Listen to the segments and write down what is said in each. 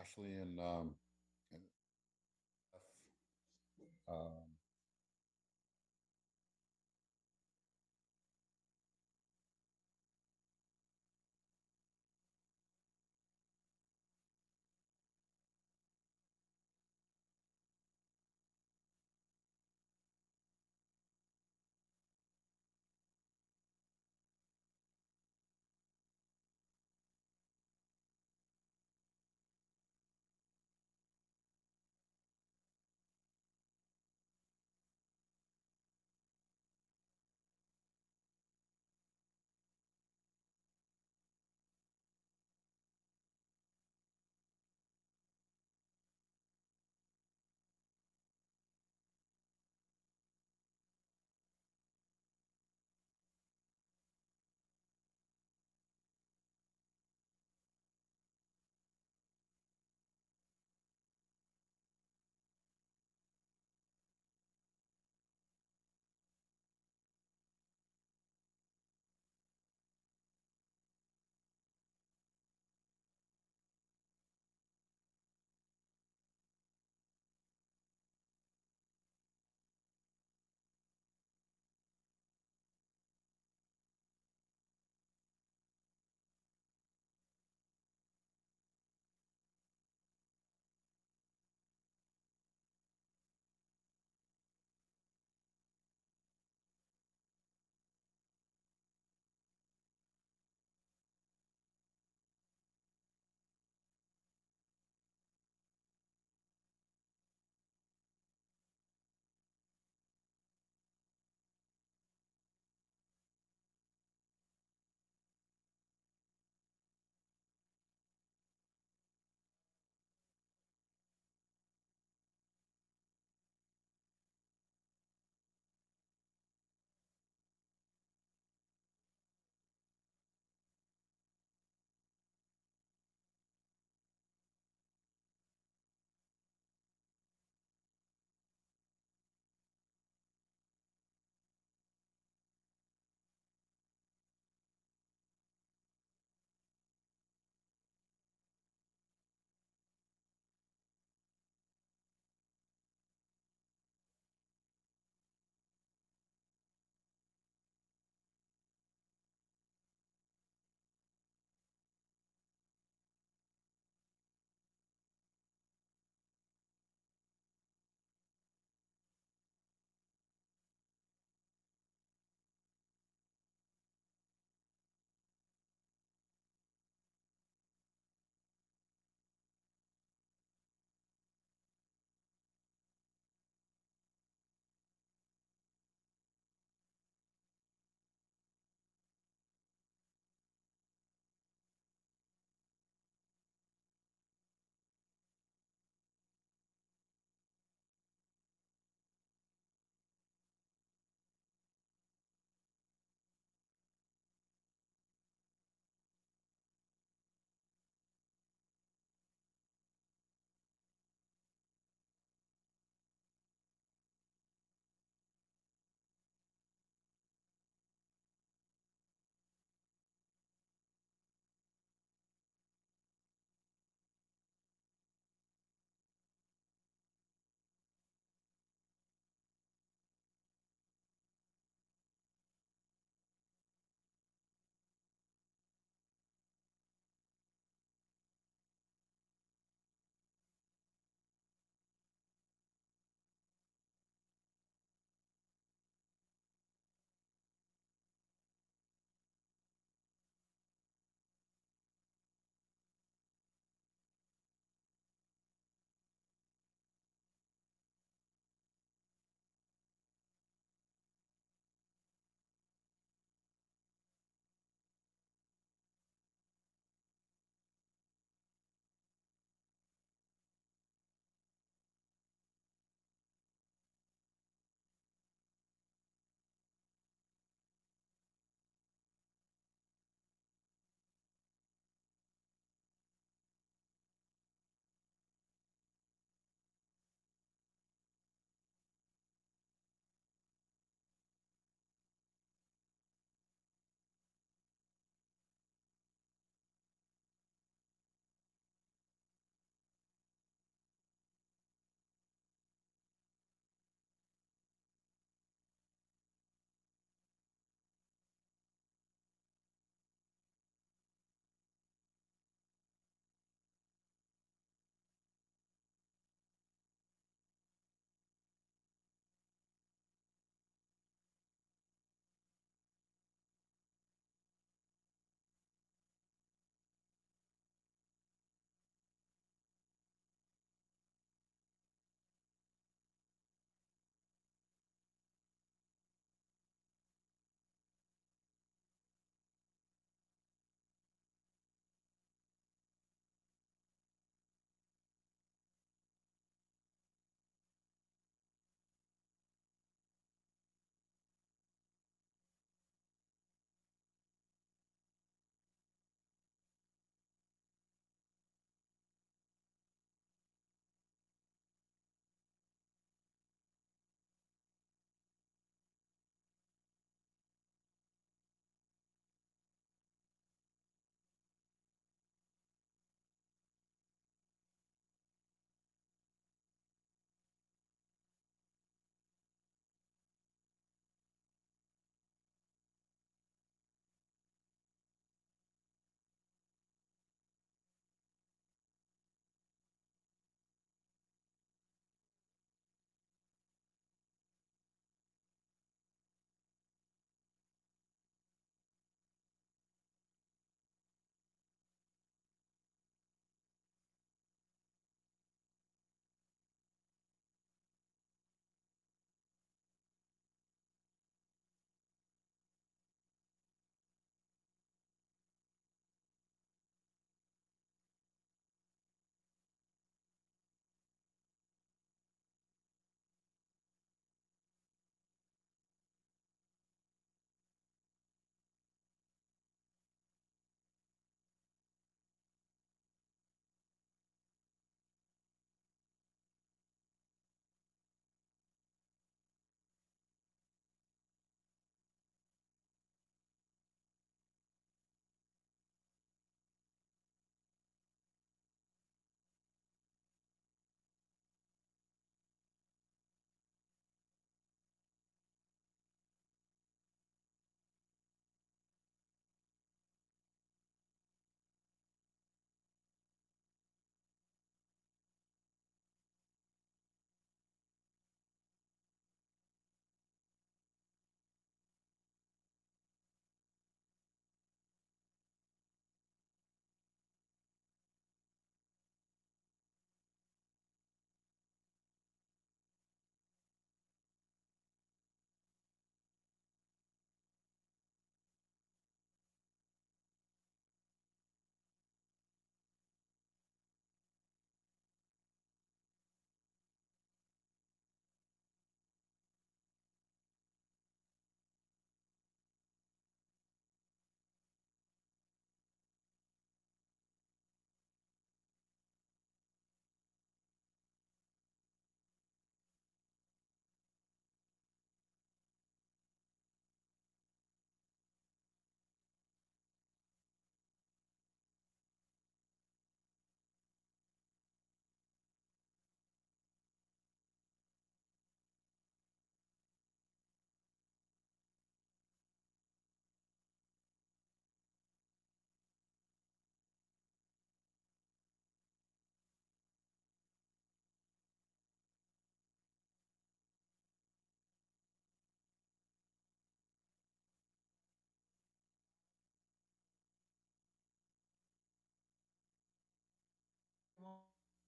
Ashley and um,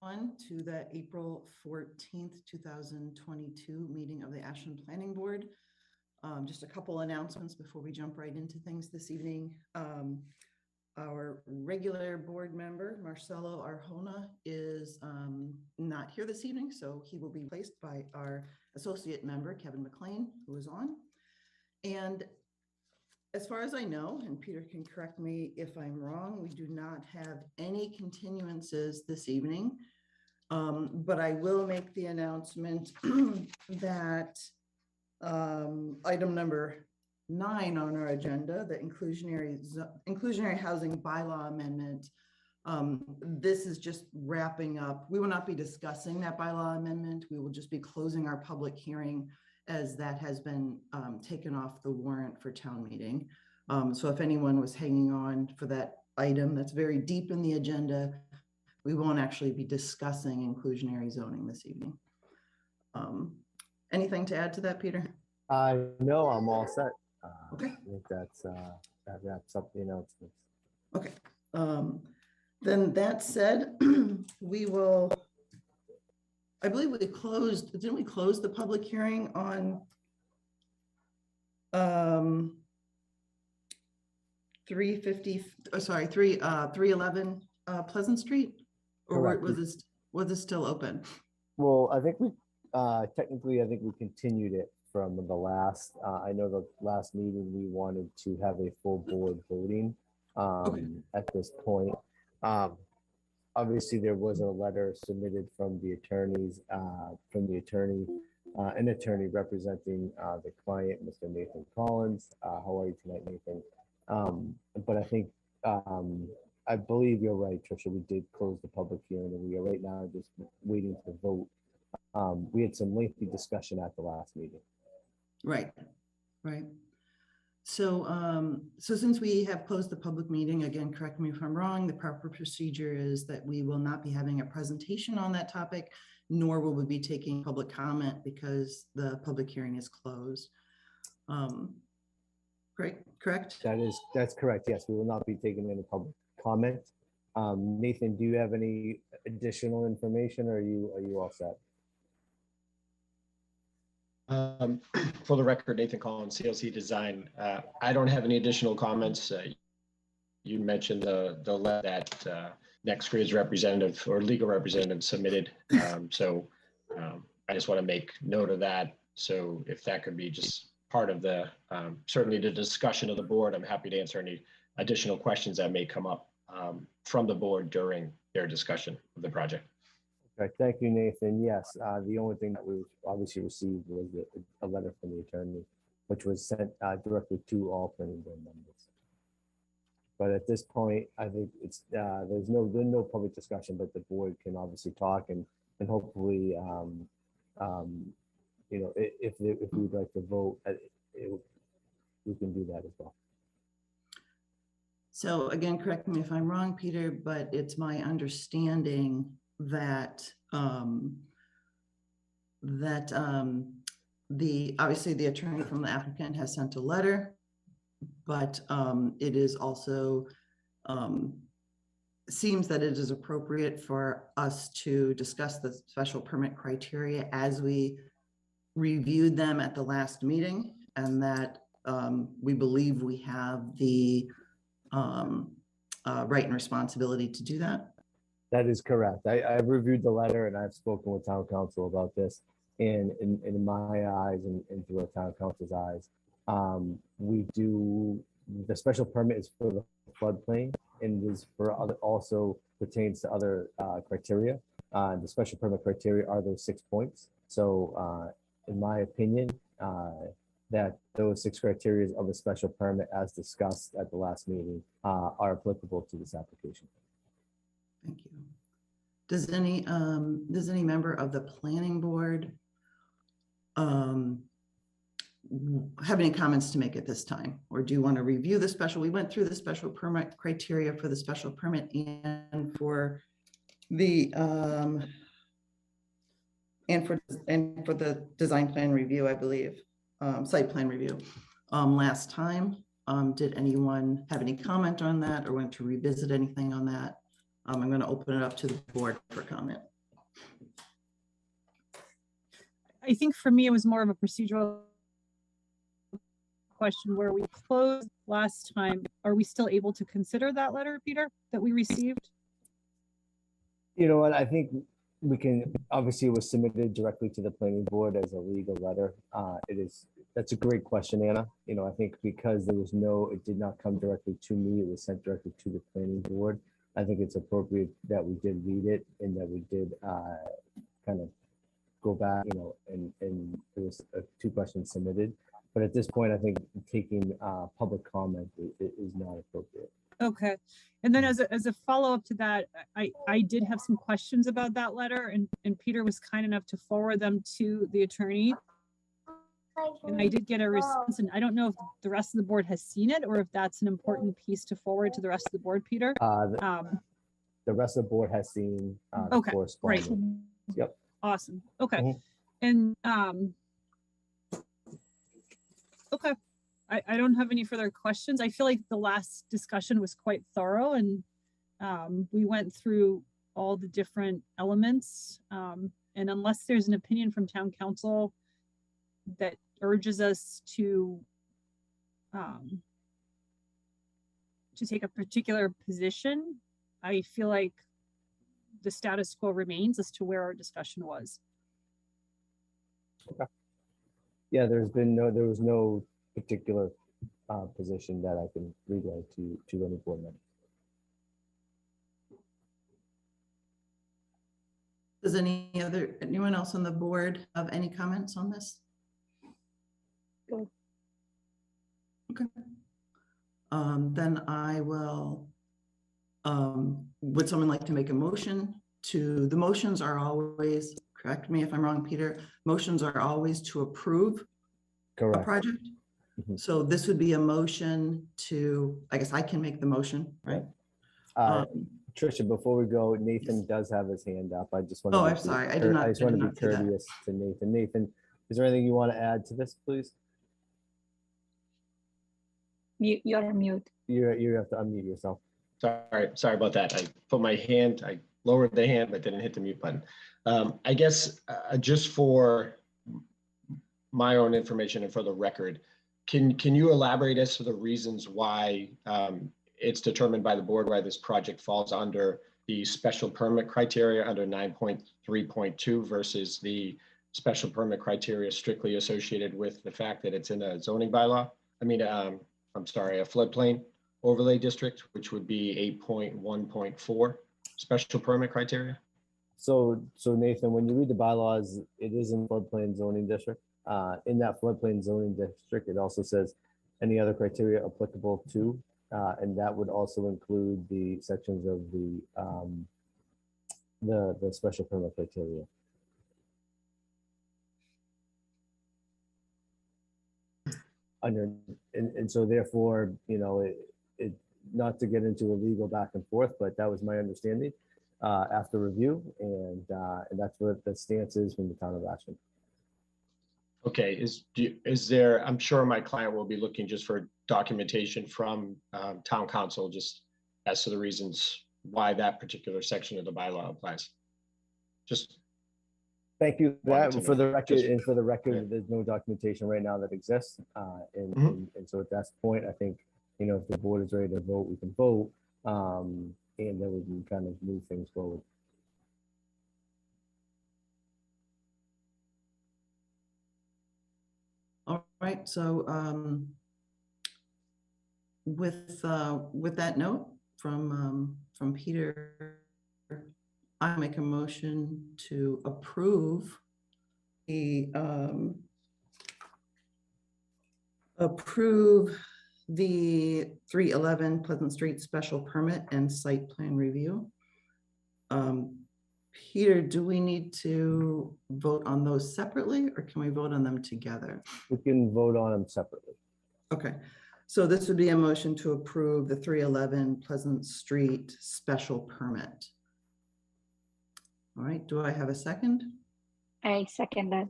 On to the April 14th, 2022 meeting of the Ashland Planning Board. Just a couple announcements before we jump right into things this evening. Our regular board member, Marcelo Arjona, is not here this evening, so he will be replaced by our associate member, Kevin McLean, who is on. And as far as I know, and Peter can correct me if I'm wrong, we do not have any continuances this evening. But I will make the announcement that item number 9 on our agenda, the inclusionary housing bylaw amendment. This is just wrapping up. We will not be discussing that bylaw amendment. We will just be closing our public hearing as that has been taken off the warrant for town meeting. So if anyone was hanging on for that item, that's very deep in the agenda. We won't actually be discussing inclusionary zoning this evening. Anything to add to that, Peter? No, I'm all set. Okay. I think that wraps up the announcements. Okay. Then that said, we will, I believe we closed, didn't we close the public hearing on 311 Pleasant Street? Or Correct. was it still open? Well, I think we technically, I think we continued it from the last. I know the last meeting we wanted to have a full board voting at this point. Obviously, there was a letter submitted from the attorneys, an attorney representing the client, Mr. Nathan Collins. How are you tonight, Nathan? But I think I believe you're right, Tricia. We did close the public hearing, and we are right now just waiting to vote. We had some lengthy discussion at the last meeting. Right. So, so since we have closed the public meeting, again, correct me if I'm wrong, the proper procedure is that we will not be having a presentation on that topic, nor will we be taking public comment because the public hearing is closed. Great, correct? That's correct. Yes, we will not be taking any public comment. Nathan, do you have any additional information, or are you all set? For the record, Nathan Collins, CLC Design. I don't have any additional comments. You mentioned the letter that NextGrid's representative or legal representative submitted. So I just want to make note of that. So if that could be just part of the, certainly the discussion of the board, I'm happy to answer any additional questions that may come up from the board during their discussion of the project. Okay, thank you, Nathan. Yes, the only thing that we obviously received was a letter from the attorney, which was sent directly to all planning board members. But at this point, I think it's there's no public discussion, but the board can obviously talk and hopefully, you know, if we'd like to vote, we can do that as well. So again, correct me if I'm wrong, Peter, but it's my understanding that obviously the attorney from the applicant has sent a letter, but it is also seems that it is appropriate for us to discuss the special permit criteria as we reviewed them at the last meeting, and that we believe we have the right and responsibility to do that. That is correct. I've reviewed the letter and I've spoken with town council about this. And in my eyes and through our town council's eyes, the special permit is for the floodplain and is for other, also pertains to other criteria. The special permit criteria are those 6 points. So in my opinion, that those 6 criteria of a special permit as discussed at the last meeting are applicable to this application. Thank you. Does any member of the planning board have any comments to make at this time? Or do you want to review the special? We went through the special permit criteria for the special permit and for the for the design plan review, I believe, site plan review last time. Did anyone have any comment on that or want to revisit anything on that? I'm going to open it up to the board for comment. I think for me, it was more of a procedural question where we closed last time. Are we still able to consider that letter, Peter, that we received? You know what, I think we can, obviously it was submitted directly to the planning board as a legal letter. That's a great question, Anna. You know, I think because it did not come directly to me, it was sent directly to the planning board. I think it's appropriate that we did read it and that we did kind of go back, you know, and there was 2 questions submitted. But at this point, I think taking public comment is not appropriate. Okay. And then as a follow-up to that, I did have some questions about that letter, and Peter was kind enough to forward them to the attorney. And I did get a response, and I don't know if the rest of the board has seen it or if that's an important piece to forward to the rest of the board, Peter. The rest of the board has seen the Okay, correspondence. great. Yep. Awesome. Okay. Mhm. And okay. I don't have any further questions. I feel like the last discussion was quite thorough, and we went through all the different elements. And unless there's an opinion from town council that urges us to take a particular position, I feel like the status quo remains as to where our discussion was. Okay. Yeah, there was no particular position that I can relay to any board member. Does anyone else on the board have any comments on this? Good. Okay. Then I will, would someone like to make a motion the motions are always, correct me if I'm wrong, Peter, motions are always to approve a Correct. project? Mhm. So this would be a motion to, I guess I can make the motion, right? Tricia, before we go, Nathan does have his hand up. I just want to. Oh, I'm sorry. I did not just want to be see that. courteous to Nathan. Nathan, is there anything you want to add to this, please? You're on mute. You have to unmute yourself. Sorry about that. I lowered the hand, but didn't hit the mute button. I guess just for my own information and for the record, can you elaborate as to the reasons why it's determined by the board why this project falls under the special permit criteria under 9.3.2 versus the special permit criteria strictly associated with the fact that it's in a zoning bylaw? I mean, I'm sorry, a floodplain overlay district, which would be 8.1.4 special permit criteria? So Nathan, when you read the bylaws, it is in floodplain zoning district. In that floodplain zoning district, it also says any other criteria applicable to, and that would also include the sections of the special permit criteria. And so therefore, you know, it not to get into a legal back and forth, but that was my understanding after review, and that's what the stance is from the town of Ashland. Okay, is there, I'm sure my client will be looking just for documentation from town council, just as to the reasons why that particular section of the bylaw applies. Just Thank you for wanted that. to For know. the record, Just- and for the record, yeah. there's no documentation right now that exists. And Mhm. so at that point, I think, you know, if the board is ready to vote, we can vote, and then we can kind of move things forward. All right, so with that note from Peter, I make a motion to approve the 311 Pleasant Street special permit and site plan review. Peter, do we need to vote on those separately, or can we vote on them together? We can vote on them separately. Okay, so this would be a motion to approve the 311 Pleasant Street special permit. All right, do I have a second? I second that.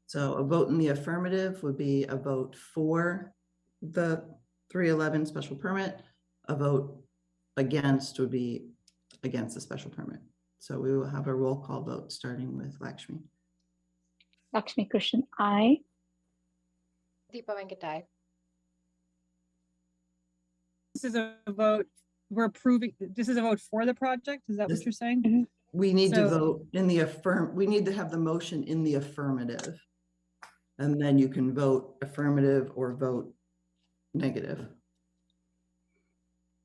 So a vote in the affirmative would be a vote for the 311 special permit. A vote against would be against the special permit. So we will have a roll call vote starting with Lakshmi. Lakshmi Krishnan, I. Deepa Venkatai. This is a vote, we're approving, this is a vote for the project, is that what This- you're saying? We need to So- vote in the we need to have the motion in the affirmative. And then you can vote affirmative or vote negative.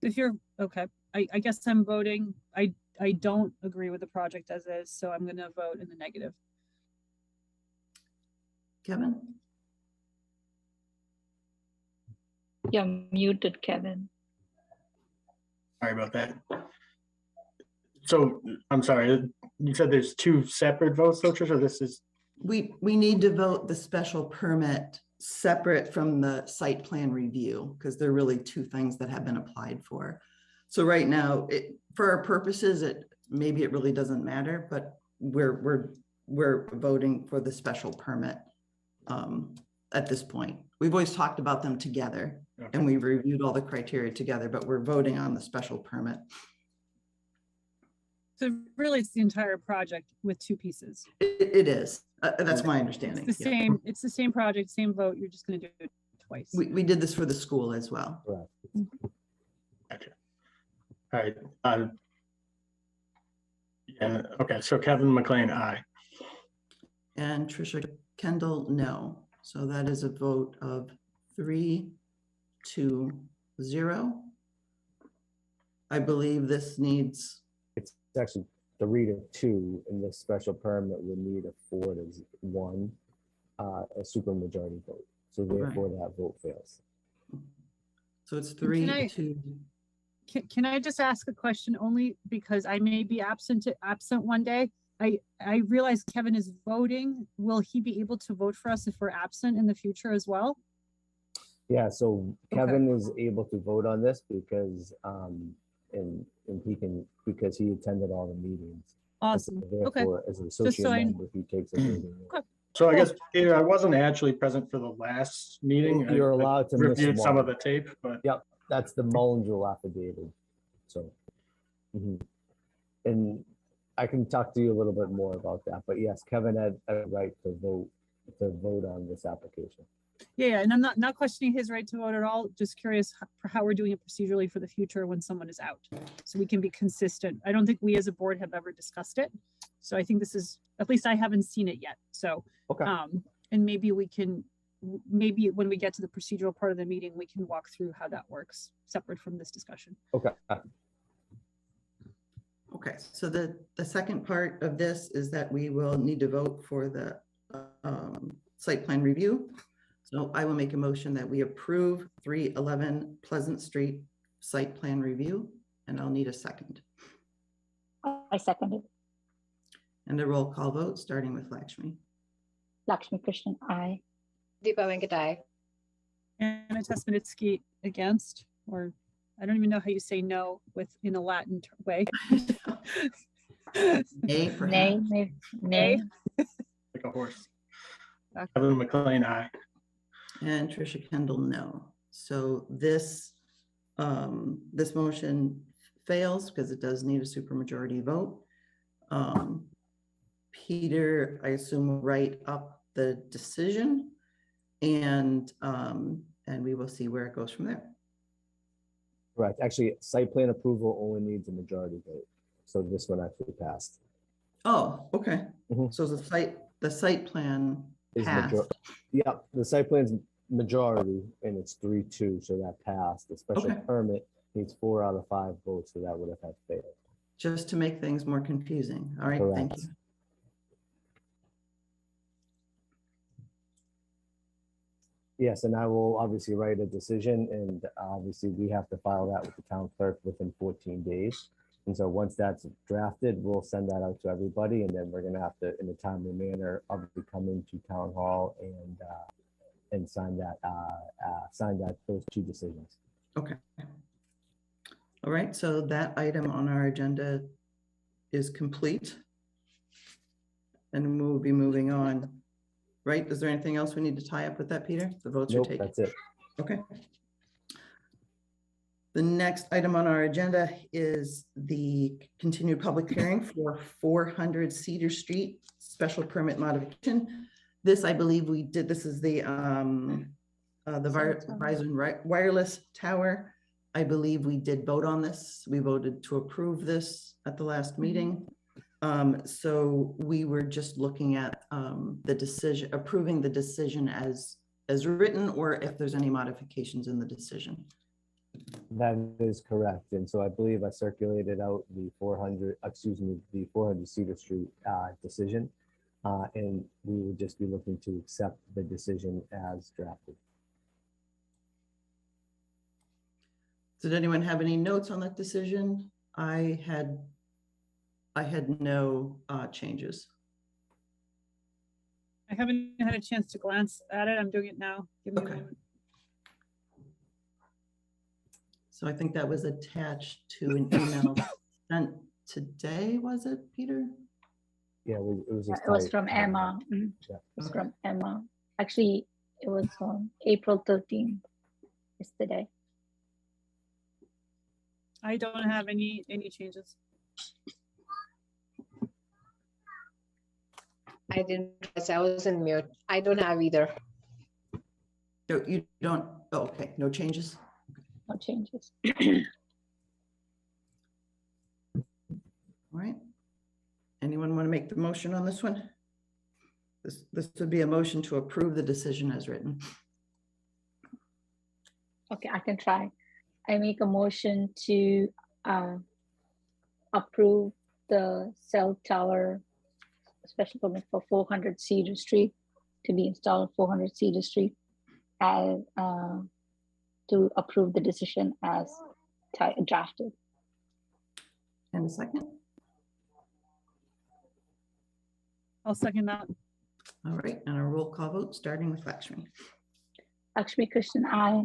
If you're, okay, I guess I'm voting, I don't agree with the project as is, so I'm gonna vote in the negative. Kevin? You're muted, Kevin. Sorry about that. So I'm sorry, you said there's two separate votes, though, Tricia? This is, We need to vote the special permit separate from the site plan review, because they're really two things that have been applied for. So right now, for our purposes, maybe it really doesn't matter, but we're voting for the special permit at this point. We've always talked about them together, and we've reviewed all the criteria together, but we're voting on the special permit. So really, it's the entire project with two pieces. It is. That's my understanding. It's the Yeah. same, it's the same project, same vote, you're just gonna do it twice. We did this for the school as well. Correct. gotcha. All right. Yeah, okay, so Kevin McLean, aye. And Trisha Kendall, no. So that is a vote of 3-0. I believe this needs, It's actually 3-2, and the special permit would need a 4-1, a supermajority vote. So therefore, that vote fails. so it's Can 3-2. Can I just ask a question only because I may be absent one day? I realize Kevin is voting. Will he be able to vote for us if we're absent in the future as well? Yeah, so Okay. Kevin is able to vote on this because, and he can, because he attended all the meetings. Awesome. Okay. Therefore, as an Just so associate I- member, he takes a voting. role. So I guess, Peter, I wasn't actually present for the last meeting. You're I allowed to miss reviewed some of one. the tape, but That's the Mullins rule affidavit. So, and I can talk to you a little bit more about that, but yes, Kevin had a right to vote on this application. Yeah, and I'm not questioning his right to vote at all. Just curious for how we're doing it procedurally for the future when someone is out, so we can be consistent. I don't think we as a board have ever discussed it, so I think this is, at least I haven't seen it yet. So, Okay. And maybe we can, maybe when we get to the procedural part of the meeting, we can walk through how that works separate from this discussion. Okay. Okay, so the second part of this is that we will need to vote for the site plan review. So I will make a motion that we approve 311 Pleasant Street site plan review, and I'll need a second. I second it. And a roll call vote, starting with Lakshmi. Lakshmi Krishnan, I. Deepa Venkatai. Anna Tesmanitsky against, or I don't even know how you say no in a Latin way. Nay, Nay, perhaps. nay. like a horse. Okay. Kevin McLean, aye. And Trisha Kendall, no. So this motion fails because it does need a supermajority vote. Peter, I assume, will write up the decision, and we will see where it goes from there. Correct. Actually, site plan approval only needs a majority vote. So this one actually passed. Oh, okay. Mhm. So the site plan Is passed. Yeah, the site plan's majority and it's 3-2, so that passed. The special Okay. permit needs 4 out of 5 votes, so that would have had failed. Just to make things more confusing. All right, thank Correct. you. Yes, and I will obviously write a decision, and obviously we have to file that with the town clerk within 14 days. And so once that's drafted, we'll send that out to everybody, and then we're gonna have to, in a timely manner, obviously come into town hall and sign those 2 decisions. Okay. All right, so that item on our agenda is complete. And we'll be moving on. Right? Is there anything else we need to tie up with that, Peter? The votes are Nope, taken. that's it. Okay. The next item on our agenda is the continued public hearing for 400 Cedar Street special permit modification. This, I believe we did, this is the Verizon wireless tower. I believe we did vote on this. We voted to approve this at the last meeting. So we were just looking at the decision, approving the decision as written, or if there's any modifications in the decision. That is correct. And so I believe I circulated out the 400 Cedar Street decision. And we would just be looking to accept the decision as drafted. Did anyone have any notes on that decision? I had no changes. I haven't had a chance to glance at it. I'm doing it now. Give me a Okay. moment. So I think that was attached to an email sent today, was it, Peter? Yeah, it was just It was tight. from Emma. Yeah. It was from Emma. Actually, it was on April 13th, yesterday. I don't have any changes. I didn't, realize I was in mute. I don't have either. No, you don't, oh, okay, no changes? No changes. All right. Anyone want to make the motion on this one? This would be a motion to approve the decision as written. Okay, I can try. I make a motion to approve the cell tower special permit for 400 Cedar Street to be installed 400 Cedar Street, and to approve the decision as drafted. And a second? I'll second that. All right, and a roll call vote, starting with Lakshmi. Lakshmi Krishnan, aye.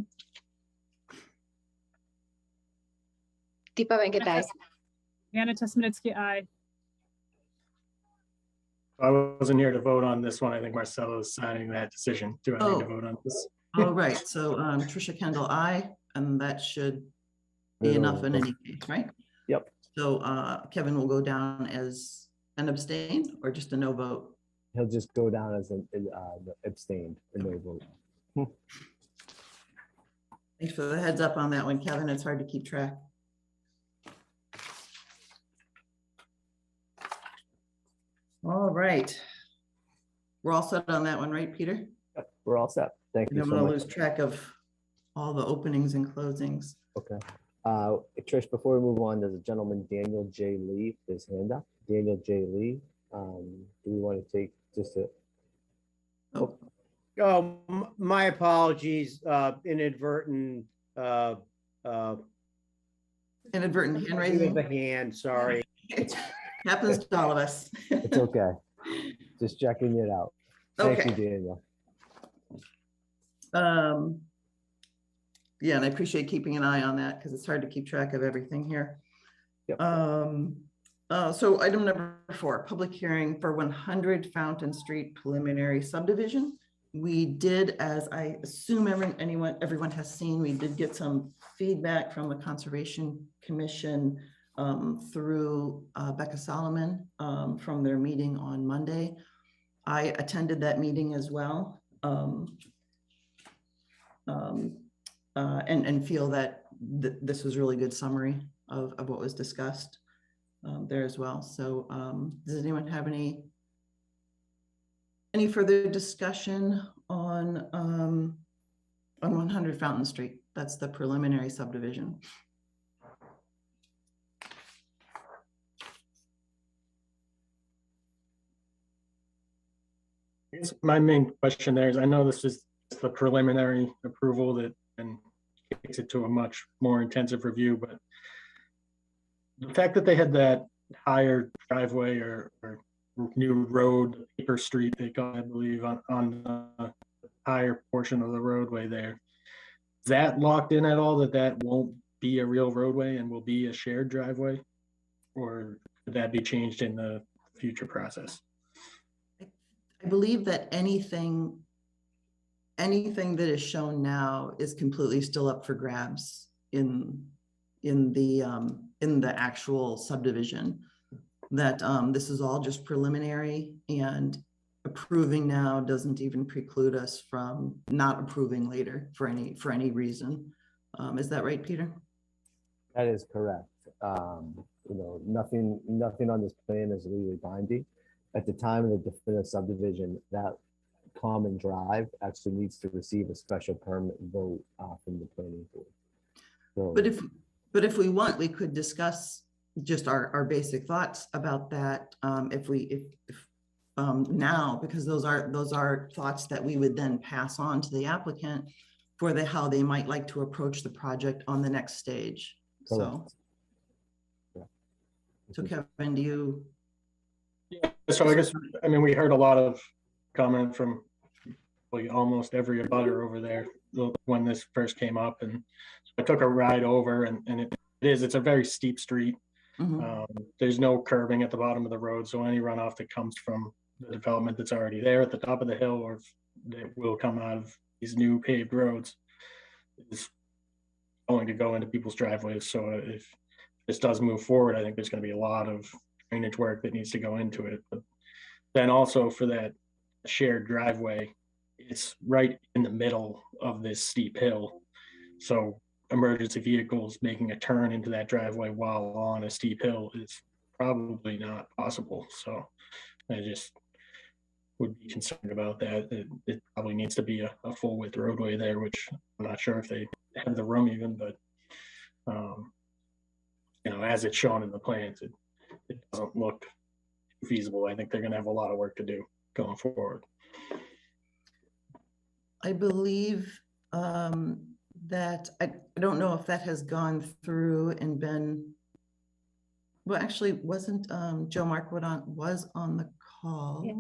Deepa Venkatai. Anna Tesmanitsky, aye. I wasn't here to vote on this one. I think Marcelo is signing that decision. Do I need to Oh. vote on this? All right, so Trisha Kendall, aye, and that should be enough in any case, right? Yep. So Kevin will go down as an abstain or just a no vote? He'll just go down as an abstained, a no vote. Thanks for the heads up on that one, Kevin. It's hard to keep track. All right. We're all set on that one, right, Peter? Yep, we're all set. Thank And you I'm so gonna much. lose track of all the openings and closings. Okay. Trish, before we move on, there's a gentleman, Daniel J. Lee, with his hand up. Daniel J. Lee, do we want to take just a, Oh, Oh, my apologies, inadvertent, inadvertent hand raising of the raising. hand, sorry. Happens to all of us. it's okay. Just checking it out. Thank you, Okay. Daniel. Yeah, and I appreciate keeping an eye on that because it's hard to keep track of everything here. Yep. So item number 4, public hearing for 100 Fountain Street preliminary subdivision. We did, as I assume everyone has seen, we did get some feedback from the Conservation Commission through Becca Solomon from their meeting on Monday. I attended that meeting as well. And feel that this was really good summary of what was discussed there as well. So does anyone have any further discussion on 100 Fountain Street? That's the preliminary subdivision. I guess my main question there is, I know this is the preliminary approval that and takes it to a much more intensive review, but the fact that they had that higher driveway or new road, paper street, they call it, I believe, on the higher portion of the roadway there, is that locked in at all that won't be a real roadway and will be a shared driveway? Or could that be changed in the future process? I believe that anything that is shown now is completely still up for grabs in in the actual subdivision, that this is all just preliminary, and approving now doesn't even preclude us from not approving later for any reason. Is that right, Peter? That is correct. You know, nothing on this plan is legally binding. At the time of the definitive subdivision, that common drive actually needs to receive a special permit vote from the planning board. So, But if we want, we could discuss just our basic thoughts about that if now, because those are thoughts that we would then pass on to the applicant for how they might like to approach the project on the next stage. correct. So Kevin, do you? Yeah, so I guess, I mean, we heard a lot of comment from almost every abutter over there when this first came up, and so I took a ride over, and it's a very steep street. There's no curbing at the bottom of the road, so any runoff that comes from the development that's already there at the top of the hill, or that will come out of these new paved roads, is going to go into people's driveways. So if this does move forward, I think there's going to be a lot of drainage work that needs to go into it. But then also for that shared driveway, it's right in the middle of this steep hill. So emergency vehicles making a turn into that driveway while on a steep hill is probably not possible. So I just would be concerned about that. It probably needs to be a full width roadway there, which I'm not sure if they have the room even, but you know, as it's shown in the plans, it doesn't look feasible. I think they're going to have a lot of work to do going forward. I believe that I don't know if that has gone through and been, well, actually wasn't Joe Markwood was on the call. Yeah.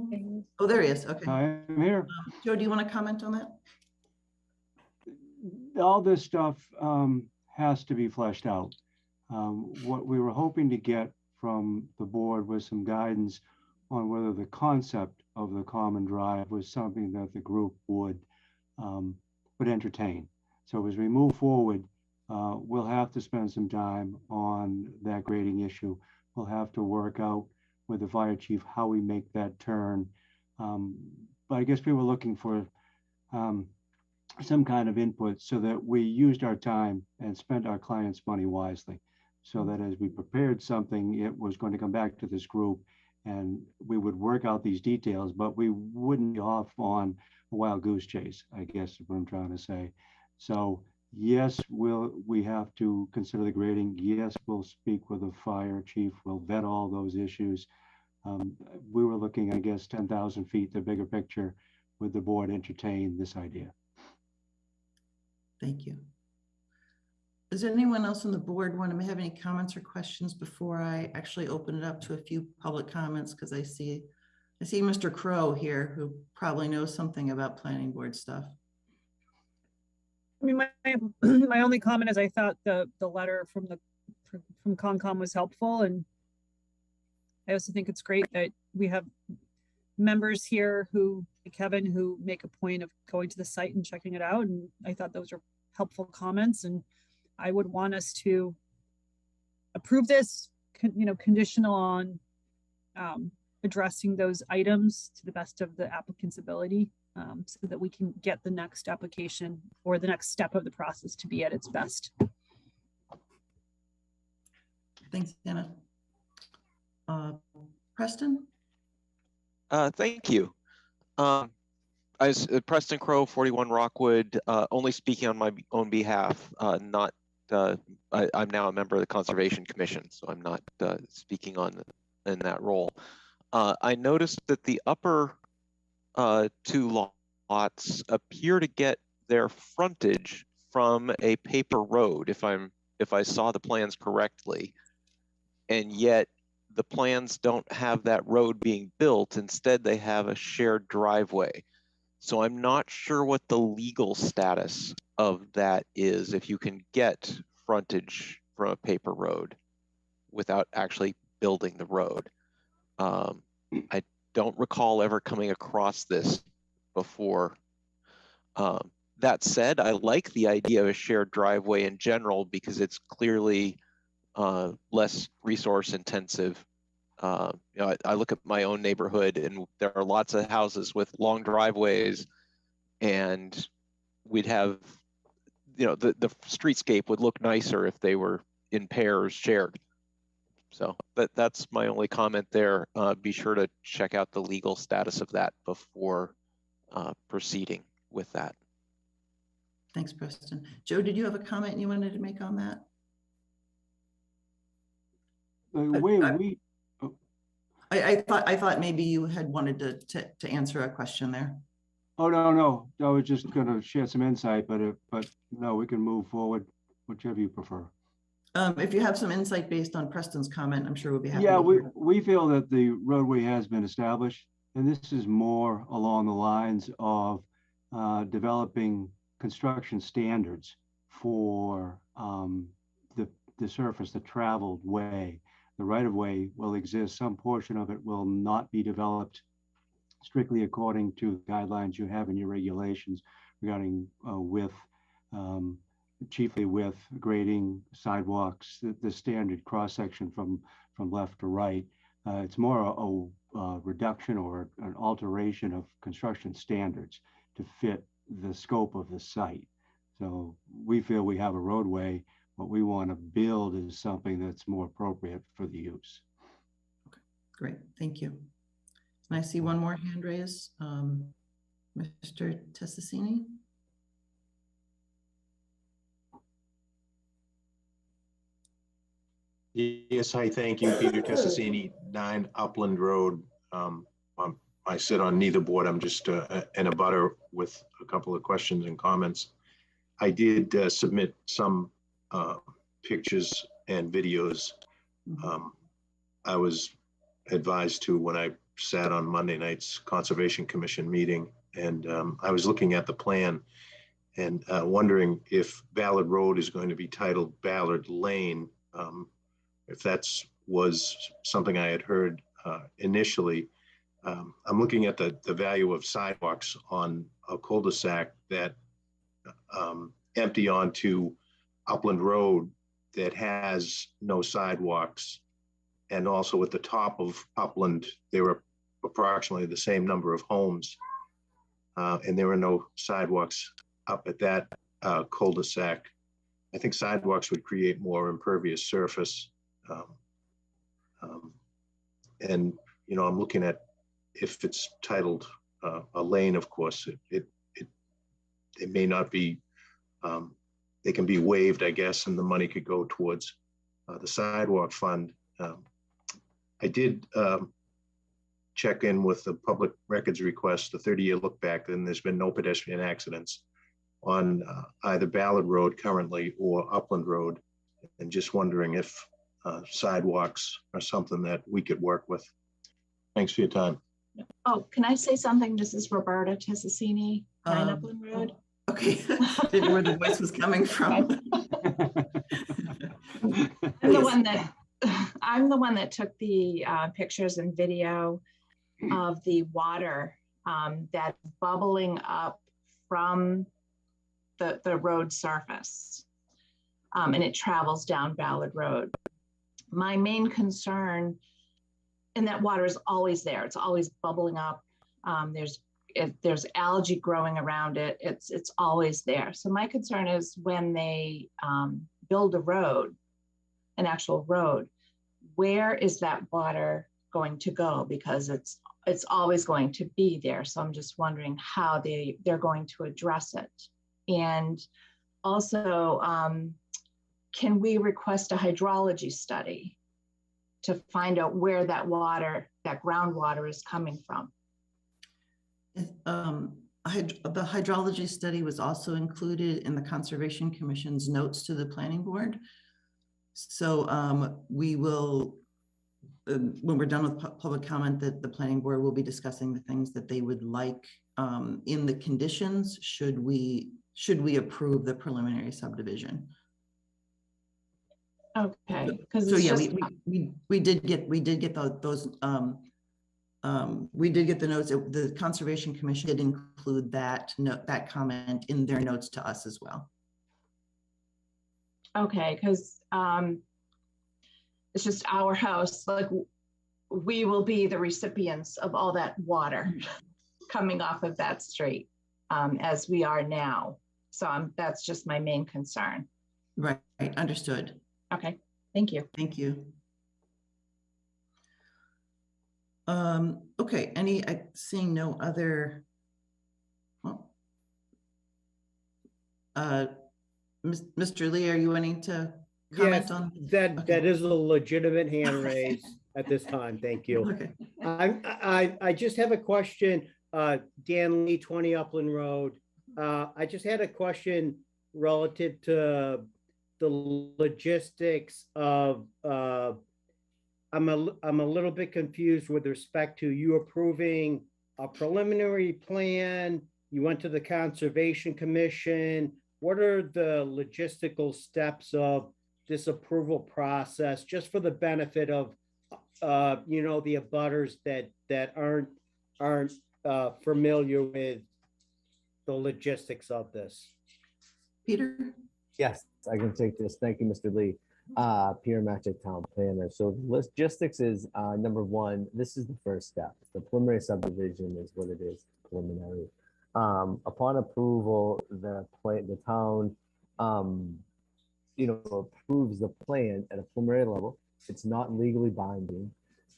Oh, there he is. Okay. I'm here. Joe, do you want to comment on that? All this stuff has to be fleshed out. What we were hoping to get from the board was some guidance on whether the concept of the common drive was something that the group would entertain. So as we move forward, we'll have to spend some time on that grading issue. We'll have to work out with the fire chief how we make that turn. But I guess we were looking for some kind of input so that we used our time and spent our clients' money wisely, so that as we prepared something, it was going to come back to this group and we would work out these details, but we wouldn't be off on a wild goose chase, I guess is what I'm trying to say. So yes, we have to consider the grading. Yes, we'll speak with the fire chief. We'll vet all those issues. We were looking, I guess, 10,000 feet, the bigger picture, with the board entertain this idea. Thank you. Does anyone else on the board want to have any comments or questions before I actually open it up to a few public comments? Because I see Mr. Crow here, who probably knows something about planning board stuff. I mean, my only comment is I thought the letter from Concom was helpful, and I also think it's great that we have members here who, Kevin, who make a point of going to the site and checking it out, and I thought those are helpful comments, and I would want us to approve this, conditional on addressing those items to the best of the applicant's ability, so that we can get the next application or the next step of the process to be at its best. Thanks, Anna. Preston? Thank you. Preston Crow, 41 Rockwood, only speaking on my own behalf, I'm now a member of the Conservation Commission, so I'm not speaking in that role. I noticed that the upper two lots appear to get their frontage from a paper road, if I saw the plans correctly, and yet the plans don't have that road being built. Instead, they have a shared driveway. So I'm not sure what the legal status of that is, if you can get frontage from a paper road without actually building the road. I don't recall ever coming across this before. That said, I like the idea of a shared driveway in general because it's clearly less resource intensive. You know, I look at my own neighborhood and there are lots of houses with long driveways, and we'd have, you know, the streetscape would look nicer if they were in pairs shared. So that's my only comment there. Be sure to check out the legal status of that before proceeding with that. Thanks, Preston. Joe, did you have a comment you wanted to make on that? I thought maybe you had wanted to answer a question there. Oh, no. I was just going to share some insight, but no, we can move forward, whichever you prefer. If you have some insight based on Preston's comment, I'm sure we'll be happy. Yeah, to hear. we feel that the roadway has been established, and this is more along the lines of developing construction standards for the surface, the traveled way. The right-of-way will exist. Some portion of it will not be developed strictly according to guidelines you have in your regulations regarding width, chiefly with grading, sidewalks, the standard cross-section from left to right. It's more a reduction or an alteration of construction standards to fit the scope of the site. So we feel we have a roadway. What we want to build is something that's more appropriate for the use. Okay, great, thank you. And I see one more hand raised, Mr. Tessassini. Yes, hi, thank you. Peter Tessassini, 9 Upland Road. I sit on neither board. I'm just in a butter with a couple of questions and comments. I did submit some pictures and videos. I was advised to when I sat on Monday night's Conservation Commission meeting, and I was looking at the plan and wondering if Ballard Road is going to be titled Ballard Lane. If that's was something I had heard initially. I'm looking at the value of sidewalks on a cul-de-sac that empty onto Upland Road that has no sidewalks. And also at the top of Upland, there were approximately the same number of homes. And there were no sidewalks up at that cul-de-sac. I think sidewalks would create more impervious surface. And, you know, I'm looking at if it's titled a lane, of course, it may not be, they can be waived, I guess, and the money could go towards the sidewalk fund. I did check in with the public records request, the 30-year look back, and there's been no pedestrian accidents on either Ballard Road currently or Upland Road. And just wondering if sidewalks are something that we could work with. Thanks for your time. Oh, can I say something? This is Roberta Tessassini, 9 Upland Road. Okay, didn't know where the voice was coming from. I'm the one that took the pictures and video of the water that's bubbling up from the road surface, and it travels down Ballard Road. My main concern, and that water is always there. It's always bubbling up. There's algae growing around it. It's always there. So my concern is when they build a road, an actual road, where is that water going to go? Because it's always going to be there. So I'm just wondering how they're going to address it. And also, can we request a hydrology study to find out where that water, that groundwater is coming from? The hydrology study was also included in the Conservation Commission's notes to the planning board. So we will, when we're done with public comment, that the planning board will be discussing the things that they would like in the conditions should we approve the preliminary subdivision. Okay, because so yeah, we did get those We did get the notes, the Conservation Commission did include that note, that comment in their notes to us as well. Okay, because it's just our house, like we will be the recipients of all that water coming off of that street as we are now. So that's just my main concern. Right, understood. Okay, thank you. Thank you. Okay, seeing no other, well, Mr. Lee, are you wanting to comment Yes, on? that Okay. is a legitimate hand raise at this time. Thank you. Okay. I just have a question. Dan Lee, 20 Upland Road. I just had a question relative to the logistics of, I'm a little bit confused with respect to you approving a preliminary plan. You went to the Conservation Commission. What are the logistical steps of this approval process, just for the benefit of, you know, the abutters that aren't familiar with the logistics of this? Peter? Yes, I can take this. Thank you, Mr. Lee. Peter Matchett, Town Planner. So logistics is number one. This is the first step. The preliminary subdivision is what it is, preliminary. Upon approval, the town, you know, approves the plan at a preliminary level. It's not legally binding,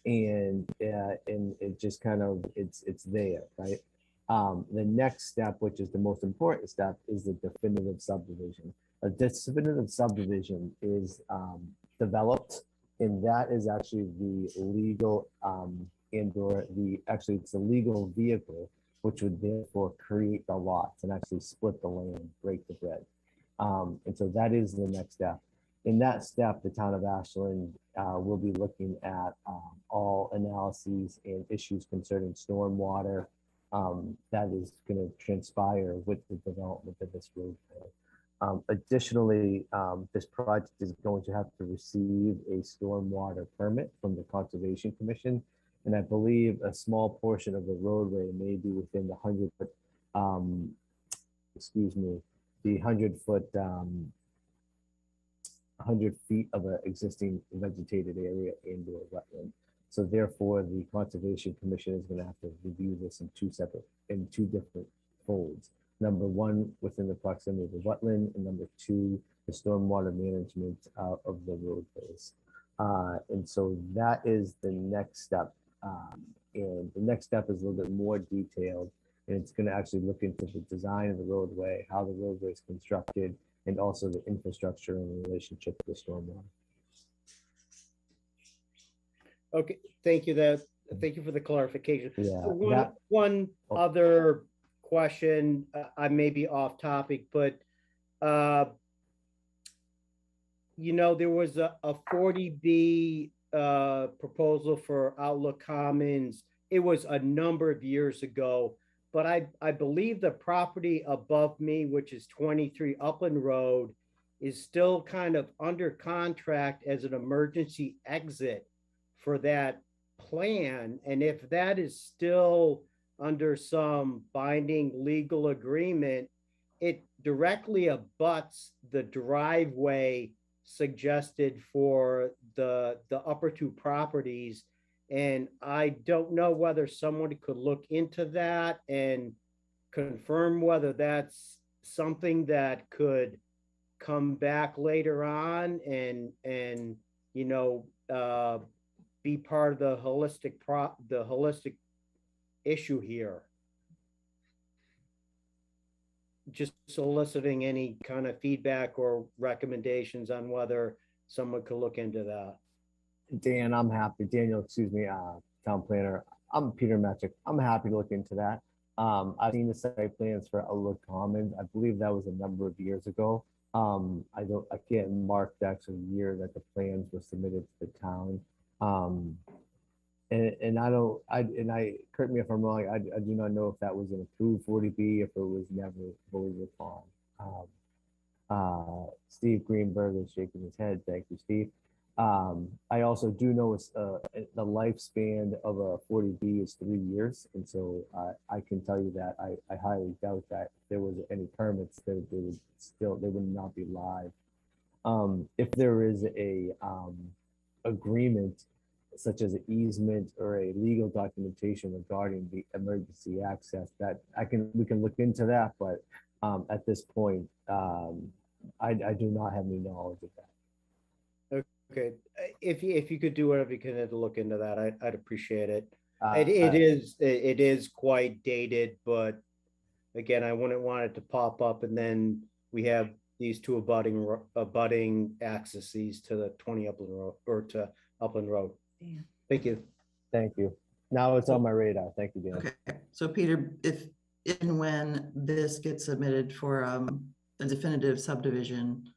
and it just kind of it's there, right? The next step, which is the most important step, is the definitive subdivision. A definitive subdivision is developed, and that is actually the legal and/or it's a legal vehicle which would therefore create the lots and actually split the land, break the bread. And so that is the next step. In that step, the town of Ashland will be looking at all analyses and issues concerning stormwater that is going to transpire with the development of this roadway. Additionally, this project is going to have to receive a stormwater permit from the Conservation Commission. And I believe a small portion of the roadway may be within the 100-foot, the 100-foot, 100 feet of an existing vegetated area and/or wetland. So therefore, the Conservation Commission is going to have to review this in two different folds. Number one, within the proximity of the wetland, and number two, the stormwater management of the roadways. And so that is the next step. And the next step is a little bit more detailed, and it's going to actually look into the design of the roadway, how the roadway is constructed, and also the infrastructure in relationship to the stormwater. Okay, thank you. Thank you for the clarification. Yeah, one other question. I may be off topic, but you know, there was a 40B proposal for Outlook Commons. It was a number of years ago, but I believe the property above me, which is 23 Upland Road, is still kind of under contract as an emergency exit for that plan. And if that is still under some binding legal agreement, it directly abuts the driveway suggested for the upper two properties. And I don't know whether someone could look into that and confirm whether that's something that could come back later on and you know, be part of the holistic issue here. Just soliciting any kind of feedback or recommendations on whether someone could look into that. Dan, I'm happy. Daniel, excuse me, town planner. I'm Peter Matchett. I'm happy to look into that. I've seen the site plans for Outlook Commons. I believe that was a number of years ago. I can't mark the actual year that the plans were submitted to the town. Correct me if I'm wrong, I do not know if that was an approved 40B, if it was never voted upon. Steve Greenberg is shaking his head. Thank you, Steve. I also do know it's the lifespan of a 40B is 3 years, and so I can tell you that I highly doubt that if there was any permits, they would not be live. If there is a agreement, such as an easement or a legal documentation regarding the emergency access, that we can look into that, but at this point, I do not have any knowledge of that. Okay, if you could do whatever you can to look into that, I'd appreciate it. It is quite dated, but again, I wouldn't want it to pop up and then we have these two abutting accesses to the 20 Upland Road or to Upland Road. Yeah. Thank you. Thank you. Now it's on my radar. Thank you, Dan. Okay, so Peter, if and when this gets submitted for a definitive subdivision,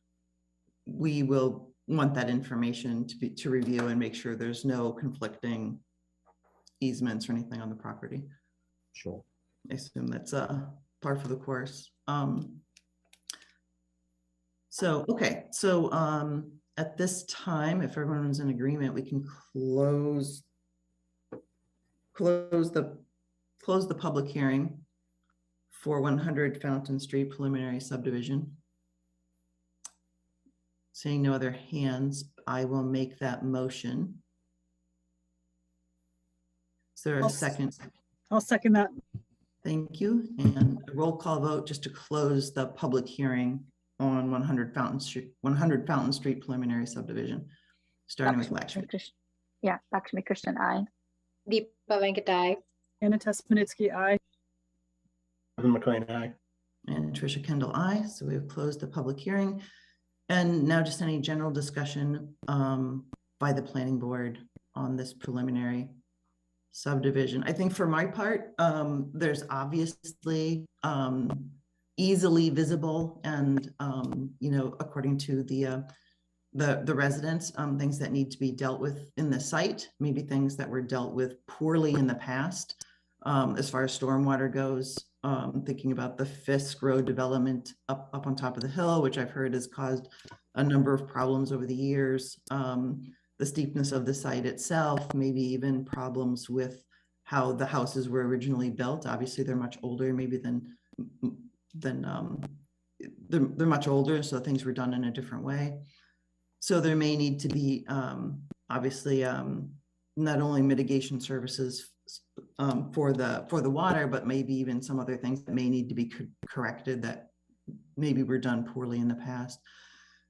we will want that information to review and make sure there's no conflicting easements or anything on the property. Sure. I assume that's par for the course. So at this time, if everyone's in agreement, we can close the public hearing for 100 Fountain Street preliminary subdivision. Seeing no other hands, I will make that motion. Is there a second? I'll second that. Thank you. And a roll call vote just to close the public hearing on 100 Fountain Street preliminary subdivision, starting with Lakshmi. Yeah, Lakshmi Krishnan, aye. Deepa Venkatai. Anna Tesmanitsky, aye. Kevin McLean, aye. And Tricia Kendall, aye. So we've closed the public hearing. And now just any general discussion by the planning board on this preliminary subdivision. I think for my part, there's obviously easily visible and, according to the residents, things that need to be dealt with in the site, maybe things that were dealt with poorly in the past. As far as stormwater goes, thinking about the Fisk Road development up on top of the hill, which I've heard has caused a number of problems over the years. The steepness of the site itself, maybe even problems with how the houses were originally built. Obviously, they're much older, maybe they're much older, so things were done in a different way. So there may need to be obviously not only mitigation services for the water, but maybe even some other things that may need to be corrected that maybe were done poorly in the past.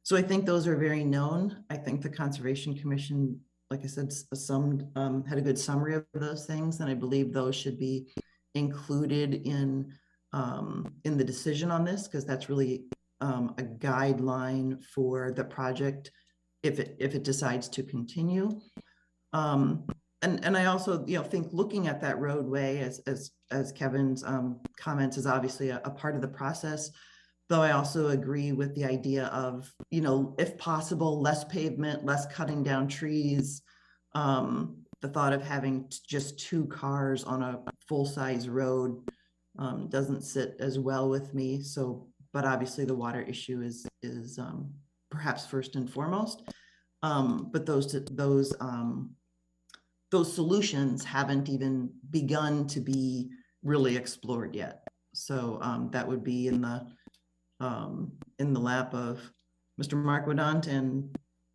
So I think those are very known. I think the Conservation Commission, like I said, had a good summary of those things, and I believe those should be included in the decision on this, because that's really a guideline for the project if it decides to continue. And I also think looking at that roadway as Kevin's comments is obviously a part of the process, though I also agree with the idea of, if possible, less pavement, less cutting down trees. The thought of having just 2 cars on a full-size road doesn't sit as well with me. So, but obviously the water issue is perhaps first and foremost. But those solutions haven't even begun to be really explored yet. So that would be in the lap of Mr. Mark Wadant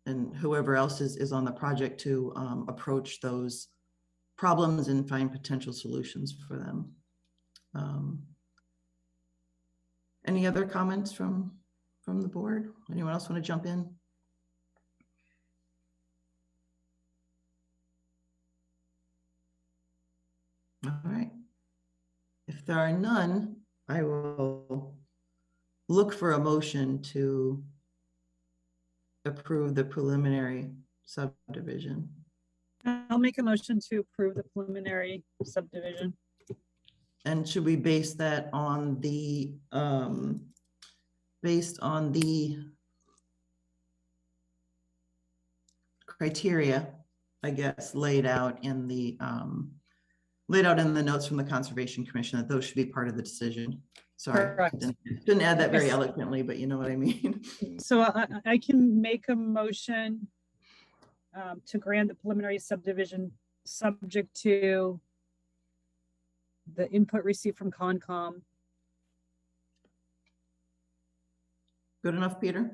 and whoever else is on the project to approach those problems and find potential solutions for them. Any other comments from the board? Anyone else want to jump in? All right. If there are none, I will look for a motion to approve the preliminary subdivision. I'll make a motion to approve the preliminary subdivision. And should we base that on the criteria, I guess, laid out in the notes from the Conservation Commission, that those should be part of the decision? Sorry, didn't add that very eloquently, but you know what I mean. So I can make a motion to grant the preliminary subdivision subject to the input received from Concom. Good enough, Peter?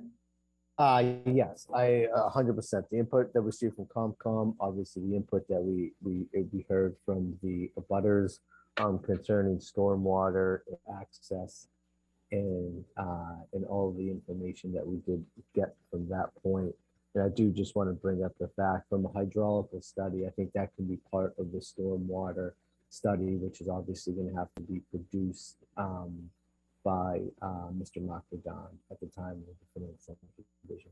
Yes, I 100%. The input that was received from Comcom, obviously the input that we heard from the abutters concerning stormwater access and all the information that we did get from that point. And I do just want to bring up the fact from a hydraulical study, I think that can be part of the stormwater study, which is obviously going to have to be produced by Mr. Macadon at the time of the definitive subdivision.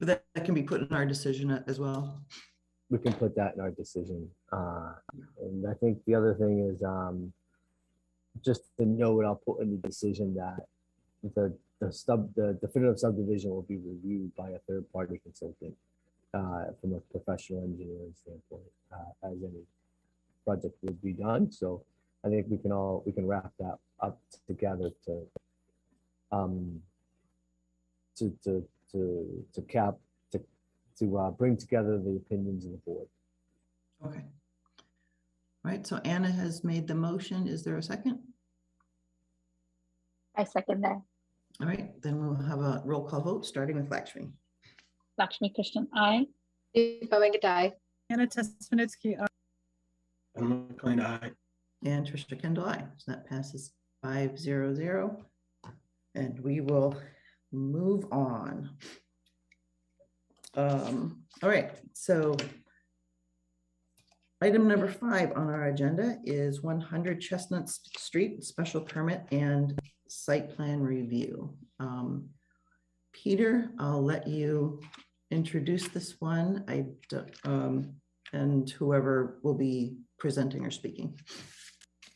That can be put in our decision as well. We can put that in our decision. And I think the other thing is just to note, I'll put in the decision that the definitive subdivision will be reviewed by a third-party consultant from a professional engineering standpoint, as any project would be done. So I think we can wrap that up together to bring together the opinions of the board. Okay. All right, so Anna has made the motion. Is there a second? I second that. All right, then we'll have a roll call vote starting with Lakshmi. Lakshmi Krishnan, aye. Deepa Venkatai. Anna Tesmanitsky, And McLean, aye. And Trisha Kendall, aye. So that passes 5-0-0. And we will move on. All right, so item number 5 on our agenda is 100 Chestnut Street special permit and site plan review. Peter, I'll let you introduce this one. And whoever will be presenting or speaking.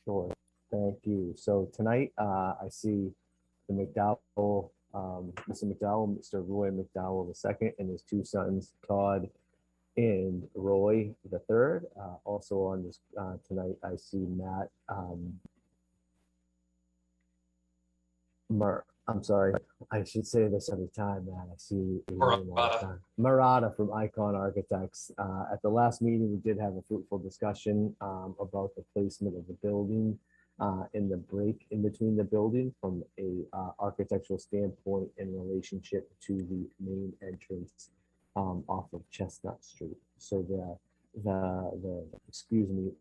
Sure, thank you. So tonight I see the McDowell, Mr. McDowell, Mr. Roy McDowell II, and his 2 sons, Todd and Roy III. Also on this tonight, I see Matt. I'm sorry, I should say this every time, Matt. I see Murata from Icon Architects. At the last meeting, we did have a fruitful discussion about the placement of the building in the break in between the building from a architectural standpoint in relationship to the main entrance off of Chestnut Street. So the excuse me,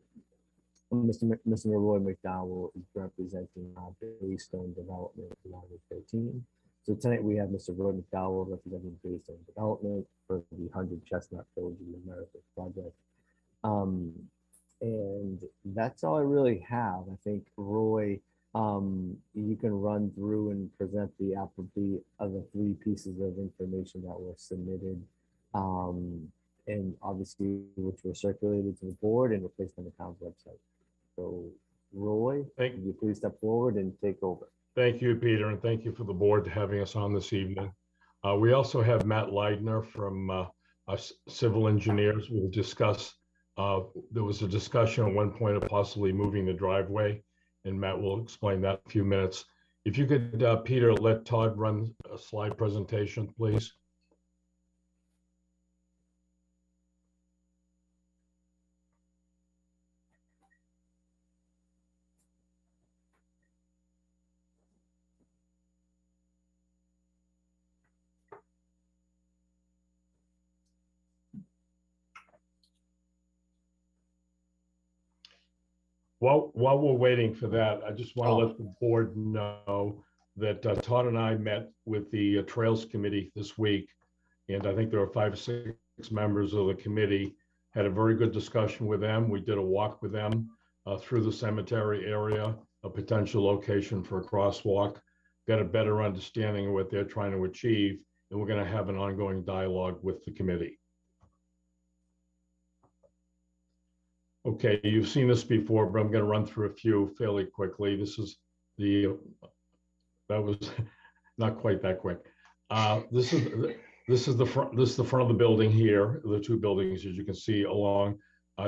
Mr. Roy McDowell is representing Baystone Development 2013. So tonight we have Mr. Roy McDowell representing Baystone Development for the 100 Chestnut Village in America project. And that's all I really have. I think Roy, you can run through and present the of the 3 pieces of information that were submitted, and obviously which were circulated to the board and were placed on the town's website. So Roy, can you please step forward and take over? Thank you, Peter, and thank you for the board having us on this evening. We also have Matt Leidner from Civil Engineers. We'll discuss, there was a discussion at one point of possibly moving the driveway, and Matt will explain that in a few minutes. If you could, Peter, let Todd run a slide presentation, please. While we're waiting for that, I just want to let the board know that Todd and I met with the Trails Committee this week, and I think there are 5 or 6 members of the committee. Had a very good discussion with them. We did a walk with them through the cemetery area, a potential location for a crosswalk, got a better understanding of what they're trying to achieve, and we're going to have an ongoing dialogue with the committee. Okay, you've seen this before, but I'm going to run through a few fairly quickly. This is that was not quite that quick. This is the front of the building here. The 2 buildings, as you can see, along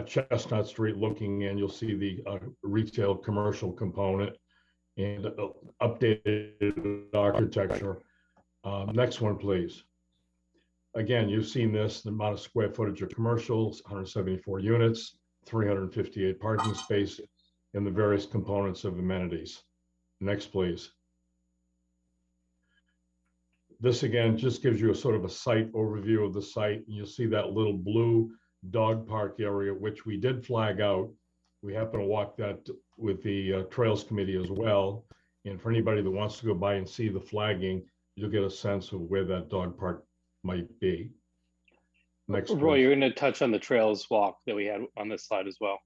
Chestnut Street. Looking in, you'll see the retail commercial component and updated architecture. Next one, please. again, you've seen this, the amount of square footage of commercials, 174 units, 358 parking spaces, and the various components of amenities. Next, please. This again just gives you a sort of a site overview of the site. And you'll see that little blue dog park area, which we did flag out. We happen to walk that with the Trails Committee as well. And for anybody that wants to go by and see the flagging, you'll get a sense of where that dog park might be. Next, Roy, please. you're going to touch on the trails walk that we had on this slide as well.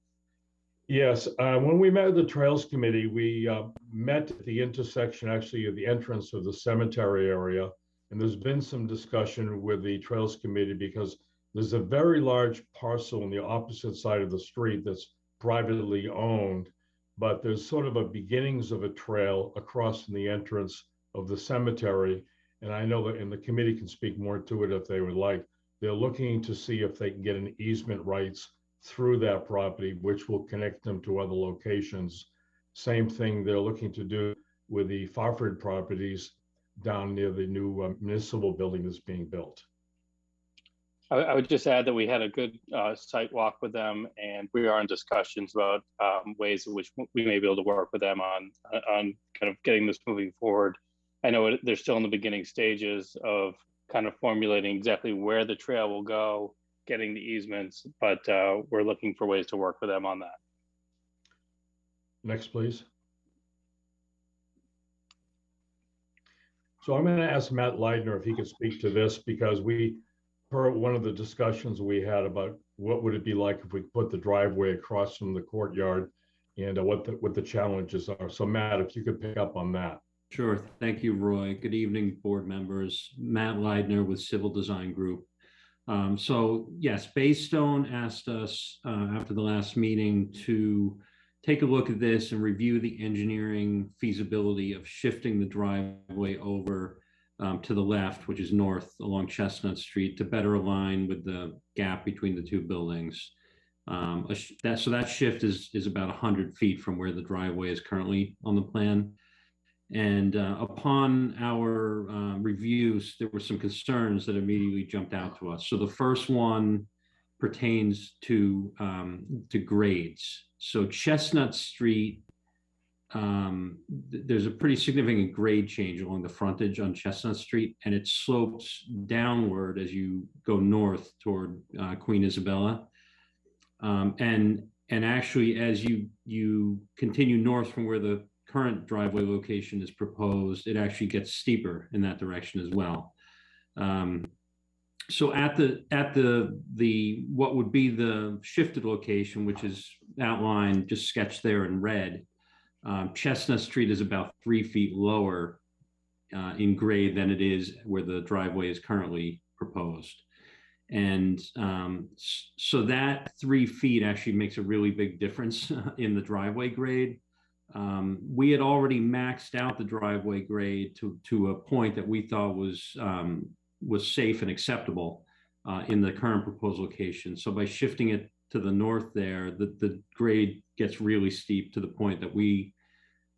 Yes, when we met with the Trails Committee, we met at the intersection, actually at the entrance of the cemetery area. And there's been some discussion with the Trails Committee because there's a very large parcel on the opposite side of the street that's privately owned, but there's sort of a beginnings of a trail across from the entrance of the cemetery. And I know that, and the committee can speak more to it if they would like. They're looking to see if they can get an easement rights through that property, which will connect them to other locations. Same thing they're looking to do with the Farford properties down near the new municipal building that's being built. I would just add that we had a good site walk with them, and we are in discussions about ways in which we may be able to work with them on kind of getting this moving forward. I know they're still in the beginning stages of kind of formulating exactly where the trail will go, getting the easements, but we're looking for ways to work with them on that. Next, please. So I'm going to ask Matt Leidner if he could speak to this, because we heard one of the discussions we had about what would it be like if we put the driveway across from the courtyard, and what the challenges are. So Matt, if you could pick up on that. Sure. Thank you, Roy. Good evening, board members. Matt Leidner with Civil Design Group. So yes, Baystone asked us after the last meeting to take a look at this and review the engineering feasibility of shifting the driveway over to the left, which is north along Chestnut Street, to better align with the gap between the two buildings. So that shift is about 100 feet from where the driveway is currently on the plan. And upon our reviews, there were some concerns that immediately jumped out to us. So the first one pertains to grades. So Chestnut Street, there's a pretty significant grade change along the frontage on Chestnut Street, and it slopes downward as you go north toward Queen Isabella. And actually, as you continue north from where the current driveway location is proposed, it actually gets steeper in that direction as well. So at the what would be the shifted location, which is outlined, just sketched there in red, Chestnut Street is about 3 feet lower in grade than it is where the driveway is currently proposed. And so that 3 feet actually makes a really big difference in the driveway grade. We had already maxed out the driveway grade to a point that we thought was safe and acceptable in the current proposed location. So by shifting it to the north there, the grade gets really steep to the point that we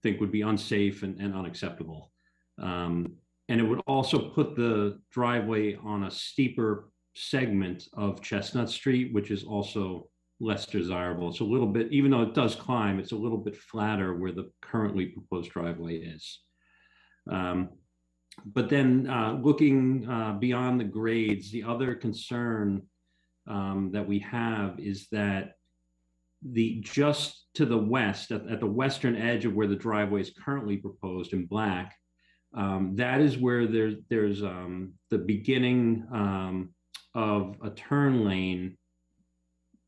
think would be unsafe and unacceptable. And it would also put the driveway on a steeper segment of Chestnut Street, which is also less desirable. It's a little bit, even though it does climb, it's a little bit flatter where the currently proposed driveway is. But then looking beyond the grades, the other concern that we have is that just to the west, at the western edge of where the driveway is currently proposed in black, that is where there's the beginning of a turn lane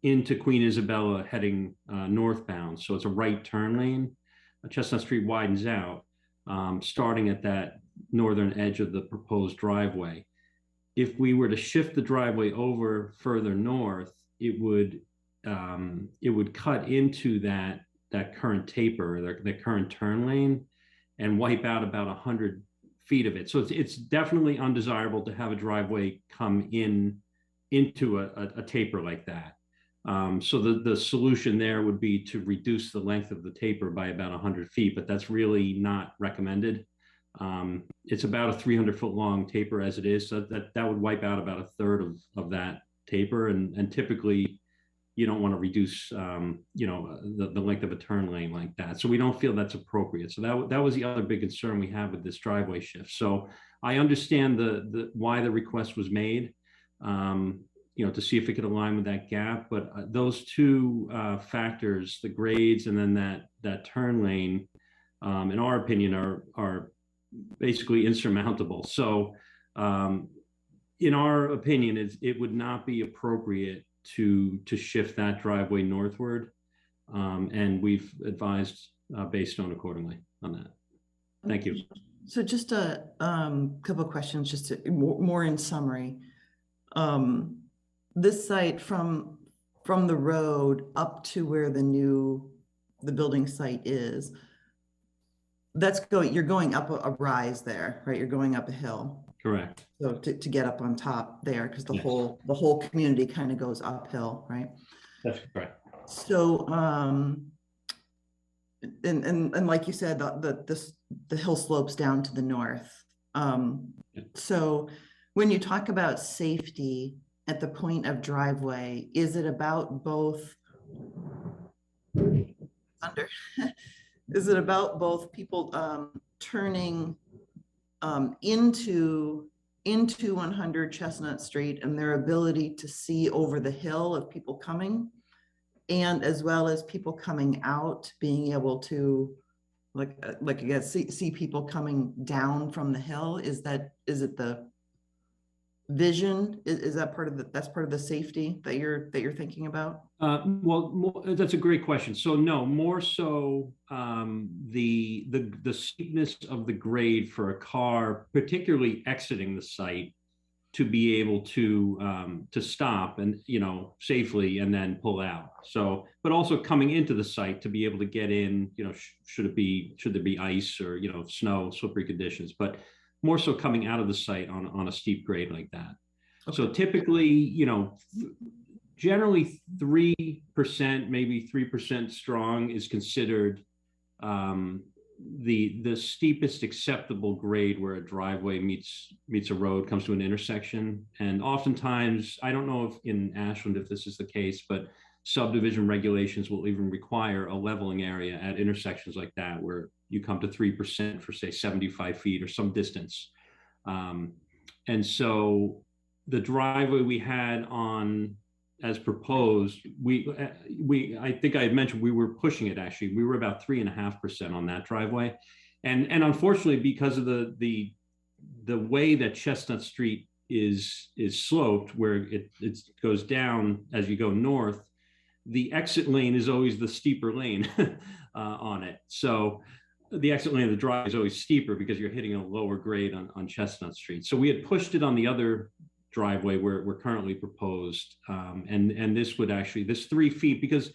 into Queen Isabella heading northbound. So it's a right turn lane. Chestnut Street widens out, starting at that northern edge of the proposed driveway. If we were to shift the driveway over further north, it would cut into that current taper, the current turn lane, and wipe out about 100 feet of it. So it's definitely undesirable to have a driveway come into a taper like that. So the solution there would be to reduce the length of the taper by about 100 feet, but that's really not recommended. It's about a 300-foot long taper as it is, so that would wipe out about a third of that taper, and typically you don't want to reduce the length of a turn lane like that. So we don't feel that's appropriate. So that was the other big concern we had with this driveway shift. So I understand the why the request was made, to see if it could align with that gap. But those two factors, the grades and then that turn lane, in our opinion, are basically insurmountable. So in our opinion, it would not be appropriate to shift that driveway northward, and we've advised based on accordingly on that. Thank you. So just a couple of questions, just more in summary. This site from the road up to where the building site is, you're going up a rise there, right? You're going up a hill. Correct. So to get up on top there, because the Yes. the whole community kind of goes uphill, right? That's correct. So and like you said, the hill slopes down to the north. So when you talk about safety at the point of driveway, is it about both is it about both people turning into 100 Chestnut Street and their ability to see over the hill of people coming, and as well as people coming out being able to like I guess see people coming down from the hill? Is it the vision? Is that that's part of the safety that you're thinking about? Well, that's a great question. So no, more so the steepness of the grade for a car, particularly exiting the site, to be able to stop and safely and then pull out. So, but also coming into the site to be able to get in. Should there be ice or snow, slippery conditions, but more so coming out of the site on a steep grade like that. Okay. So typically, generally 3%, maybe 3% strong is considered the steepest acceptable grade where a driveway meets a road, comes to an intersection. And oftentimes, I don't know if in Ashland if this is the case, but subdivision regulations will even require a leveling area at intersections like that, where you come to 3% for say 75 feet or some distance. And so the driveway we had on as proposed, I think I had mentioned we were pushing it. Actually, we were about 3.5% on that driveway, and unfortunately, because of the way that Chestnut Street is sloped, where it goes down as you go north, the exit lane is always the steeper lane on it. So the exit lane of the drive is always steeper because you're hitting a lower grade on Chestnut Street. So we had pushed it on the other driveway where we're currently proposed, and this 3 feet, because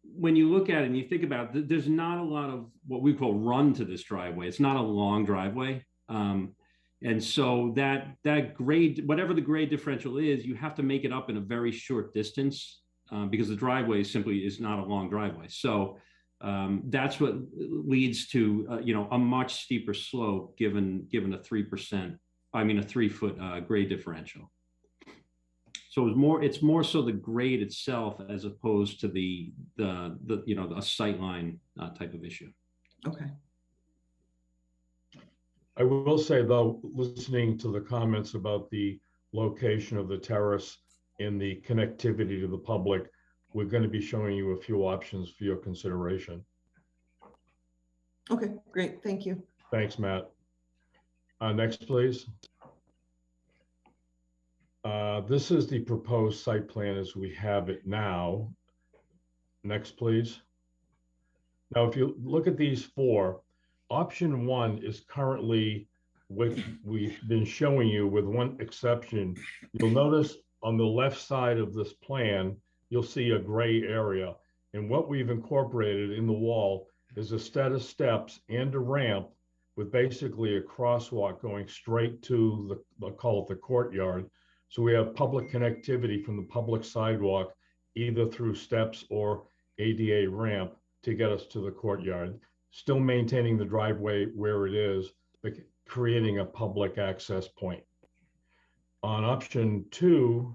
when you look at it and you think about it, there's not a lot of what we call run to this driveway. It's not a long driveway, and so that grade, whatever the grade differential is, you have to make it up in a very short distance because the driveway simply is not a long driveway. So that's what leads to a much steeper slope given a 3-foot grade differential. So it's more so the grade itself as opposed to the a sightline type of issue. Okay. I will say though, listening to the comments about the location of the terrace and the connectivity to the public, we're going to be showing you a few options for your consideration. Okay, great. Thank you. Thanks, Matt. Next, please. This is the proposed site plan as we have it now. Next, please. Now, if you look at these four, option one is currently what we've been showing you with one exception. You'll notice on the left side of this plan, you'll see a gray area. And what we've incorporated in the wall is a set of steps and a ramp with basically a crosswalk going straight to the call it the courtyard. So we have public connectivity from the public sidewalk, either through steps or ADA ramp to get us to the courtyard, still maintaining the driveway where it is, but creating a public access point. On option 2,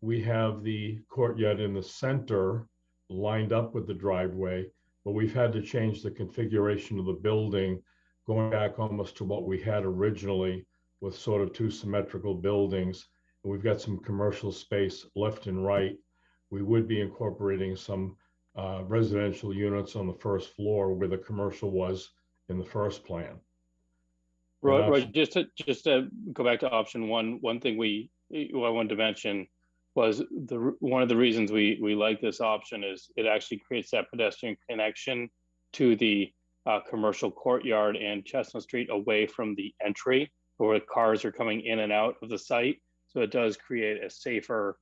we have the courtyard in the center lined up with the driveway, but we've had to change the configuration of the building, going back almost to what we had originally with sort of 2 symmetrical buildings. And we've got some commercial space left and right. We would be incorporating some residential units on the first floor where the commercial was in the first plan. Right, just to go back to option 1, one thing I wanted to mention was one of the reasons we like this option is it actually creates that pedestrian connection to the commercial courtyard and Chestnut Street away from the entry where cars are coming in and out of the site. So it does create a safer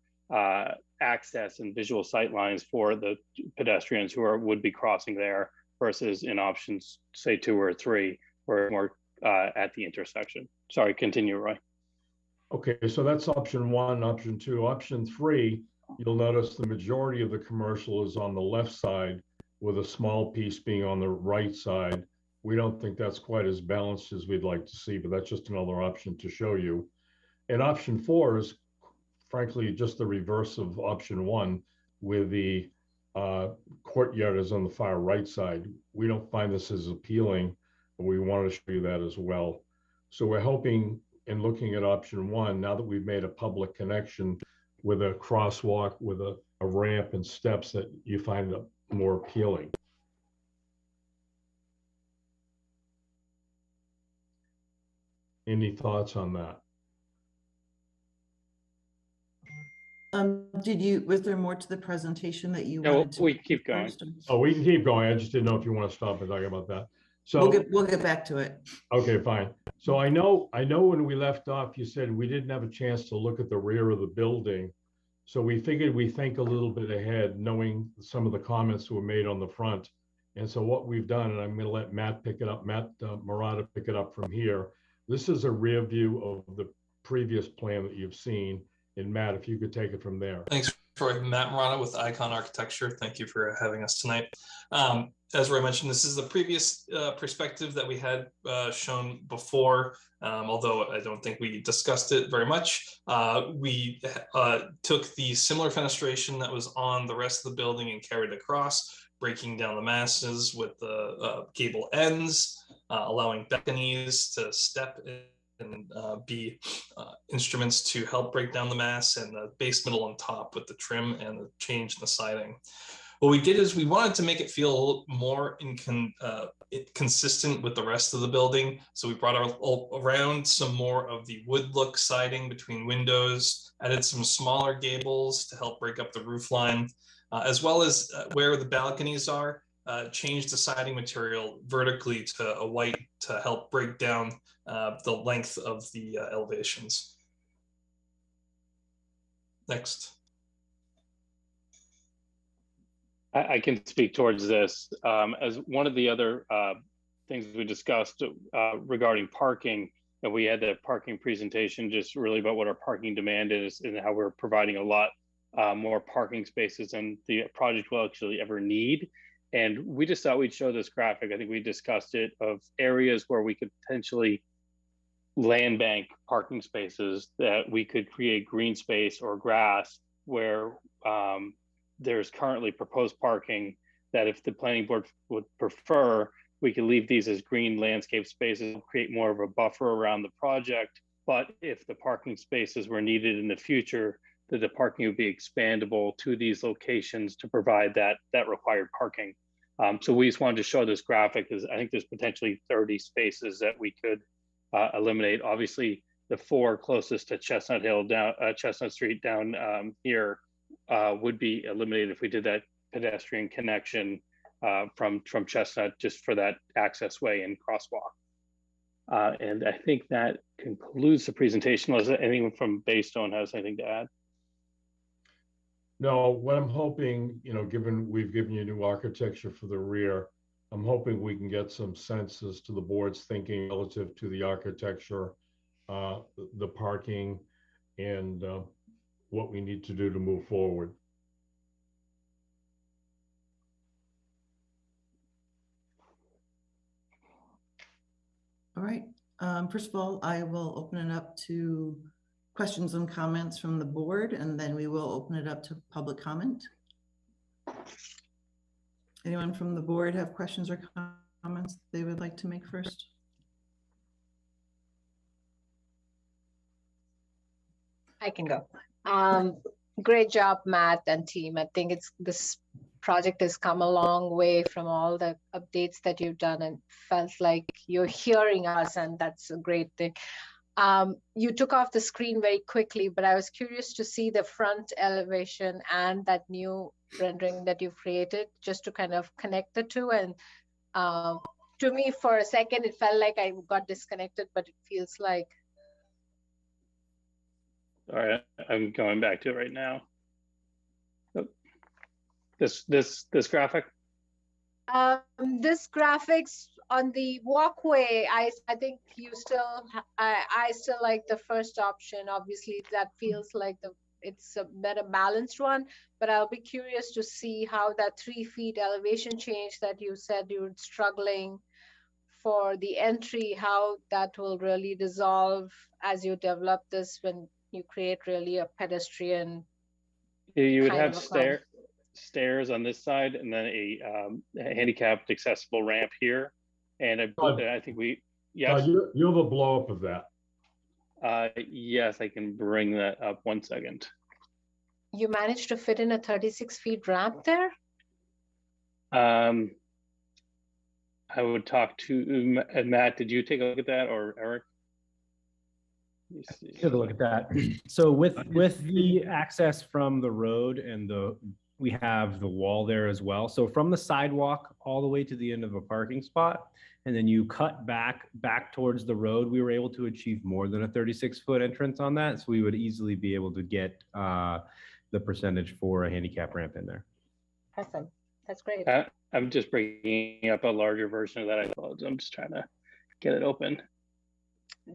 access and visual sight lines for the pedestrians who would be crossing there versus in options, say 2 or 3, or more at the intersection. Sorry, continue, Roy. Okay, so that's option 1, option 2. Option 3, you'll notice the majority of the commercial is on the left side with a small piece being on the right side. We don't think that's quite as balanced as we'd like to see, but that's just another option to show you. And option 4 is frankly just the reverse of option 1, with the courtyard is on the far right side. We don't find this as appealing, but we want to show you that as well. So we're hoping, in looking at option 1, now that we've made a public connection with a crosswalk, with a ramp and steps, that you find it more appealing. Any thoughts on that? Was there more to the presentation that you No, wanted to? we keep going. Oh, we can keep going. I just didn't know if you want to stop and talk about that. So we'll get back to it. Okay, fine. So I know when we left off, you said we didn't have a chance to look at the rear of the building. So we figured we think a little bit ahead, knowing some of the comments that were made on the front. And so what we've done, and I'm going to let Matt pick it up, Matt Murata pick it up from here. This is a rear view of the previous plan that you've seen. And Matt, if you could take it from there. Thanks, Troy. Matt Murata with Icon Architecture. Thank you for having us tonight. As Roy mentioned, this is the previous perspective that we had shown before, although I don't think we discussed it very much. We took the similar fenestration that was on the rest of the building and carried it across, breaking down the masses with the gable ends, allowing balconies to step in and be instruments to help break down the mass, and the base, middle, and top with the trim and the change in the siding. What we did is we wanted to make it feel more consistent with the rest of the building. So we brought around some more of the wood look siding between windows, added some smaller gables to help break up the roof line, as well as where the balconies are, changed the siding material vertically to a white to help break down the length of the elevations. Next. I can speak towards this. As one of the other things we discussed regarding parking, and we had the parking presentation just really about what our parking demand is and how we're providing a lot more parking spaces than the project will actually ever need. And we just thought we'd show this graphic. I think we discussed it, of areas where we could potentially land bank parking spaces, that we could create green space or grass where there's currently proposed parking, that if the planning board would prefer, we could leave these as green landscape spaces, create more of a buffer around the project. But if the parking spaces were needed in the future, that the parking would be expandable to these locations to provide that required parking. So we just wanted to show this graphic, because I think there's potentially 30 spaces that we could eliminate. Obviously, the 4 closest to Chestnut Street down here would be eliminated if we did that pedestrian connection from Chestnut, just for that access way and crosswalk. And I think that concludes the presentation. Unless anyone from Baystone has anything to add. No, what I'm hoping, given we've given you new architecture for the rear, I'm hoping we can get some sense as to the board's thinking relative to the architecture, the parking, and what we need to do to move forward. All right. First of all, I will open it up to questions and comments from the board, and then we will open it up to public comment. Anyone from the board have questions or comments they would like to make first? I can go. Great job, Matt and team. I think this project has come a long way from all the updates that you've done, and felt like you're hearing us, and that's a great thing. You took off the screen very quickly, but I was curious to see the front elevation and that new rendering that you've created, just to kind of connect the two. And to me, for a second, it felt like I got disconnected, but it feels like. All right, I'm going back to it right now. Oh, this graphic. This graphics on the walkway, I think you still, I still like the first option. Obviously, that feels like it's a better balanced one, but I'll be curious to see how that 3 feet elevation change that you said you were struggling for the entry, how that will really dissolve as you develop this, when you create really a pedestrian. You would have stairs on this side, and then a handicapped accessible ramp here. And I think we, yes. You have a blow up of that. Yes, I can bring that up 1 second. You managed to fit in a 36 feet ramp there? I would talk to Matt. Did you take a look at that, or Eric? Take a look at that. So with the access from the road and we have the wall there as well. So from the sidewalk all the way to the end of a parking spot, and then you cut back towards the road, we were able to achieve more than a 36-foot entrance on that. So we would easily be able to get the percentage for a handicap ramp in there. Awesome. That's great. I'm just bringing up a larger version of that. I'm just trying to get it open.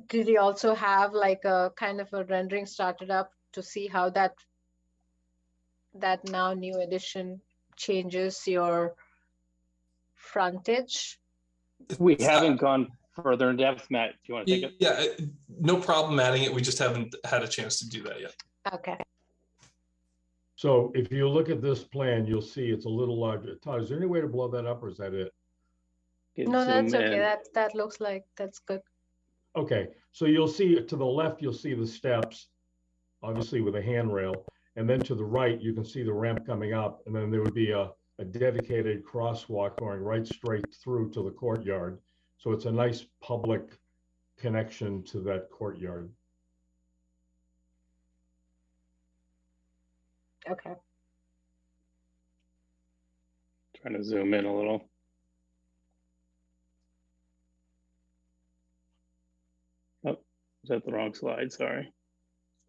Did you also have like a kind of a rendering started up to see how that now new addition changes your frontage? We haven't gone further in depth. Matt, do you want to take it? Yeah, no problem adding it. We just haven't had a chance to do that yet. Okay. So if you look at this plan, you'll see it's a little larger. Todd, is there any way to blow that up, or is that it? No, that's okay. That looks like that's good. Okay, so you'll see to the left, you'll see the steps, obviously with a handrail, and then to the right, you can see the ramp coming up, and then there would be a dedicated crosswalk going right straight through to the courtyard. So it's a nice public connection to that courtyard. Okay. Trying to zoom in a little. Oh, is that the wrong slide? Sorry.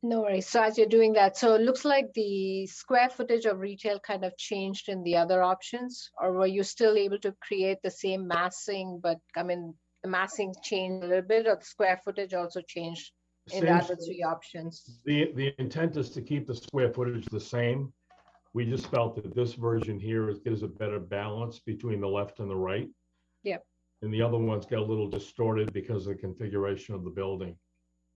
No worries. So as you're doing that, so it looks like the square footage of retail kind of changed in the other options, or were you still able to create the same massing, but I mean, the massing changed a little bit, or the square footage also changed in the other 3 options? The intent is to keep the square footage the same. We just felt that this version here gives a better balance between the left and the right. Yep. And the other one's got a little distorted because of the configuration of the building.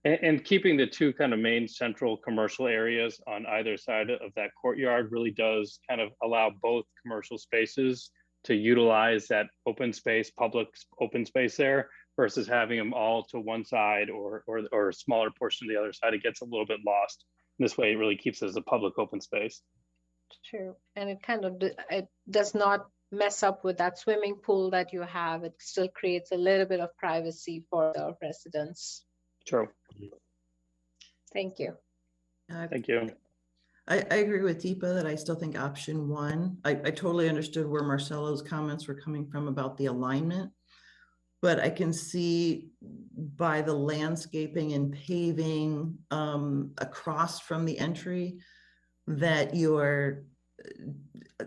And keeping the 2 kind of main central commercial areas on either side of that courtyard really does kind of allow both commercial spaces to utilize that open space, public open space there, versus having them all to one side or a smaller portion to the other side. It gets a little bit lost. This way, it really keeps it as a public open space. True. And it kind of, it does not mess up with that swimming pool that you have. It still creates a little bit of privacy for the residents. True. Thank you. Thank you. I agree with Deepa that I still think option 1. I totally understood where Marcelo's comments were coming from about the alignment, but I can see by the landscaping and paving across from the entry that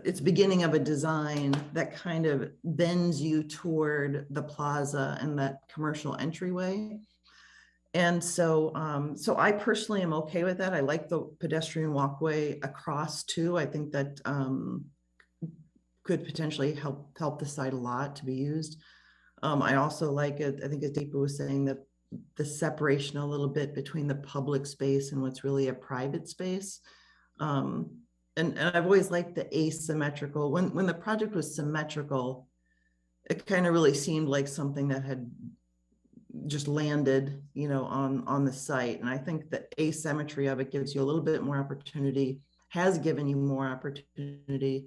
it's beginning of a design that kind of bends you toward the plaza and that commercial entryway. And so, I personally am okay with that. I like the pedestrian walkway across too. I think that could potentially help the site a lot to be used. I also like it. I think as Deepa was saying, that the separation a little bit between the public space and what's really a private space. And I've always liked the asymmetrical. When the project was symmetrical, it kind of really seemed like something that had just landed, on the site. And I think the asymmetry of it gives you a little bit more opportunity, has given you more opportunity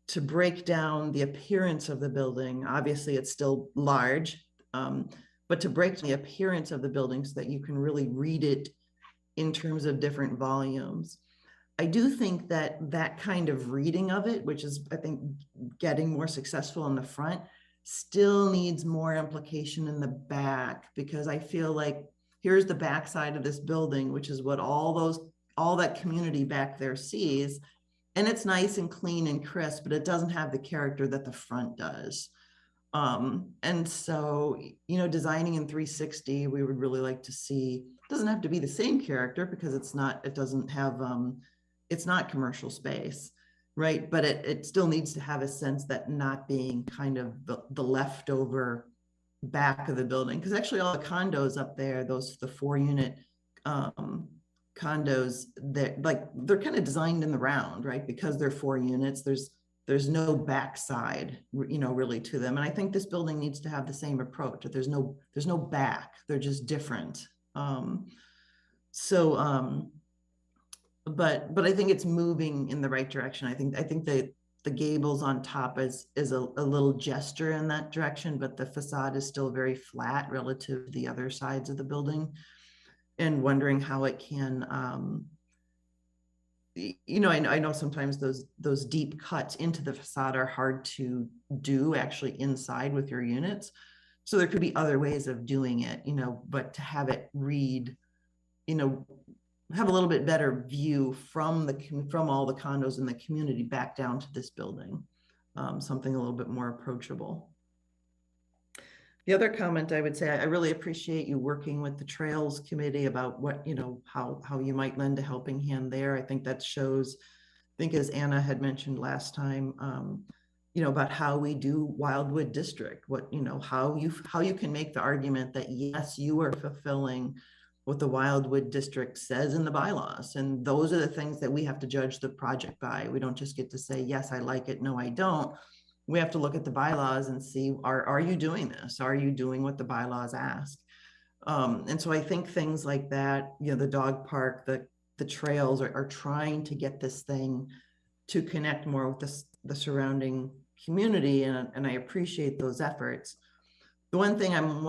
to break down the appearance of the building. Obviously, it's still large, but to break the appearance of the building so that you can really read it in terms of different volumes. I do think that kind of reading of it, which is, I think, getting more successful in the front, still needs more implication in the back, because I feel like here's the backside of this building, which is what all that community back there sees. And it's nice and clean and crisp, but it doesn't have the character that the front does. And so, designing in 360, we would really like to see, it doesn't have to be the same character because it's not commercial space, right? But it still needs to have a sense that not being kind of the leftover back of the building. Because actually all the condos up there, the 4-unit condos, they're kind of designed in the round, right? Because they're 4 units, there's no backside, really to them. And I think this building needs to have the same approach, that there's no back, they're just different. But I think it's moving in the right direction. I think the gables on top is a little gesture in that direction, but the facade is still very flat relative to the other sides of the building, and wondering how it can, I know sometimes those deep cuts into the facade are hard to do actually inside with your units. So there could be other ways of doing it, but to have it read, have a little bit better view from all the condos in the community back down to this building, something a little bit more approachable. The other comment I would say, I really appreciate you working with the Trails Committee about what, how you might lend a helping hand there. I think that shows, as Anna had mentioned last time, about how we do Wildwood District, how you can make the argument that yes, you are fulfilling what the Wildwood District says in the bylaws. And those are the things that we have to judge the project by. We don't just get to say, yes, I like it, no, I don't. We have to look at the bylaws and see, are you doing this? Are you doing what the bylaws ask? And so I think things like that, the dog park, the trails are trying to get this thing to connect more with the surrounding community. And I appreciate those efforts. The one thing I'm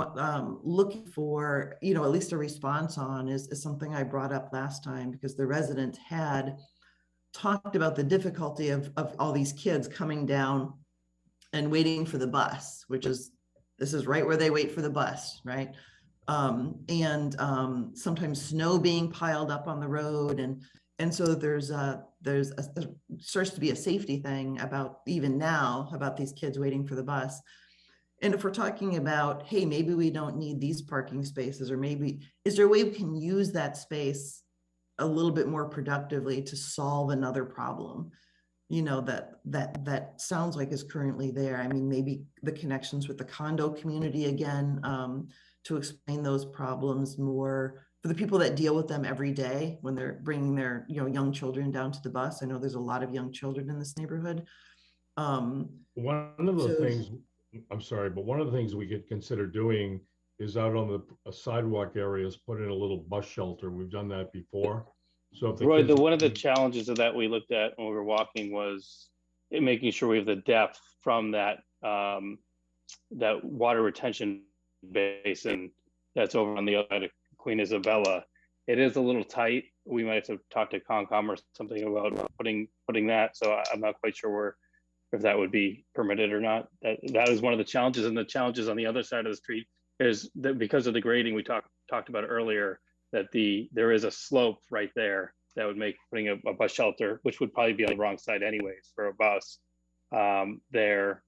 looking for, at least a response on is something I brought up last time, because the residents had talked about the difficulty of all these kids coming down and waiting for the bus, this is right where they wait for the bus, right? And sometimes snow being piled up on the road. And so there's starts to be a safety thing about these kids waiting for the bus. And if we're talking about, hey, maybe we don't need these parking spaces, or maybe, is there a way we can use that space a little bit more productively to solve another problem? That sounds like is currently there. I mean, maybe the connections with the condo community again, to explain those problems more for the people that deal with them every day when they're bringing their young children down to the bus. I know there's a lot of young children in this neighborhood. One of the things we could consider doing is out on the sidewalk areas, put in a little bus shelter. We've done that before. So if Roy, one of the challenges of that we looked at when we were walking was making sure we have the depth from that that water retention basin that's over on the other side of Queen Isabella. It is a little tight. We might have to talk to Concom or something about putting that. So I'm not quite sure if that would be permitted or not. That is one of the challenges, and the challenges on the other side of the street is that because of the grading we talked about earlier, that there is a slope right there that would make putting a bus shelter, which would probably be on the wrong side anyways for a bus, there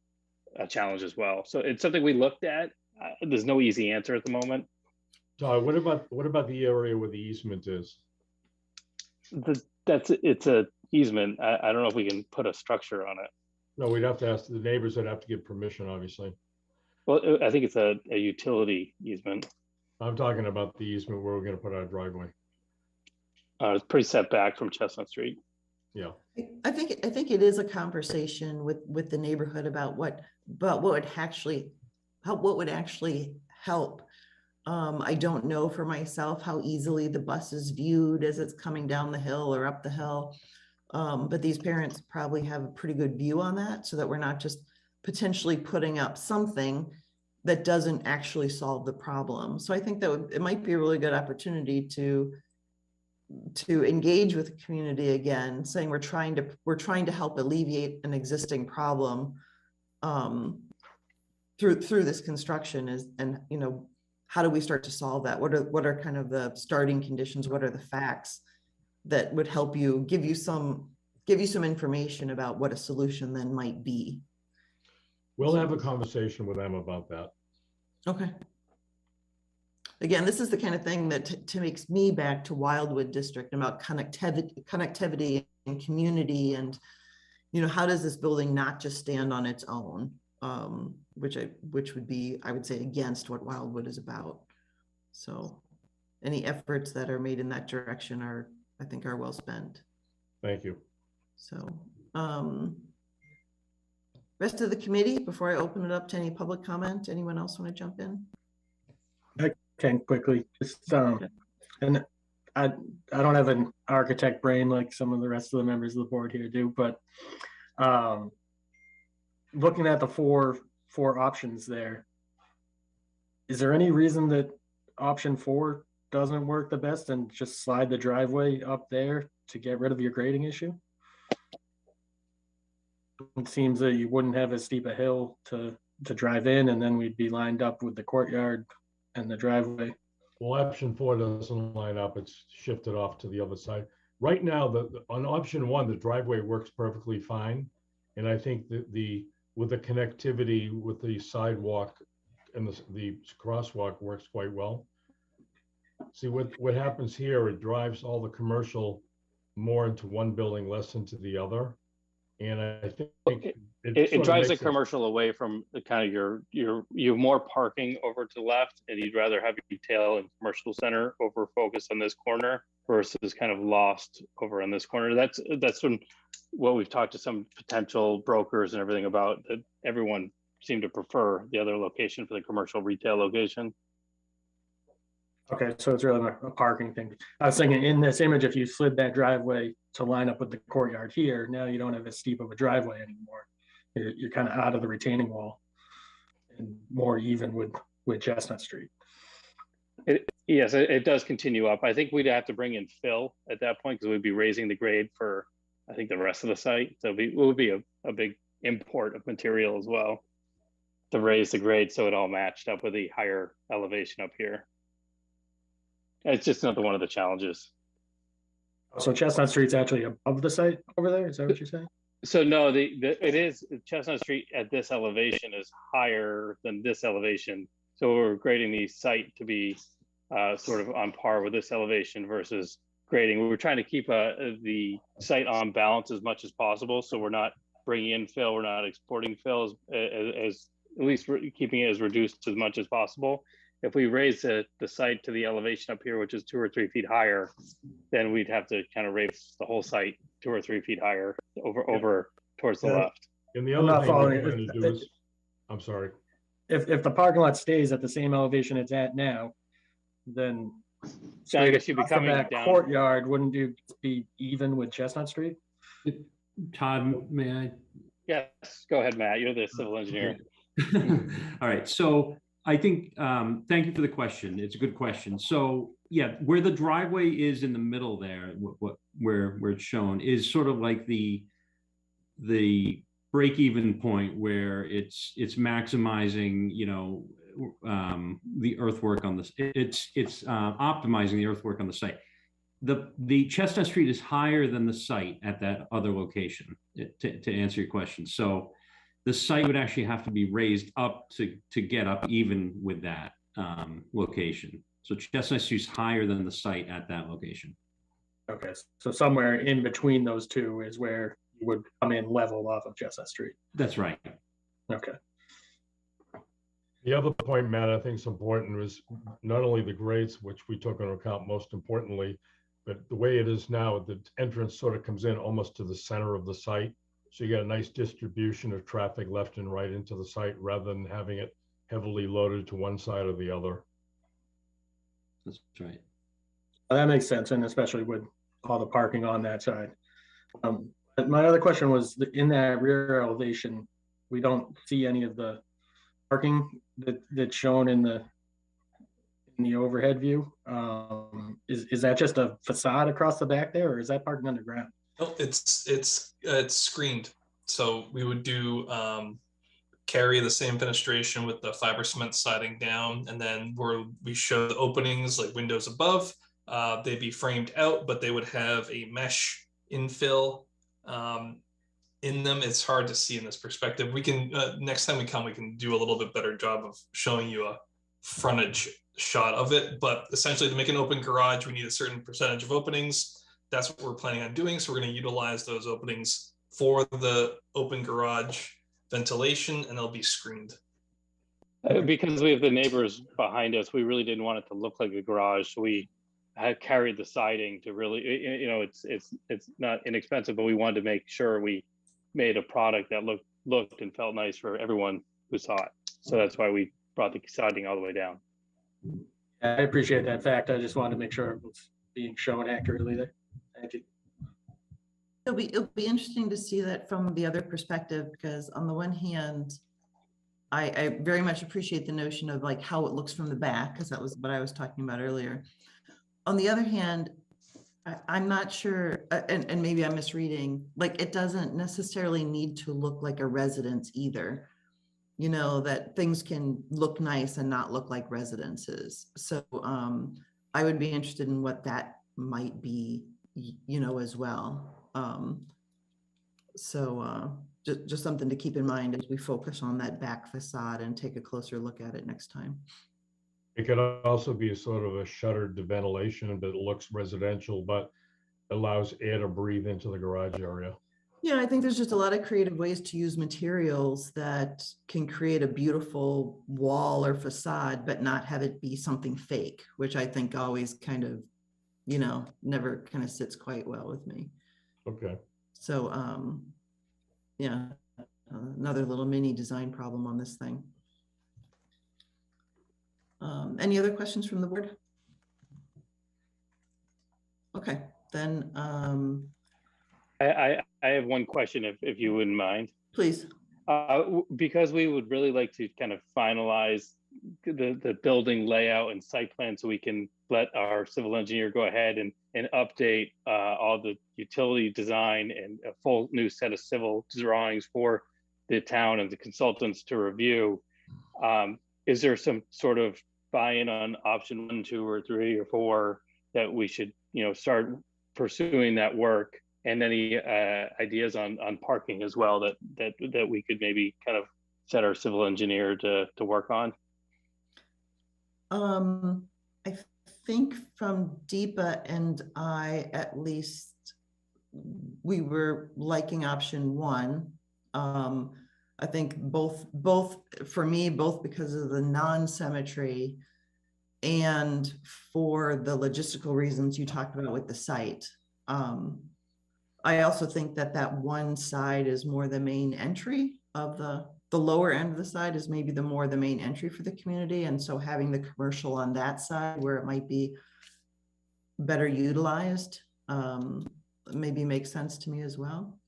a challenge as well. So it's something we looked at. There's no easy answer at the moment. What about the area where the easement is? It's a easement. I don't know if we can put a structure on it. No, we'd have to ask the neighbors. That have to get permission, obviously. Well, I think it's a utility easement. I'm talking about the easement where we're gonna put our driveway. It's pretty set back from Chestnut Street. Yeah. I think it is a conversation with the neighborhood about what would actually help, I don't know for myself how easily the bus is viewed as it's coming down the hill or up the hill. But these parents probably have a pretty good view on that, so that we're not just potentially putting up something that doesn't actually solve the problem. So I think that it might be a really good opportunity to engage with the community again, saying we're trying to help alleviate an existing problem through this construction and how do we start to solve that? What are kind of the starting conditions? What are the facts that would help you, give you some information about what a solution then might be? We'll have a conversation with them about that. Okay. Again, this is the kind of thing that takes me back to Wildwood District about connectivity and community, and how does this building not just stand on its own, which would be, I would say, against what Wildwood is about. So any efforts that are made in that direction I think are well spent. Thank you. So rest of the committee, before I open it up to any public comment, anyone else want to jump in? I can quickly just and I don't have an architect brain like some of the rest of the members of the board here do, but looking at the four options there, is there any reason that option 4 doesn't work the best and just slide the driveway up there to get rid of your grading issue? It seems that you wouldn't have as steep a hill to drive in, and then we'd be lined up with the courtyard and the driveway. Well, option 4 doesn't line up. It's shifted off to the other side. Right now, on option 1, the driveway works perfectly fine. And I think that with the connectivity with the sidewalk and the crosswalk works quite well. See, what happens here, it drives all the commercial more into one building, less into the other. And I think it drives the commercial away from the kind of you have more parking over to the left, and you'd rather have retail and commercial center over focused on this corner versus kind of lost over on this corner. That's what we've talked to some potential brokers and everything about, that everyone seemed to prefer the other location for the commercial retail location. Okay, so it's really a parking thing. I was thinking in this image, if you slid that driveway to line up with the courtyard here, now you don't have as steep of a driveway anymore. You're kind of out of the retaining wall and more even with Chestnut Street. Yes, it does continue up. I think we'd have to bring in fill at that point because we'd be raising the grade for, I think, the rest of the site. So it would be a big import of material as well to raise the grade so it all matched up with the higher elevation up here. It's just another one of the challenges. So Chestnut Street's actually above the site over there? Is that what you're saying? So no, it is, Chestnut Street at this elevation is higher than this elevation. So we're grading the site to be sort of on par with this elevation versus grading. We were trying to keep the site on balance as much as possible. So we're not bringing in fill, we're not exporting fill, as at least keeping it as reduced as much as possible. If we raise the site to the elevation up here, which is 2 or 3 feet higher, then we'd have to kind of raise the whole site 2 or 3 feet higher over towards the left. And the other thing we're going to do is, I'm sorry. If the parking lot stays at the same elevation it's at now, then so I guess you'd be coming that down. Courtyard, wouldn't you be even with Chestnut Street? Todd, may I? Yes, go ahead, Matt. You're the civil engineer. All right. So I think, thank you for the question. It's a good question. So yeah, where the driveway is in the middle there, where it's shown is sort of like the break-even point where it's maximizing, the earthwork on this. It's optimizing the earthwork on the site. The Chestnut Street is higher than the site at that other location, to answer your question. So the site would actually have to be raised up to get up even with that location. So Chestnut Street is higher than the site at that location. Okay, so somewhere in between those two is where you would come in level off of Chestnut Street. That's right. Okay. The other point, Matt, I think is important was not only the grades, which we took into account most importantly, but the way it is now, the entrance sort of comes in almost to the center of the site. So you get a nice distribution of traffic left and right into the site rather than having it heavily loaded to one side or the other. That's right. That makes sense, and especially with all the parking on that side. But my other question was, in that rear elevation, we don't see any of the parking that's shown in the overhead view. Is that just a facade across the back there, or is that parking underground? No, it's screened. So we would do carry the same fenestration with the fiber cement siding down, and then where we show the openings like windows above, they'd be framed out, but they would have a mesh infill in them. It's hard to see in this perspective. We can next time we come, we can do a little bit better job of showing you a frontage shot of it. But essentially, to make an open garage, we need a certain percentage of openings. That's what we're planning on doing. So we're going to utilize those openings for the open garage ventilation, and they'll be screened. Because we have the neighbors behind us, we really didn't want it to look like a garage. So we had carried the siding to really, it's not inexpensive, but we wanted to make sure we made a product that looked and felt nice for everyone who saw it. So that's why we brought the siding all the way down. I appreciate that fact. I just wanted to make sure it was being shown accurately there. Thank you. It'll be interesting to see that from the other perspective, because on the one hand, I very much appreciate the notion of like how it looks from the back, because that was what I was talking about earlier. On the other hand, I'm not sure, and maybe I'm misreading, like it doesn't necessarily need to look like a residence either. You know, that things can look nice and not look like residences. So I would be interested in what that might be, you know, as well. Just something to keep in mind as we focus on that back facade and take a closer look at it next time. It could also be a sort of a shuttered ventilation, but it looks residential, but allows air to breathe into the garage area. Yeah, I think there's just a lot of creative ways to use materials that can create a beautiful wall or facade, but not have it be something fake, which I think always kind of, you know, never kind of sits quite well with me. Okay. So, yeah, another little mini design problem on this thing. Any other questions from the board? Okay, then. I have one question, if you wouldn't mind. Please. Because we would really like to kind of finalize the building layout and site plan so we can let our civil engineer go ahead and update all the utility design and a full new set of civil drawings for the town and the consultants to review. Is there some sort of buy-in on option 1, 2, or 3, or 4 that we should, you know, start pursuing that work? And any ideas on parking as well that we could maybe kind of set our civil engineer to work on? I think from Deepa and I, at least, we were liking option 1. I think both for me, both because of the non-symmetry and for the logistical reasons you talked about with the site. I also think that one side is more the main entry of the lower end of the side is maybe the main entry for the community. And so having the commercial on that side where it might be better utilized, maybe makes sense to me as well.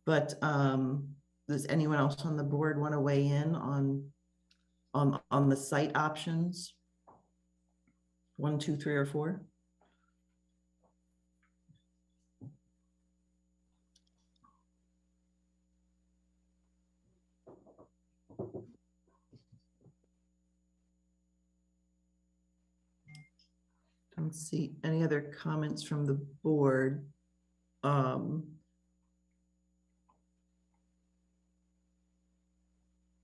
But does anyone else on the board want to weigh in on the site options? 1, 2, 3, or 4? Don't see any other comments from the board.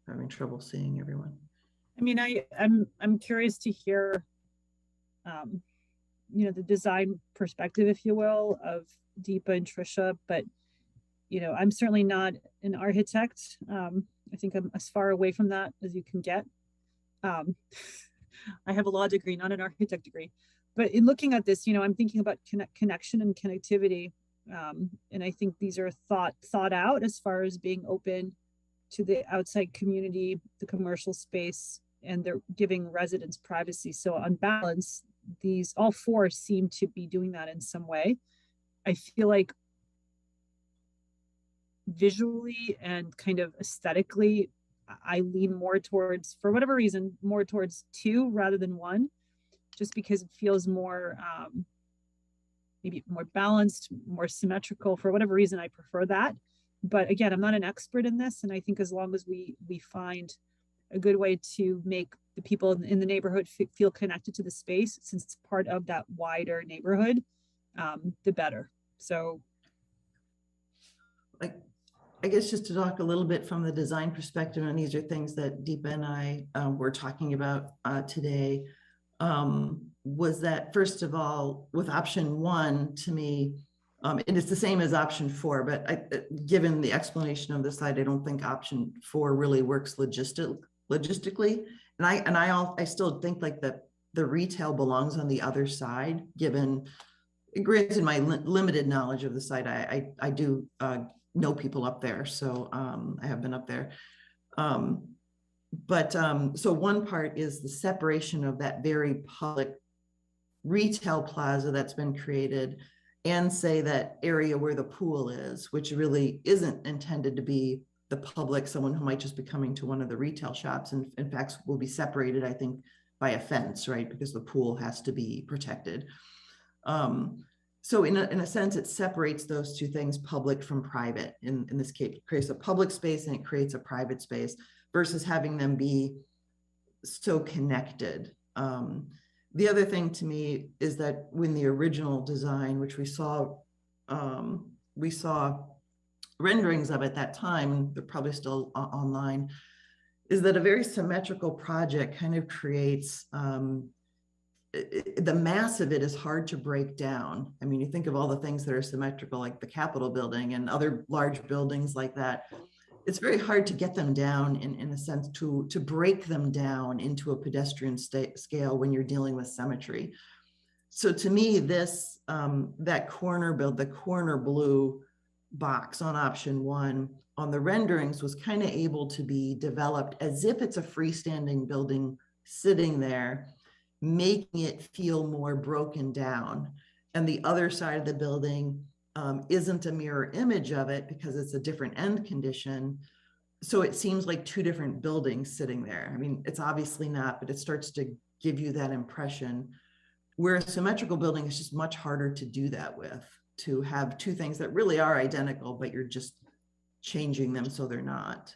Having trouble seeing everyone. I mean, I'm curious to hear, you know, the design perspective, if you will, of Deepa and Trisha, but, you know, I'm certainly not an architect. I think I'm as far away from that as you can get. Um, I have a law degree, not an architect degree. But in looking at this, I'm thinking about connection and connectivity. And I think these are thought out as far as being open to the outside community, the commercial space, and they're giving residents privacy. So on balance, all four seem to be doing that in some way. I feel like visually and kind of aesthetically, I lean more towards, for whatever reason, more towards 2 rather than 1, just because it feels more, maybe more balanced, more symmetrical. For whatever reason, I prefer that. But again, I'm not an expert in this. And I think as long as we find a good way to make the people in the neighborhood feel connected to the space, since it's part of that wider neighborhood, the better. So I guess just to talk a little bit from the design perspective, and these are things that Deepa and I were talking about today, was that first of all, with option 1, to me, and it's the same as option 4, but given the explanation of the site, I don't think option 4 really works logistically. And I still think like the retail belongs on the other side, given, granted my limited knowledge of the site, I do know people up there, so I have been up there. So one part is the separation of that very public retail plaza that's been created, and say that area where the pool is, which really isn't intended to be the public, someone who might just be coming to one of the retail shops, and in fact will be separated, I think, by a fence, right? Because the pool has to be protected. So in a sense, it separates those two things, public from private. In this case, it creates a public space and it creates a private space, versus having them be so connected. The other thing to me is that when the original design, which we saw renderings of at that time, they're probably still online, is that a very symmetrical project kind of creates, the mass of it is hard to break down. I mean, you think of all the things that are symmetrical, like the Capitol building and other large buildings like that. It's very hard to get them down in a sense, to break them down into a pedestrian scale when you're dealing with symmetry. So to me, this, that the corner blue box on option 1 on the renderings was kind of able to be developed as if it's a freestanding building sitting there, making it feel more broken down. And the other side of the building isn't a mirror image of it because it's a different end condition. So it seems like 2 different buildings sitting there. I mean, it's obviously not, but it starts to give you that impression. Where a symmetrical building is just much harder to do that with, to have 2 things that really are identical, but you're just changing them so they're not.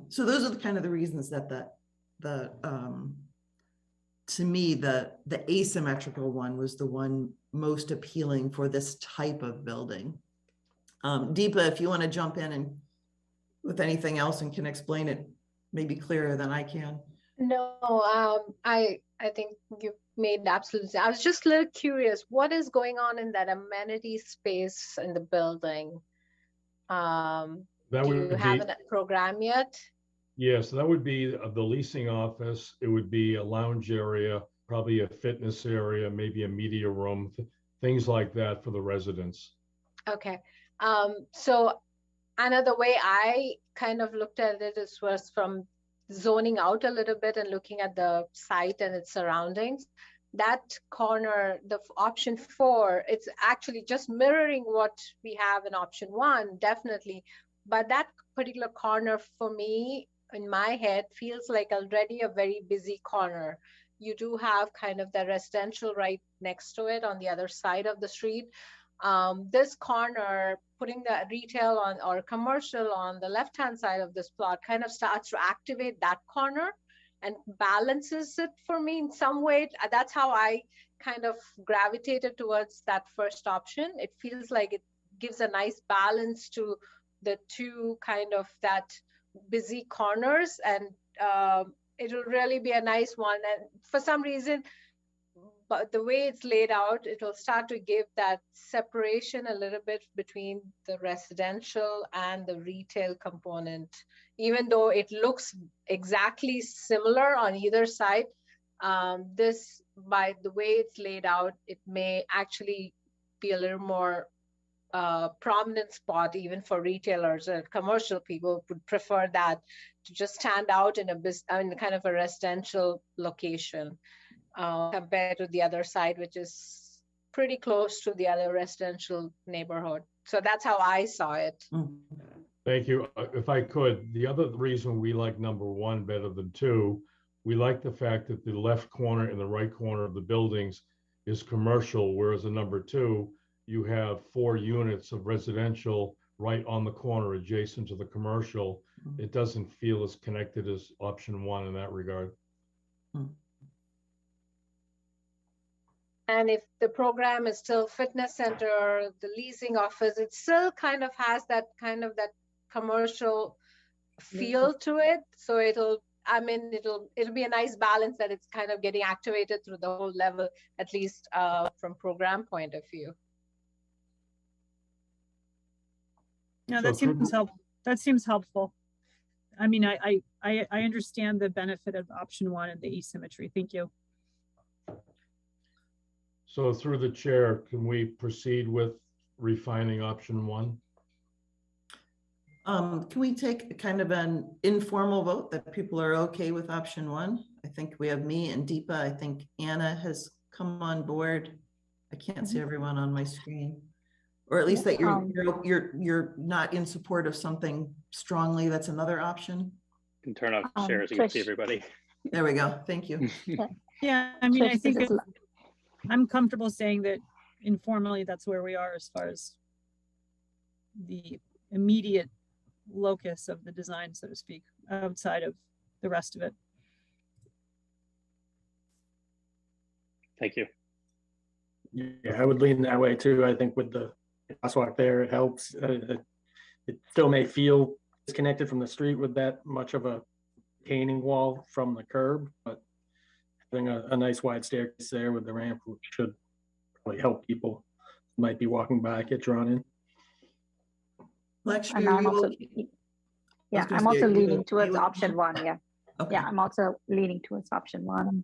So those are the kind of the reasons that to me, the asymmetrical one was the one most appealing for this type of building. Deepa, if you want to jump in and with anything else and can explain it maybe clearer than I can. No, I think you made absolutely. I was just a little curious, what is going on in that amenity space in the building? Do you have a program yet? Yes, that would be the leasing office. It would be a lounge area, probably a fitness area, maybe a media room, things like that for the residents. Okay. So another way I kind of looked at it was from zoning out a little bit and looking at the site and its surroundings. That corner, the option 4, it's actually just mirroring what we have in option 1, definitely. But that particular corner for me, in my head, feels like already a very busy corner. You do have kind of the residential right next to it on the other side of the street. This corner, putting the retail on or commercial on the left-hand side of this plot kind of starts to activate that corner and balances it for me in some way. That's how I kind of gravitated towards that first option. It feels like it gives a nice balance to the 2 kind of that busy corners, and it will really be a nice one. And for some reason, but the way it's laid out, it will start to give that separation a little bit between the residential and the retail component. Even though it looks exactly similar on either side, this, by the way it's laid out, it may actually be a little more prominent spot even for retailers and commercial people would prefer that to just stand out in in kind of a residential location compared to the other side, which is pretty close to the other residential neighborhood. So that's how I saw it. Thank you. If I could, the other reason we like number 1 better than 2, we like the fact that the left corner and the right corner of the buildings is commercial, whereas the number 2, you have 4 units of residential right on the corner adjacent to the commercial. It doesn't feel as connected as option 1 in that regard. And if the program is still fitness center, the leasing office, it still kind of has that commercial feel to it. So it'll be a nice balance that it's kind of getting activated through the whole level, at least from program point of view. No, that seems helpful. That seems helpful. I mean, I understand the benefit of option 1 and the asymmetry. Thank you. So through the chair, can we proceed with refining option 1? Can we take kind of an informal vote that people are okay with option 1? I think we have me and Deepa. I think Anna has come on board. I can't see everyone on my screen. Or at least that you're not in support of something strongly. That's another option. You can turn off the share so you can see everybody. There we go. Thank you. Yeah, I mean, I think I'm comfortable saying that informally that's where we are as far as the immediate locus of the design, so to speak, outside of the rest of it. Thank you. Yeah, I would lean that way too. I think with the crosswalk there, it helps. It still may feel disconnected from the street with that much of a retaining wall from the curb, but having a nice wide staircase there with the ramp should probably help people who might be walking by, get drawn in. Actually, I'm also leaning towards option 1. Yeah. Okay. Yeah, I'm also leaning towards option 1.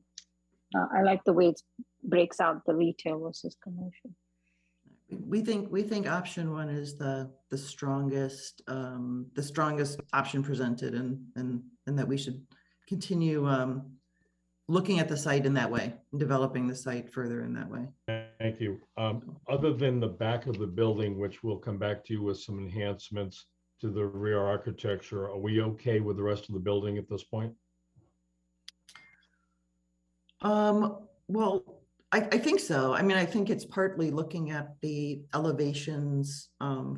I like the way it breaks out the retail versus commercial. We think option 1 is the strongest option presented, and that we should continue looking at the site in that way, and developing the site further in that way. Thank you. Other than the back of the building, which we'll come back to you with some enhancements to the rear architecture, are we okay with the rest of the building at this point? Well, I think so. I mean, I think it's partly looking at the elevations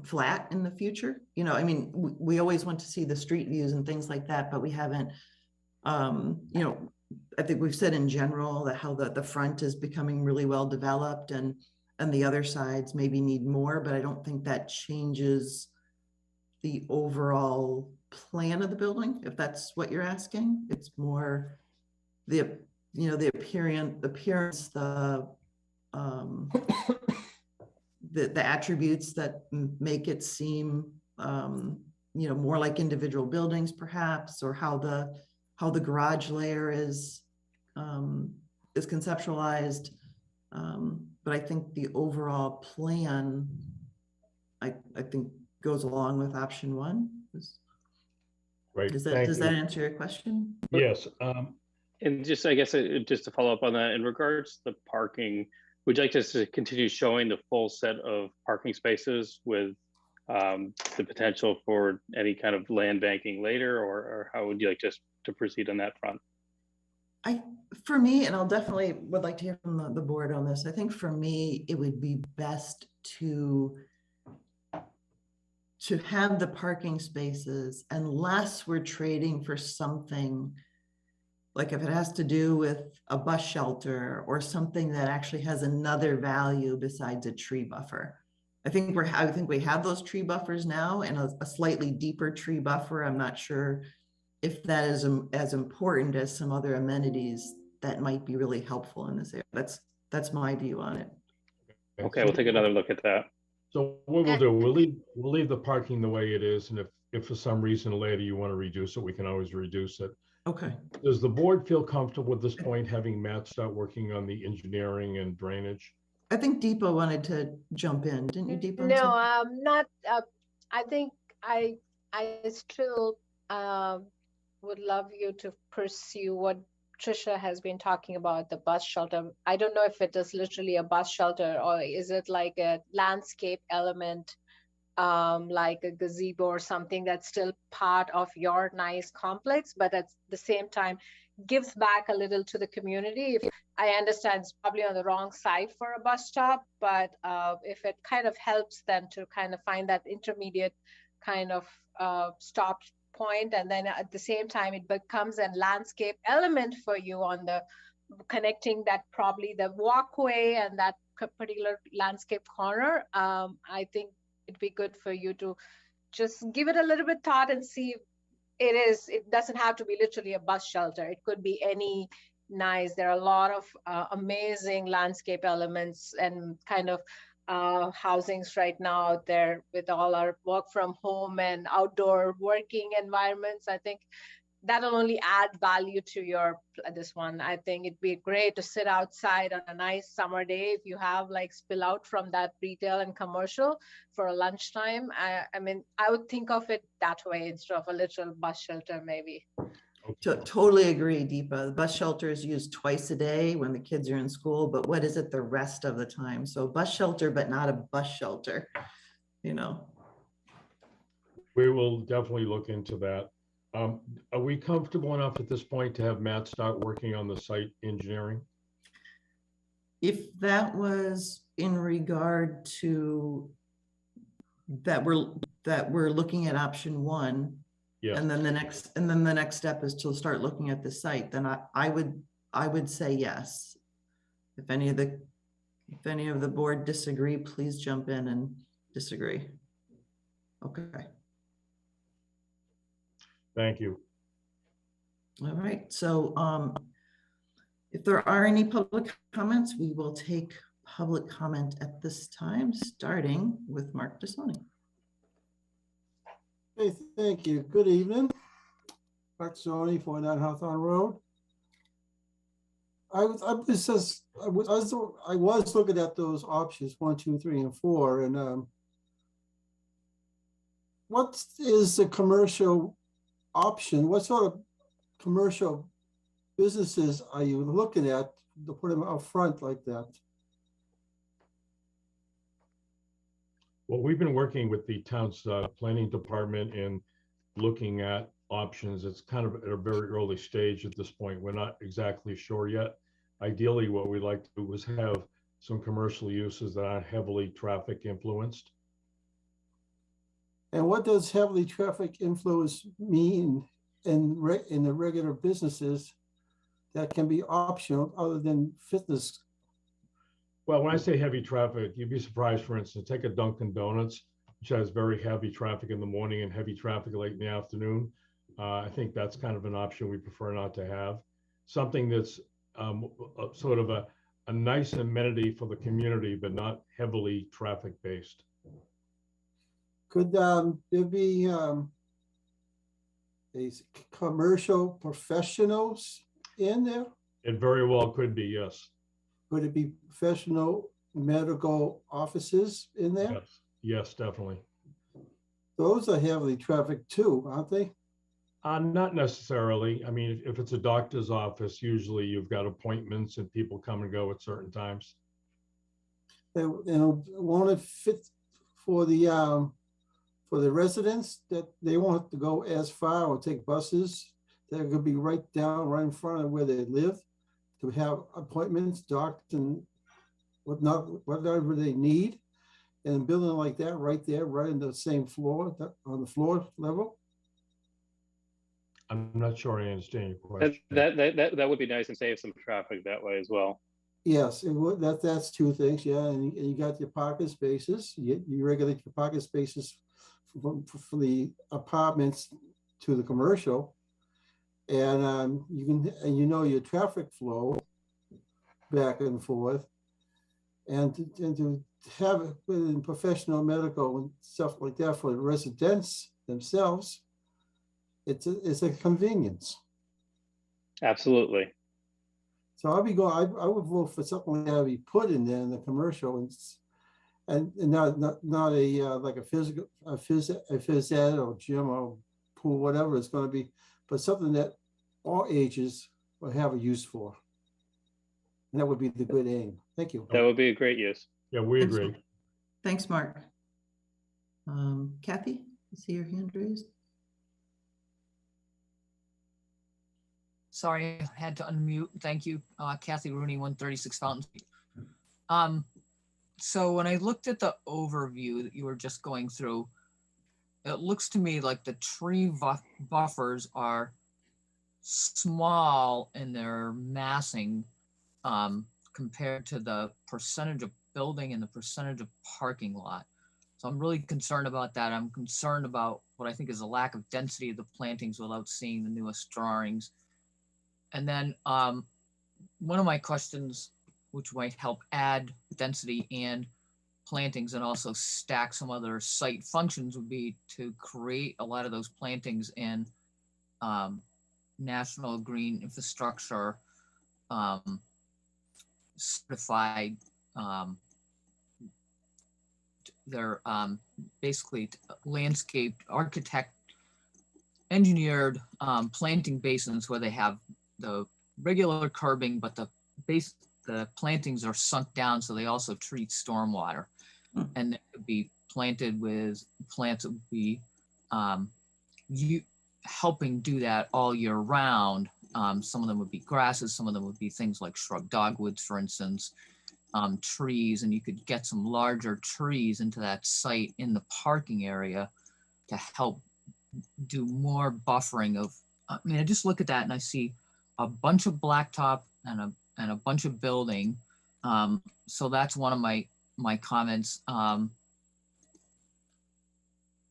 flat in the future. You know, I mean, we always want to see the street views and things like that, but we haven't, you know, I think we've said in general that how the front is becoming really well developed and the other sides maybe need more, but I don't think that changes the overall plan of the building, if that's what you're asking. It's more the appearance, the attributes that make it seem, you know, more like individual buildings perhaps, or how the garage layer is conceptualized. But I think the overall plan, I think, goes along with option 1. Right. Does that answer your question? Yes. And just, I guess, just to follow up on that, in regards to the parking, would you like us to continue showing the full set of parking spaces with the potential for any kind of land banking later, or how would you like just to proceed on that front? For me, and I'll definitely would like to hear from the board on this, I think for me, it would be best to have the parking spaces, unless we're trading for something, like if it has to do with a bus shelter or something that actually has another value besides a tree buffer. I think we have those tree buffers now, and a slightly deeper tree buffer. I'm not sure if that is as important as some other amenities that might be really helpful in this area. That's That's my view on it. Okay, we'll take another look at that. So what we'll do, we'll leave the parking the way it is, and if for some reason later you want to reduce it, we can always reduce it. Okay. Does the board feel comfortable at this point having Matt start working on the engineering and drainage? I think Deepa wanted to jump in, didn't you, Deepa? No, not. I think I still would love you to pursue what Trisha has been talking about, the bus shelter. I don't know if it is literally a bus shelter or is it like a landscape element, like a gazebo or something that's still part of your nice complex, but at the same time gives back a little to the community. If I understand it's probably on the wrong side for a bus stop, but if it kind of helps them to kind of find that intermediate kind of stop point, and then at the same time it becomes a landscape element for you on the connecting that probably the walkway and that particular landscape corner. I think it'd be good for you to just give it a little bit thought and see. It doesn't have to be literally a bus shelter. It could be any nice. There are a lot of amazing landscape elements and kind of housings right now out there with all our work from home and outdoor working environments. I think that'll only add value to your this one. I think it'd be great to sit outside on a nice summer day if you have like spill out from that retail and commercial for a lunchtime. I mean, I would think of it that way instead of a literal bus shelter maybe. Totally agree, Deepa. The bus shelter is used twice a day when the kids are in school, but what is it the rest of the time? So bus shelter, but not a bus shelter, you know. We will definitely look into that. Are we comfortable enough at this point to have Matt start working on the site engineering? If that was in regard to that we're looking at option one, yes. and then the next step is to start looking at the site, then I would say yes. If any of the board disagree, please jump in and disagree. Okay. Thank you. All right, so if there are any public comments, we will take public comment at this time, starting with Mark Desoni. Hey, thank you. Good evening. Mark Desoni, 49 Hawthorne Road. I was looking at those options 1, 2, 3, and 4, and what is the commercial option? What sort of commercial businesses are you looking at to put them out front like that? Well, we've been working with the town's planning department and looking at options. It's kind of at a very early stage at this point. We're not exactly sure yet. Ideally, what we'd like to do is have some commercial uses that aren't heavily traffic influenced. And what does heavily traffic influence mean in the regular businesses that can be optional other than fitness? Well, when I say heavy traffic, you'd be surprised, for instance, take a Dunkin' Donuts, which has very heavy traffic in the morning and heavy traffic late in the afternoon. I think that's kind of an option we prefer not to have. Something that's sort of a nice amenity for the community, but not heavily traffic based. Could there be commercial professionals in there? It very well could be, yes. Could it be professional medical offices in there? Yes, yes, definitely. Those are heavily trafficked too, aren't they? Not necessarily. I mean, if it's a doctor's office, usually you've got appointments and people come and go at certain times. Won't it fit for the residents that they won't have to go as far or take buses? That could be right in front of where they live to have appointments, doctors, and whatever they need. And a building like that right there, right in the same floor, on the floor level. I'm not sure I understand your question. That would be nice and save some traffic that way as well. Yes, it would. That's two things. Yeah, and you got your parking spaces. You regulate your parking spaces from the apartments to the commercial, and you know your traffic flow back and forth. and to have it in professional medical and stuff like that for the residents themselves, it's a convenience. Absolutely. So I'll be going. I would vote for something like that to be put in there in the commercial, and not a like a phys ed or gym or pool, whatever it's going to be, but something that all ages will have a use for. And that would be the good aim. Thank you. That would be a great use. Yeah, we Thanks, agree. Mark. Thanks, Mark. Kathy, I see your hand raised. Sorry, I had to unmute. Thank you. Kathy Rooney, 136 Fountain Street. So when I looked at the overview that you were just going through, it looks to me like the tree buffers are small in their massing compared to the percentage of building and the percentage of parking lot. So I'm really concerned about that. I'm concerned about what I think is a lack of density of the plantings without seeing the newest drawings. And then one of my questions, which might help add density and plantings and also stack some other site functions, would be to create a lot of those plantings in national green infrastructure certified. They're basically landscaped, architect engineered planting basins where they have the regular curbing, but the plantings are sunk down, so they also treat stormwater. And they could be planted with plants that would be helping do that all year round. Some of them would be grasses, some of them would be things like shrub dogwoods, for instance, trees, and you could get some larger trees into that site in the parking area to help do more buffering of, I mean, I just look at that and I see a bunch of blacktop and a bunch of building. So that's one of my comments.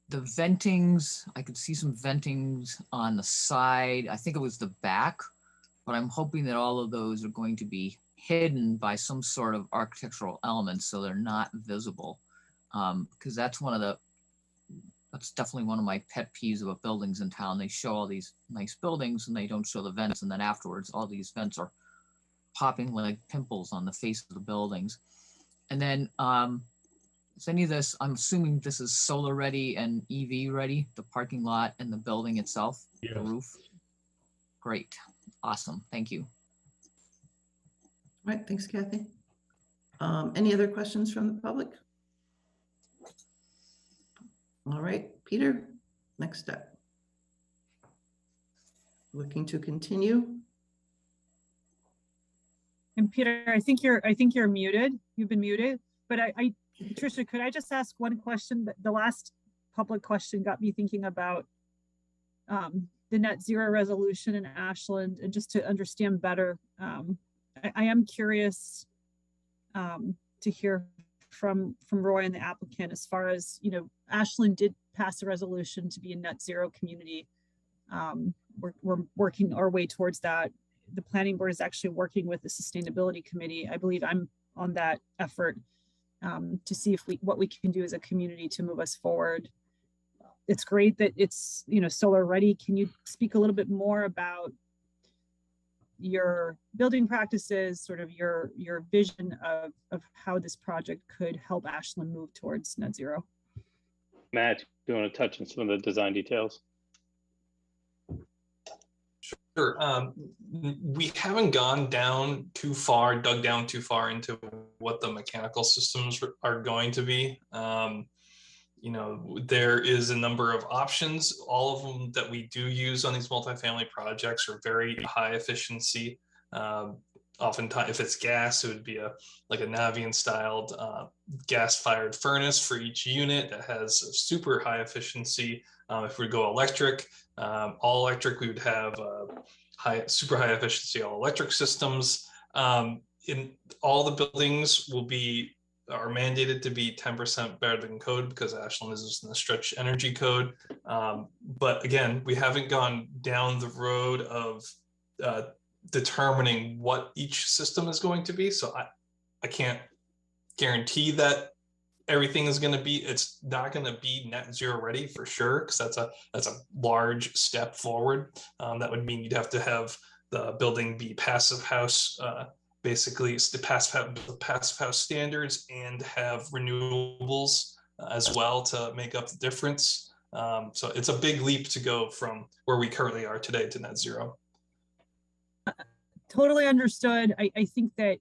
The ventings, I could see some ventings on the side. I think it was the back, but I'm hoping that all of those are going to be hidden by some sort of architectural elements so they're not visible. Because that's definitely one of my pet peeves about buildings in town. They show all these nice buildings and they don't show the vents, and then afterwards all these vents are popping like pimples on the face of the buildings. And then is any of this, I'm assuming this is solar ready and EV ready, the parking lot and the building itself, yes. The roof? Great, awesome, thank you. All right, thanks, Kathy. Any other questions from the public? All right, Peter, next step. Looking to continue. And Peter, I think you're muted. You've been muted. But Tricia, could I just ask one question? The last public question got me thinking about the net zero resolution in Ashland, and just to understand better. I am curious to hear from Roy and the applicant as far as, you know, Ashland did pass a resolution to be a net zero community. We're working our way towards that. The planning board is actually working with the sustainability committee. I believe I'm on that effort to see if what we can do as a community to move us forward. It's great that it's, you know, solar ready. Can you speak a little bit more about your building practices, sort of your vision of how this project could help Ashland move towards net zero? Matt, do you want to touch on some of the design details? Sure. We haven't gone down too far, dug down too far into what the mechanical systems are going to be. You know, there is a number of options. All of them that we do use on these multifamily projects are very high efficiency. Oftentimes, if it's gas, it would be like a Navian styled gas-fired furnace for each unit that has super high efficiency. If we go electric, all electric, we would have super high efficiency all electric systems. In all the buildings are mandated to be 10% better than code because Ashland is in the stretch energy code. But again, we haven't gone down the road of determining what each system is going to be. So I can't guarantee that everything is going to be, it's not going to be net zero ready for sure, because that's a large step forward. That would mean you'd have to have the building be passive house, basically it's the passive house standards, and have renewables as well to make up the difference. So it's a big leap to go from where we currently are today to net zero. Totally understood. I think that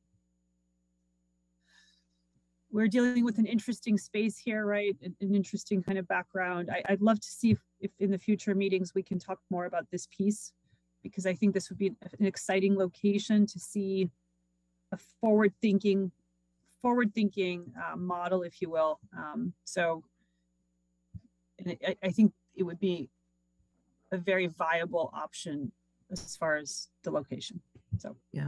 we're dealing with an interesting space here, right? An interesting kind of background. I'd love to see if in the future meetings we can talk more about this piece, because I think this would be an exciting location to see a forward-thinking model, if you will. So I think it would be a very viable option as far as the location. So yeah,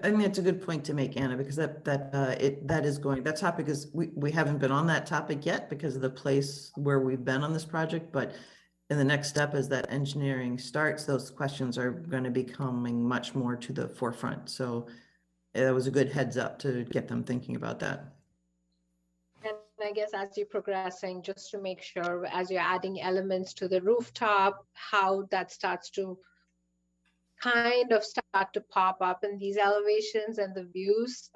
I mean, it's a good point to make, Anna, because that topic is, we haven't been on that topic yet because of the place where we've been on this project, but in the next step, as that engineering starts, those questions are going to be coming much more to the forefront. So it was a good heads up to get them thinking about that. And I guess as you're progressing, just to make sure, as you're adding elements to the rooftop, how that starts to kind of start to pop up in these elevations and the views.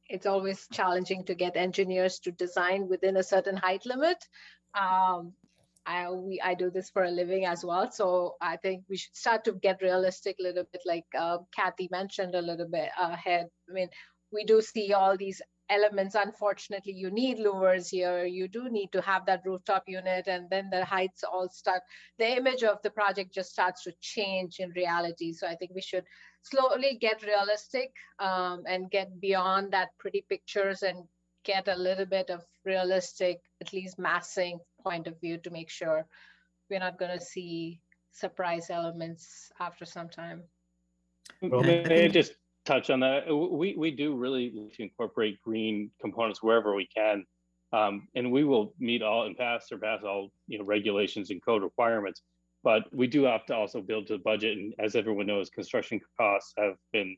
It's always challenging to get engineers to design within a certain height limit. I do this for a living as well, so I think we should start to get realistic a little bit, like Kathy mentioned a little bit ahead. I mean, we do see all these elements. Unfortunately, you need louvers here. You do need to have that rooftop unit, and then the heights all start. The image of the project just starts to change in reality. So I think we should slowly get realistic and get beyond that pretty pictures and get a little bit of realistic, at least massing point of view, to make sure we're not going to see surprise elements after some time. Well, may I just touch on that? We do really need to incorporate green components wherever we can, and we will meet all and surpass all regulations and code requirements. But we do have to also build to the budget, and as everyone knows, construction costs have been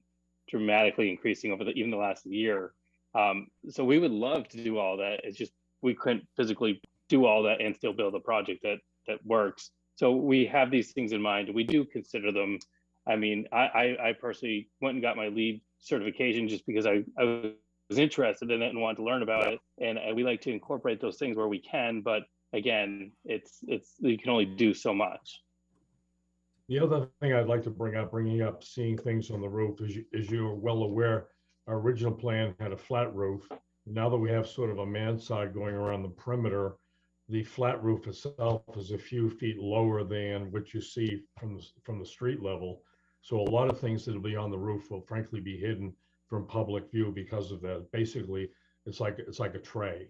dramatically increasing over even the last year. So we would love to do all that. It's just we couldn't physically do all that and still build a project that works. So we have these things in mind. We do consider them. I mean, I personally went and got my LEED certification just because I was interested in it and wanted to learn about it. And we like to incorporate those things where we can. But again, it's you can only do so much. The other thing I'd like to bringing up seeing things on the roof, as you're well aware, our original plan had a flat roof. Now that we have sort of a mansard going around the perimeter, the flat roof itself is a few feet lower than what you see from the street level. So a lot of things that will be on the roof will frankly be hidden from public view because of that. Basically, it's like a tray.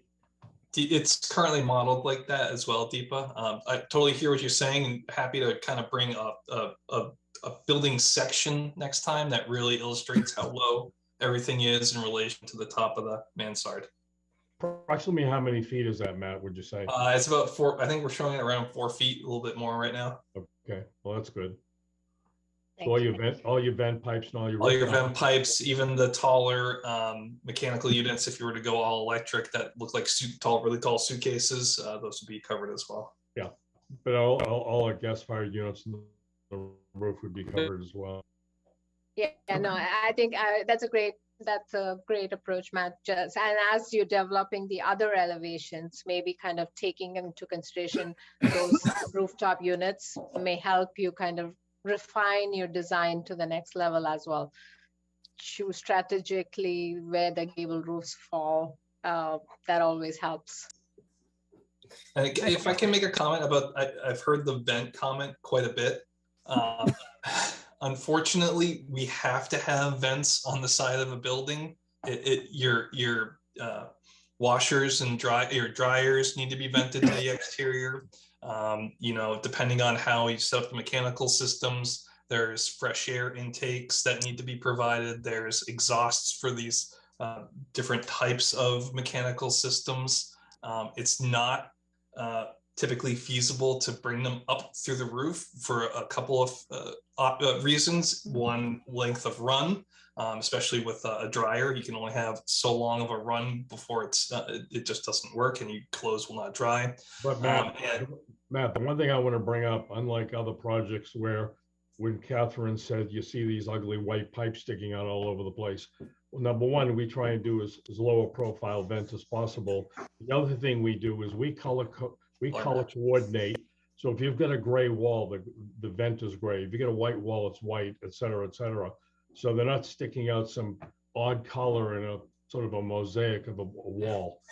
It's currently modeled like that as well, Deepa. I totally hear what you're saying, and happy to kind of bring up a building section next time that really illustrates how low everything is in relation to the top of the mansard. Approximately how many feet is that, Matt, would you say? It's about 4. I think we're showing it around 4 feet, a little bit more right now. Okay, well, that's good. So all your vent pipes and all your vent pipes, even the taller mechanical units, if you were to go all electric, that look like really tall suitcases, those would be covered as well. Yeah, but all our gas fired units on the roof would be covered as well. Yeah, no, I think that's a great approach, Matt. And as you're developing the other elevations, maybe kind of taking into consideration those rooftop units may help you kind of refine your design to the next level as well. Choose strategically where the gable roofs fall. That always helps. And if I can make a comment about, I've heard the vent comment quite a bit. Unfortunately, we have to have vents on the side of a building. Your washers and your dryers need to be vented to the exterior. Depending on how you set up the mechanical systems, there's fresh air intakes that need to be provided. There's exhausts for these different types of mechanical systems. It's not typically feasible to bring them up through the roof for a couple of reasons. One, length of run, especially with a dryer. You can only have so long of a run before it just doesn't work, and your clothes will not dry. But Matt, the one thing I want to bring up, unlike other projects where when Catherine said you see these ugly white pipes sticking out all over the place, well, number one, we try and do as low a profile vent as possible. The other thing we do is we color coordinate. So if you've got a gray wall, the vent is gray. If you get a white wall, it's white, et cetera, et cetera. So they're not sticking out some odd color in a sort of a mosaic of a wall.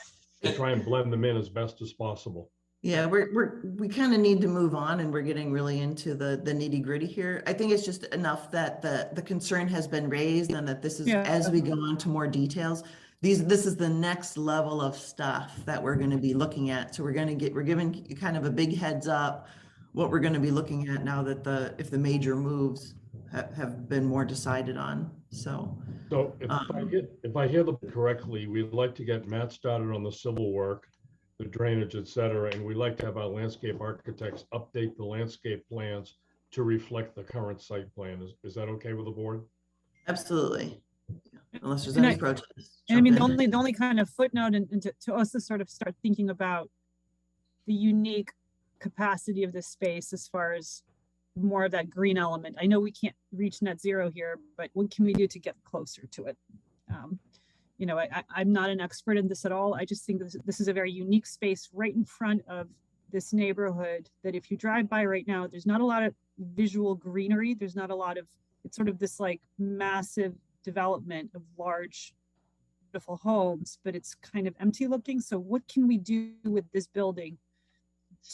We try and blend them in as best as possible. Yeah, we kind of need to move on, and we're getting really into the nitty gritty here. I think it's just enough that the concern has been raised, and that this is, as we go on to more details, this is the next level of stuff that we're going to be looking at. So we're giving kind of a big heads up what we're going to be looking at now that if the major moves have been more decided on. So if I hear them correctly, we'd like to get Matt started on the civil work, the drainage, et cetera, and we'd like to have our landscape architects update the landscape plans to reflect the current site plan. Is that okay with the board? Absolutely. Unless there's any protests. And I mean, the only kind of footnote, and to also sort of start thinking about the unique capacity of this space as far as more of that green element. I know we can't reach net zero here, but what can we do to get closer to it? You know, I'm not an expert in this at all. I just think this is a very unique space right in front of this neighborhood that if you drive by right now, there's not a lot of visual greenery. There's not a lot of, it's sort of this like massive development of large, beautiful homes, but it's kind of empty looking. So what can we do with this building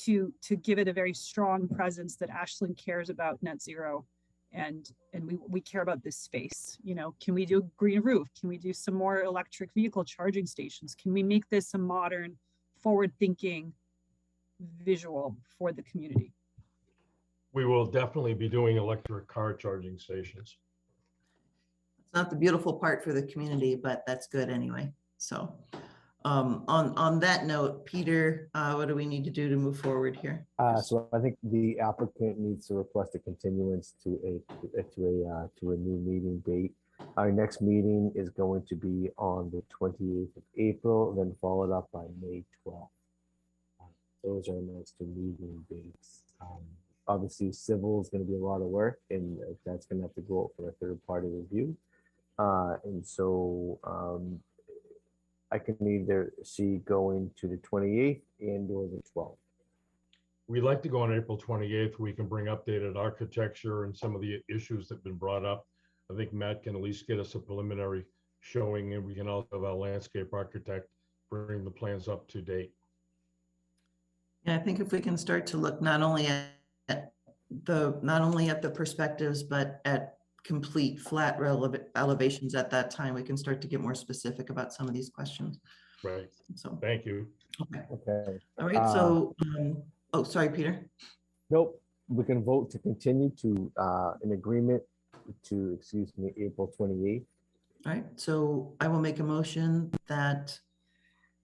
to give it a very strong presence that Ashland cares about net zero? And we care about this space. You know, can we do a green roof? Can we do some more electric vehicle charging stations? Can we make this a modern, forward-thinking visual for the community? We will definitely be doing electric car charging stations. It's not the beautiful part for the community, but that's good anyway. So on that note, Peter, what do we need to do to move forward here? So I think the applicant needs to request a continuance to a new meeting date. Our next meeting is going to be on the 28th of April, then followed up by May 12th. Those are our next two meeting dates. Obviously, civil is going to be a lot of work, and that's going to have to go up for a third-party review. And so I can either see going to the 28th and or the 12th. We'd like to go on April 28th. We can bring updated architecture and some of the issues that have been brought up. I think Matt can at least get us a preliminary showing, and we can also have our landscape architect bring the plans up to date. Yeah, I think if we can start to look not only at the perspectives, but at complete flat elevations at that time, we can start to get more specific about some of these questions. Right. So thank you. Okay. All right. So, oh, sorry, Peter. Nope. We can vote to continue to an agreement to, excuse me, April 28th. All right. So I will make a motion that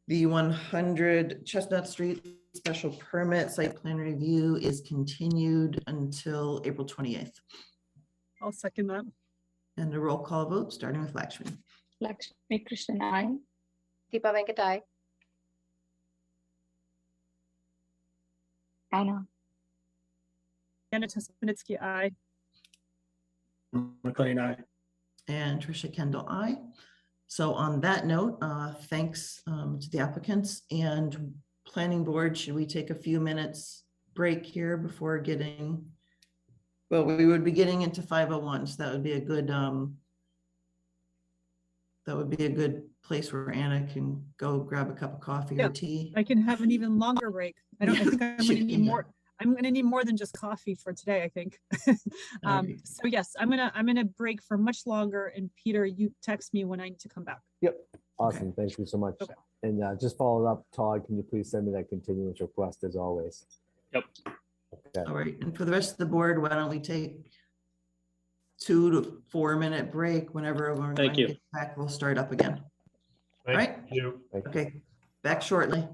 the 100 Chestnut Street special permit site plan review is continued until April 28th. I'll second that. And a roll call vote, starting with Lakshmi. Lakshmi Krishnan, aye. Deepa Venkat, aye. Anna. Anna Tesmanitsky, aye. McLean, aye. And Trisha Kendall, aye. So on that note, thanks to the applicants and planning board. Should we take a few minutes break here before getting, well, we would be getting into 501, so that would be a good place where Anna can go grab a cup of coffee or tea. I can have an even longer break. I think I'm going to need more. I'm going to need more than just coffee for today, I think. So yes, I'm gonna break for much longer. And Peter, you text me when I need to come back. Yep. Awesome. Okay. Thank you so much. Okay. And just follow up, Todd, can you please send me that continuance request as always? Yep. Okay. All right. And for the rest of the board, why don't we take 2 to 4 minute break? Whenever everyone gets back, we'll start up again. Thank you. Okay. Back shortly.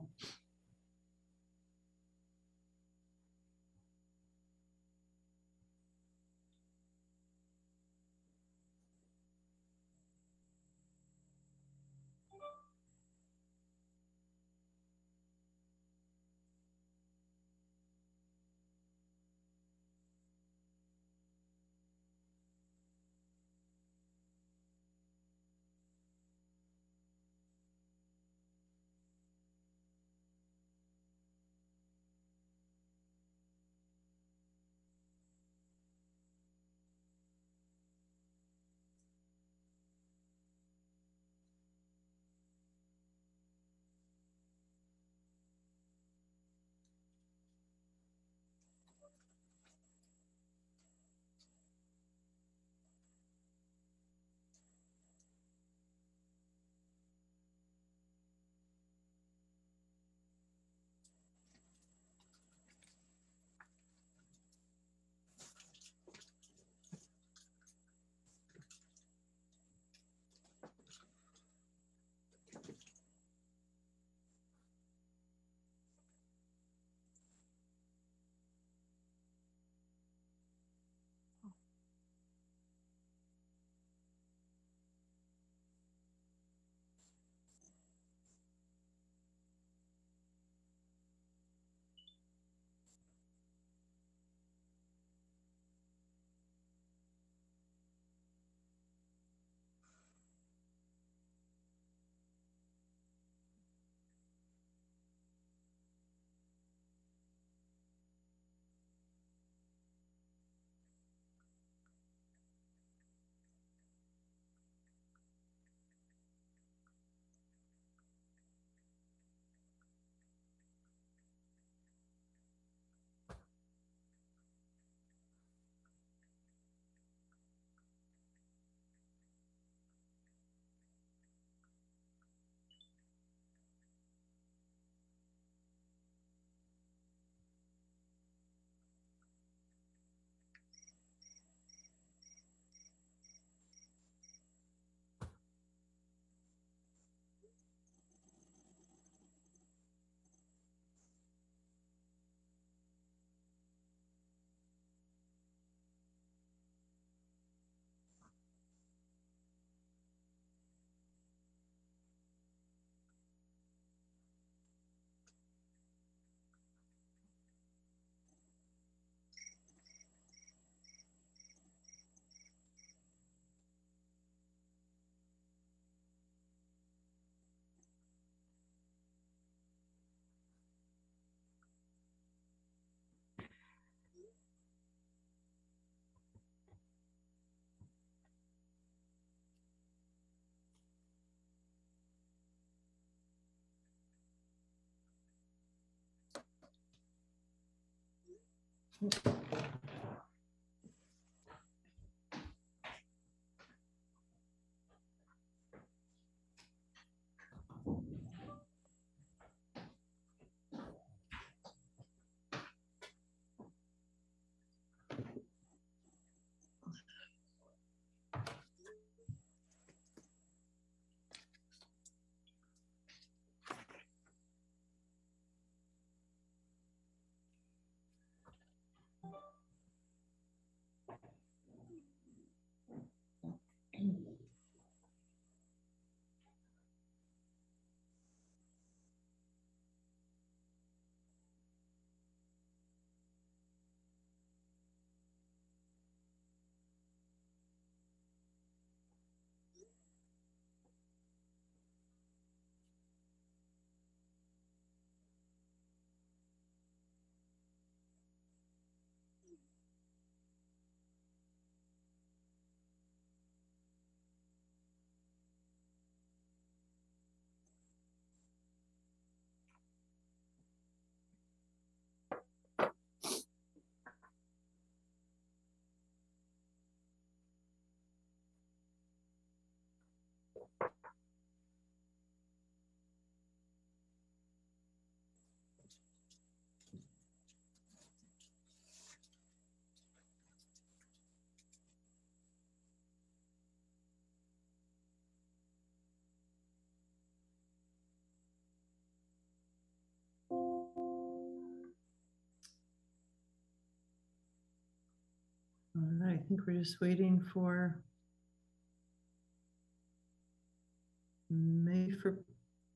All right, I think we're just waiting for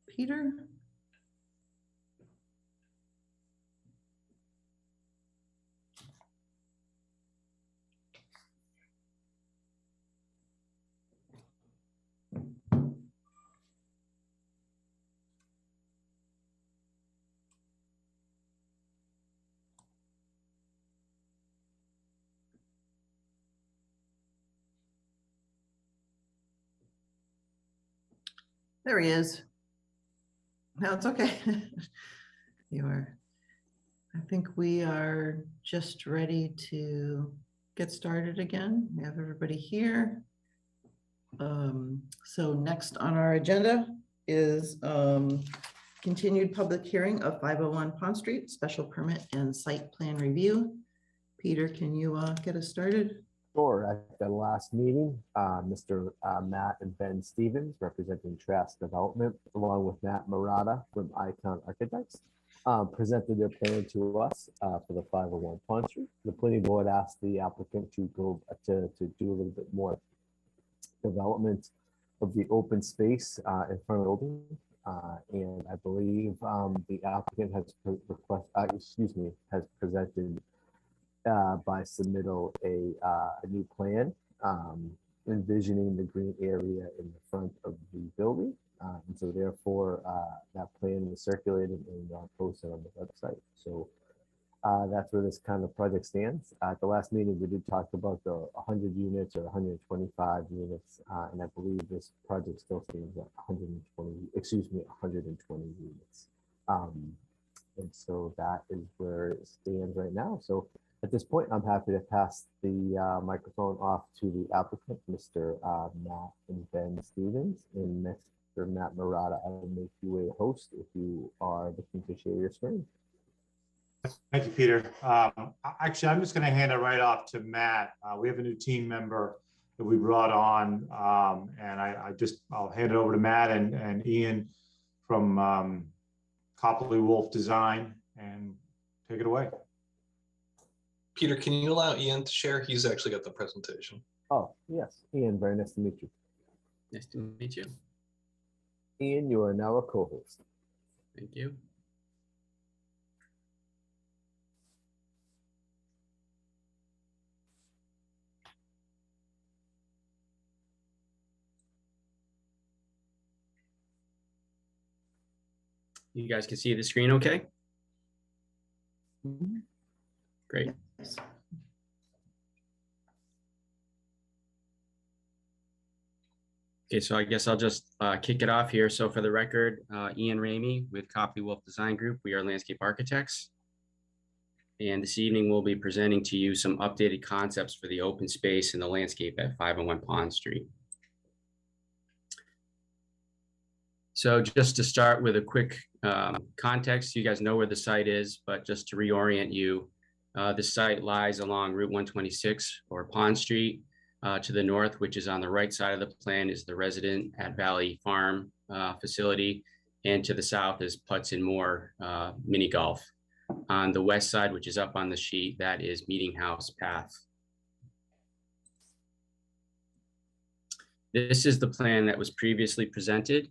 Peter. There he is. No, it's okay. I think we are just ready to get started again. We have everybody here. So next on our agenda is continued public hearing of 501 Pond Street, special permit and site plan review. Peter, can you get us started? Sure. At the last meeting, Mr. Matt and Ben Stevens, representing Trask Development, along with Matt Murata from Icon Architects, presented their plan to us for the 501 Pond Street. The planning board asked the applicant to go to do a little bit more development of the open space in front of the building. And I believe the applicant has has presented by submittal a new plan envisioning the green area in the front of the building. And so therefore that plan was circulated and posted on the website. So that's where this kind of project stands. At the last meeting, we did talk about the 100 units or 125 units. And I believe this project still stands at 120 units. And so that is where it stands right now. So at this point, I'm happy to pass the microphone off to the applicant, Mr. Matt and Ben Stevens. And Mr. Matt Murata, I will make you a host if you are looking to share your screen. Thank you, Peter. Actually, I'm just going to hand it right off to Matt. We have a new team member that we brought on, and I'll hand it over to Matt and Ian from Copley Wolf Design, and take it away. Peter, can you allow Ian to share? He's actually got the presentation. Oh, yes. Ian, very nice to meet you. Nice to meet you. Ian, you are now a co-host. Thank you. You guys can see the screen okay? Mm-hmm. Great. Okay, so I guess I'll just kick it off here. So for the record, Ian Ramey with Copley Wolf Design Group, we are landscape architects. And this evening, we'll be presenting to you some updated concepts for the open space and the landscape at 501 Pond Street. So just to start with a quick context, you guys know where the site is, but just to reorient you, the site lies along Route 126 or Pond Street. To the north, which is on the right side of the plan, is the Resident at Valley Farm facility. And to the south is Putts and More mini golf. On the west side, which is up on the sheet, that is Meeting House Path. This is the plan that was previously presented.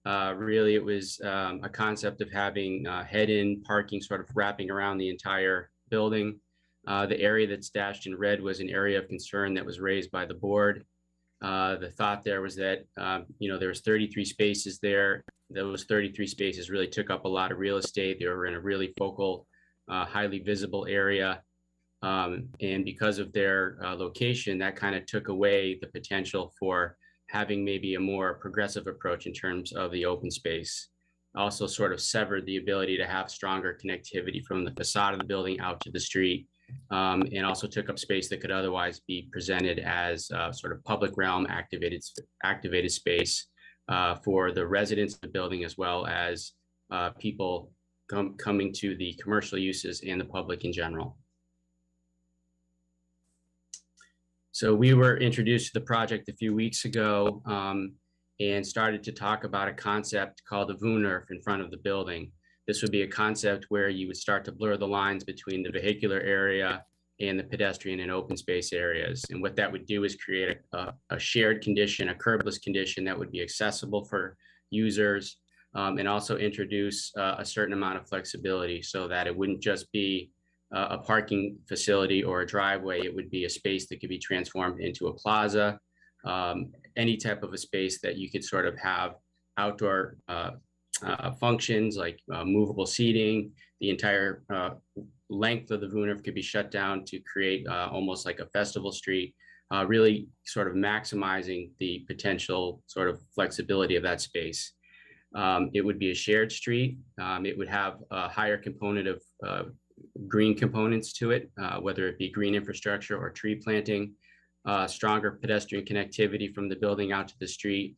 Really, it was a concept of having head-in parking sort of wrapping around the entire building. The area that's dashed in red was an area of concern that was raised by the board. The thought there was that, there was 33 spaces there. Those 33 spaces really took up a lot of real estate. They were in a really focal, highly visible area. And because of their location, that kind of took away the potential for having maybe a more progressive approach in terms of the open space. Also sort of severed the ability to have stronger connectivity from the facade of the building out to the street. And also took up space that could otherwise be presented as sort of public realm activated space for the residents of the building, as well as people coming to the commercial uses and the public in general. So we were introduced to the project a few weeks ago and started to talk about a concept called the VUNERF in front of the building. This would be a concept where you would start to blur the lines between the vehicular area and the pedestrian and open space areas. And what that would do is create a shared condition, a curbless condition that would be accessible for users, and also introduce a certain amount of flexibility so that it wouldn't just be a parking facility or a driveway. It would be a space that could be transformed into a plaza, any type of a space that you could sort of have outdoor functions like movable seating. The entire length of the VUNERF could be shut down to create almost like a festival street, really sort of maximizing the potential sort of flexibility of that space. It would be a shared street. It would have a higher component of green components to it, whether it be green infrastructure or tree planting, stronger pedestrian connectivity from the building out to the street,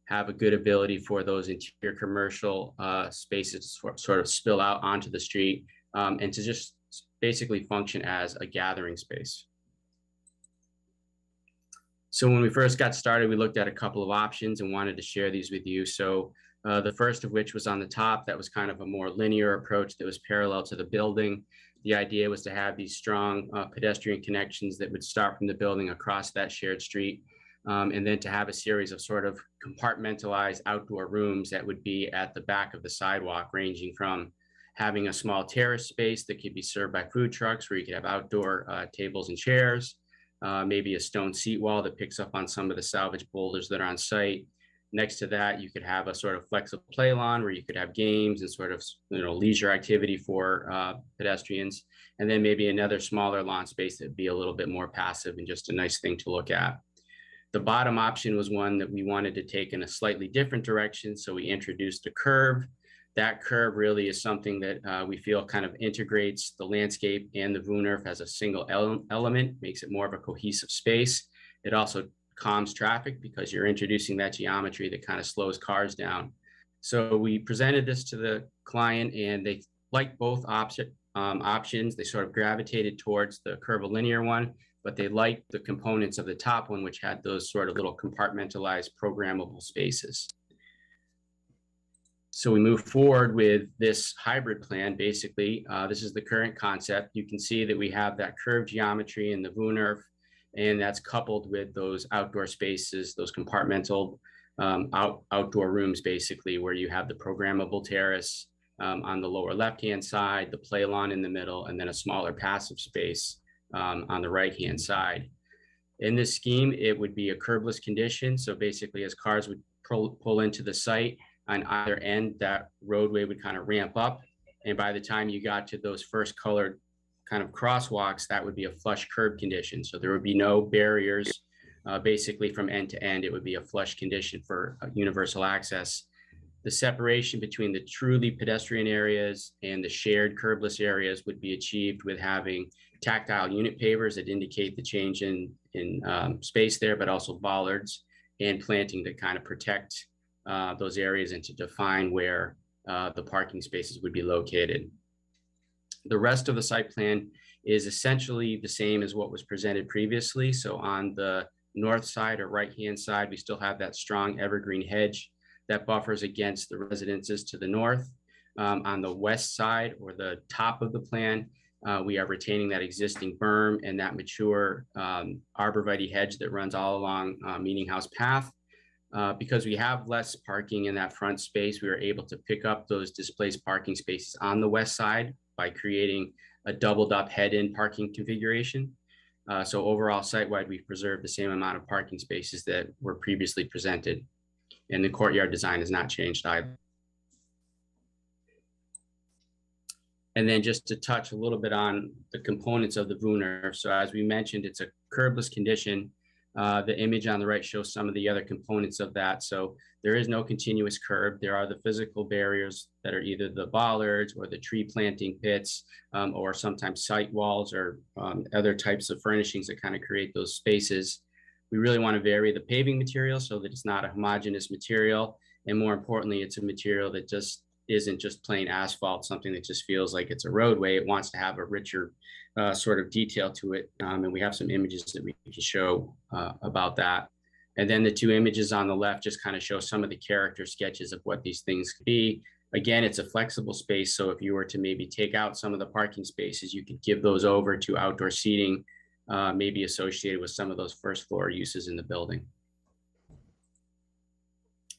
have a good ability for those interior commercial spaces to sort of spill out onto the street, and to just basically function as a gathering space. So when we first got started, we looked at a couple of options and wanted to share these with you. So the first of which was on the top. That was kind of a more linear approach that was parallel to the building. The idea was to have these strong pedestrian connections that would start from the building across that shared street. And then to have a series of sort of compartmentalized outdoor rooms that would be at the back of the sidewalk, ranging from having a small terrace space that could be served by food trucks, where you could have outdoor tables and chairs, maybe a stone seat wall that picks up on some of the salvage boulders that are on site. Next to that, you could have a sort of flexible play lawn where you could have games and sort of leisure activity for pedestrians. And then maybe another smaller lawn space that would be a little bit more passive and just a nice thing to look at. The bottom option was one that we wanted to take in a slightly different direction. So we introduced a curve. That curve really is something that we feel kind of integrates the landscape and the VUNERF as a single element, makes it more of a cohesive space. It also calms traffic because you're introducing that geometry that kind of slows cars down. So we presented this to the client and they liked both options. They sort of gravitated towards the curvilinear one, but they liked the components of the top one, which had those sort of little compartmentalized programmable spaces. So we move forward with this hybrid plan. Basically, this is the current concept. You can see that we have that curved geometry in the VUNERF, and that's coupled with those outdoor spaces, those compartmental outdoor rooms, basically, where you have the programmable terrace on the lower left-hand side, the play lawn in the middle, and then a smaller passive space on the right-hand side. In this scheme, it would be a curbless condition. So basically, as cars would pull into the site, on either end, that roadway would kind of ramp up. And by the time you got to those first colored kind of crosswalks, that would be a flush curb condition. So there would be no barriers. Basically from end to end, it would be a flush condition for universal access. The separation between the truly pedestrian areas and the shared curbless areas would be achieved with having tactile unit pavers that indicate the change in space there, but also bollards and planting to kind of protect those areas and to define where the parking spaces would be located. The rest of the site plan is essentially the same as what was presented previously. So on the north side or right-hand side, we still have that strong evergreen hedge that buffers against the residences to the north. On the west side or the top of the plan, we are retaining that existing berm and that mature arborvitae hedge that runs all along Meeting House Path. Because we have less parking in that front space, we are able to pick up those displaced parking spaces on the west side by creating a doubled up head-in parking configuration. So overall site-wide, we've preserved the same amount of parking spaces that were previously presented. And the courtyard design has not changed either. And then just to touch a little bit on the components of the Wooner. So as we mentioned, it's a curbless condition. The image on the right shows some of the other components of that. So there is no continuous curb. There are the physical barriers that are either the bollards or the tree planting pits, or sometimes site walls or other types of furnishings that kind of create those spaces. We really want to vary the paving material so that it's not a homogeneous material. And more importantly, it's a material that just isn't just plain asphalt, something that just feels like it's a roadway. It wants to have a richer sort of detail to it. And we have some images that we can show about that. And then the two images on the left just kind of show some of the character sketches of what these things could be. Again, it's a flexible space. So if you were to maybe take out some of the parking spaces, you could give those over to outdoor seating, maybe associated with some of those first floor uses in the building.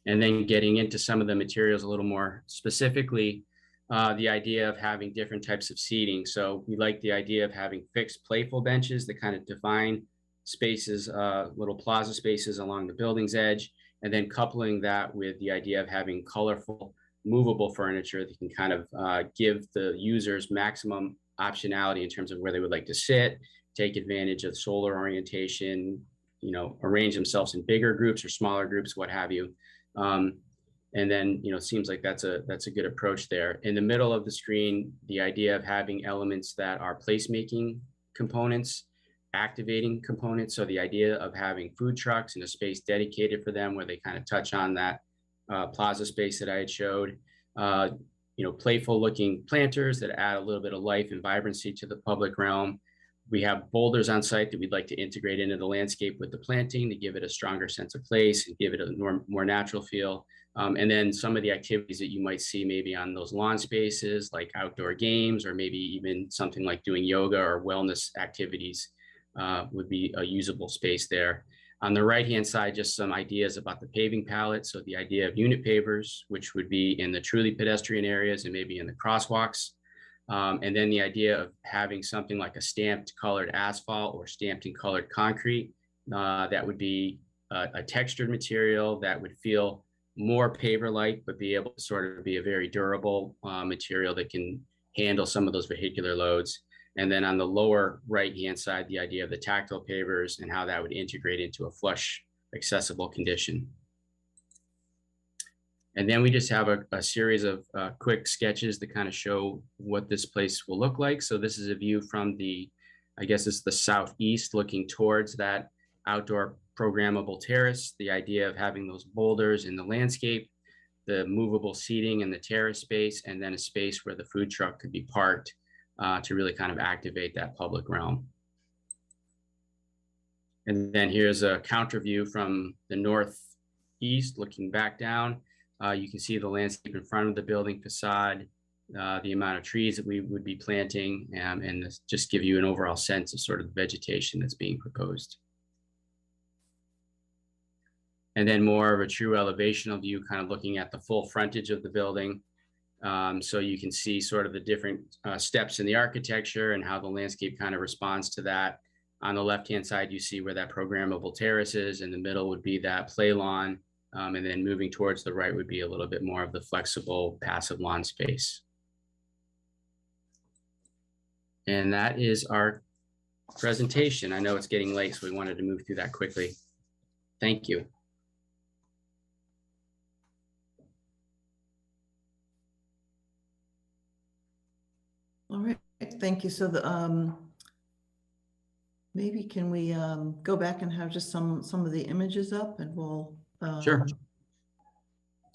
And then getting into some of the materials a little more specifically, the idea of having different types of seating. So we like the idea of having fixed playful benches that kind of define spaces, little plaza spaces along the building's edge, and then coupling that with the idea of having colorful, movable furniture that can kind of give the users maximum optionality in terms of where they would like to sit, take advantage of solar orientation, you know, arrange themselves in bigger groups or smaller groups, what have you. And then, you know, it seems like that's a good approach there. In the middle of the screen, the idea of having elements that are placemaking components, activating components. So the idea of having food trucks and a space dedicated for them where they kind of touch on that plaza space that I had showed. You know, playful looking planters that add a little bit of life and vibrancy to the public realm. We have boulders on site that we'd like to integrate into the landscape with the planting to give it a stronger sense of place and give it a more natural feel. And then some of the activities that you might see maybe on those lawn spaces, like outdoor games, or maybe even something like doing yoga or wellness activities would be a usable space there. On the right-hand side, just some ideas about the paving palette. So the idea of unit pavers, which would be in the truly pedestrian areas and maybe in the crosswalks. And then the idea of having something like a stamped colored asphalt or stamped and colored concrete that would be a textured material that would feel more paver-like, but be able to sort of be a very durable material that can handle some of those vehicular loads. And then on the lower right-hand side, the idea of the tactile pavers and how that would integrate into a flush, accessible condition. And then we just have a series of quick sketches that kind of show what this place will look like. So this is a view from the, I guess it's the southeast looking towards that outdoor programmable terrace, the idea of having those boulders in the landscape, the movable seating in the terrace space, and then a space where the food truck could be parked to really kind of activate that public realm. And then here's a counter view from the northeast looking back down. You can see the landscape in front of the building facade, the amount of trees that we would be planting, and just give you an overall sense of sort of the vegetation that's being proposed. And then more of a true elevational view, kind of looking at the full frontage of the building. So you can see sort of the different steps in the architecture and how the landscape kind of responds to that. On the left-hand side, you see where that programmable terrace is. In the middle would be that play lawn. And then moving towards the right would be a little bit more of the flexible passive lawn space. And that is our presentation. I know it's getting late, so we wanted to move through that quickly. Thank you. thank you. So the maybe can we go back and have just some of the images up, and we'll Sure.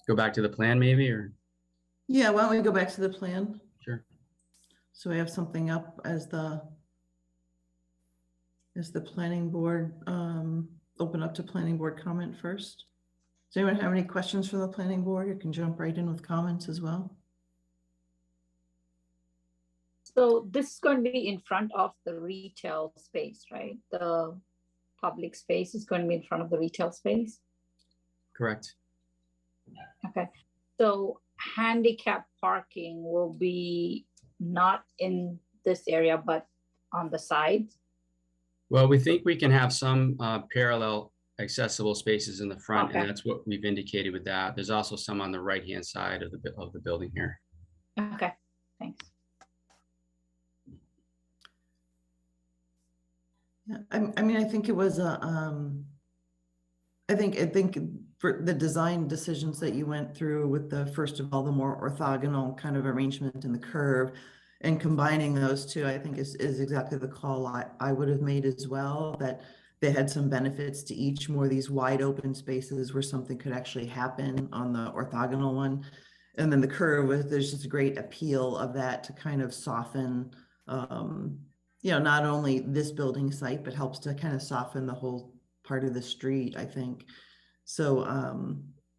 Go back to the plan maybe, or? Yeah, why don't we go back to the plan? Sure. So we have something up as the planning board, open up to planning board comment first. Does anyone have any questions for the planning board? You can jump right in with comments as well. So this is going to be in front of the retail space, right? The public space is going to be in front of the retail space? Correct. Okay. So handicap parking will be not in this area, but on the sides? Well, we think we can have some parallel accessible spaces in the front, Okay. and that's what we've indicated with that. There's also some on the right-hand side of the building here. Okay, thanks. Yeah, I mean, I think it was a, I think for the design decisions that you went through with the, first of all, the more orthogonal kind of arrangement in the curve and combining those two, I think is exactly the call I would have made as well, that they had some benefits to each, more these wide open spaces where something could actually happen on the orthogonal one. And then the curve, there's just a great appeal of that to kind of soften, you know, not only this building site, but helps to kind of soften the whole part of the street, I think. So,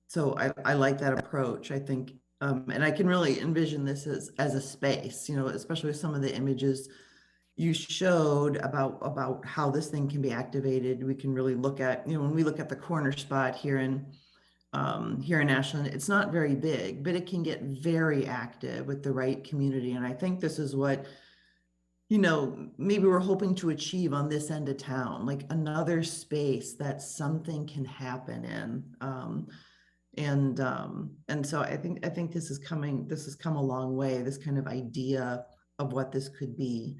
so I like that approach, I think. And I can really envision this as a space, you know, especially with some of the images you showed about how this thing can be activated. We can really look at, you know, when we look at the corner spot here in Ashland, it's not very big, but it can get very active with the right community. And I think this is what, you know, maybe we're hoping to achieve on this end of town, like another space that something can happen in. And so I think this has come a long way, this kind of idea of what this could be.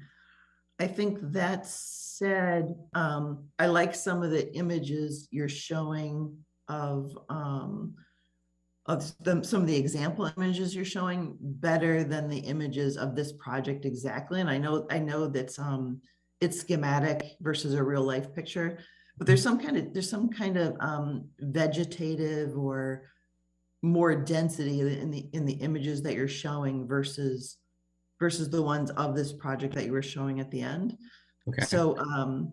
I think that said, I like some of the images you're showing of some of the example images you're showing better than the images of this project exactly. And I know that it's schematic versus a real life picture, but there's some kind of vegetative or more density in the images that you're showing versus the ones of this project that you were showing at the end. Okay. So,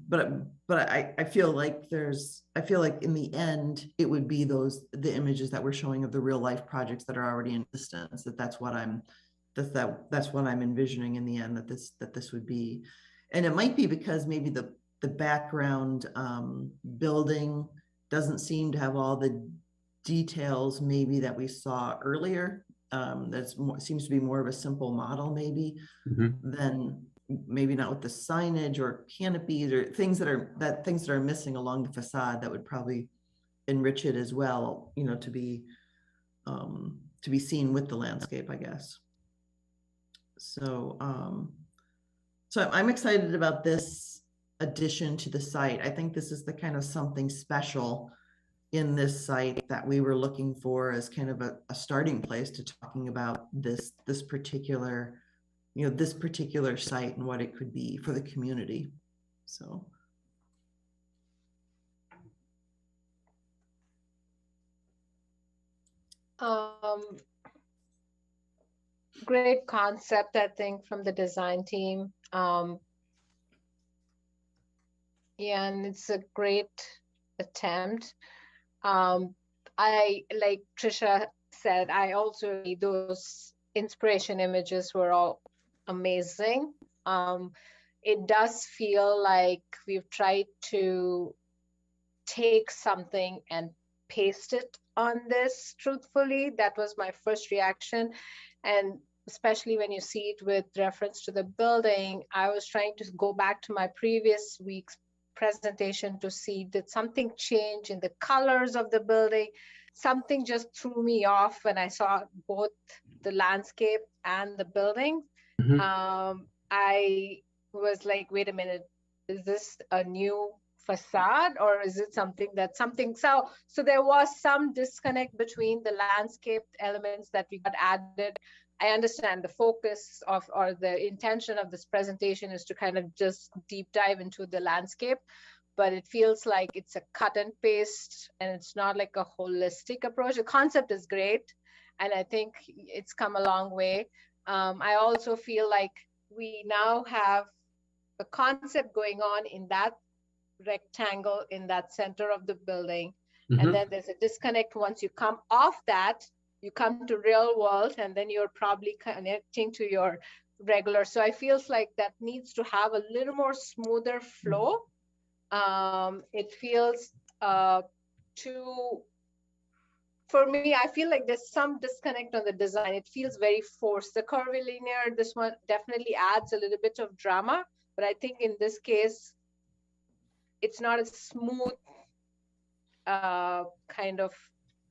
but I feel like in the end, it would be the images that we're showing of the real life projects that are already in existence, that's what I'm envisioning in the end, that this would be. And it might be because maybe the background building doesn't seem to have all the details maybe that we saw earlier. Seems to be more of a simple model maybe than maybe not with the signage or canopies or things that are missing along the facade that would probably enrich it as well, you know, to be seen with the landscape, I guess. So so I'm excited about this addition to the site. I think this is the kind of something special in this site that we were looking for as kind of a starting place to talking about this particular, you know, this particular site and what it could be for the community. So. Great concept, I think, from the design team. Yeah, and it's a great attempt. I, like Trisha said, I also, those inspiration images were all amazing. It does feel like we've tried to take something and paste it on this, truthfully. That was my first reaction. And especially when you see it with reference to the building, I was trying to go back to my previous week's presentation to see, did something change in the colors of the building? Something just threw me off when I saw both the landscape and the building. I was like, wait a minute, is this a new facade, or is it something that's something? So there was some disconnect between the landscape elements that we got added. I understand the focus of, or the intention of this presentation is to kind of just deep dive into the landscape, but it feels like it's a cut and paste and it's not like a holistic approach. The concept is great, and I think it's come a long way. I also feel like we now have a concept going on in that rectangle in that center of the building. And then there's a disconnect once you come off that, you come to real world, and then you're probably connecting to your regular. So I feels like that needs to have a little more smoother flow. It feels too, for me, I feel like there's some disconnect on the design. It feels very forced. The curvilinear, this one definitely adds a little bit of drama, but I think in this case, it's not a smooth kind of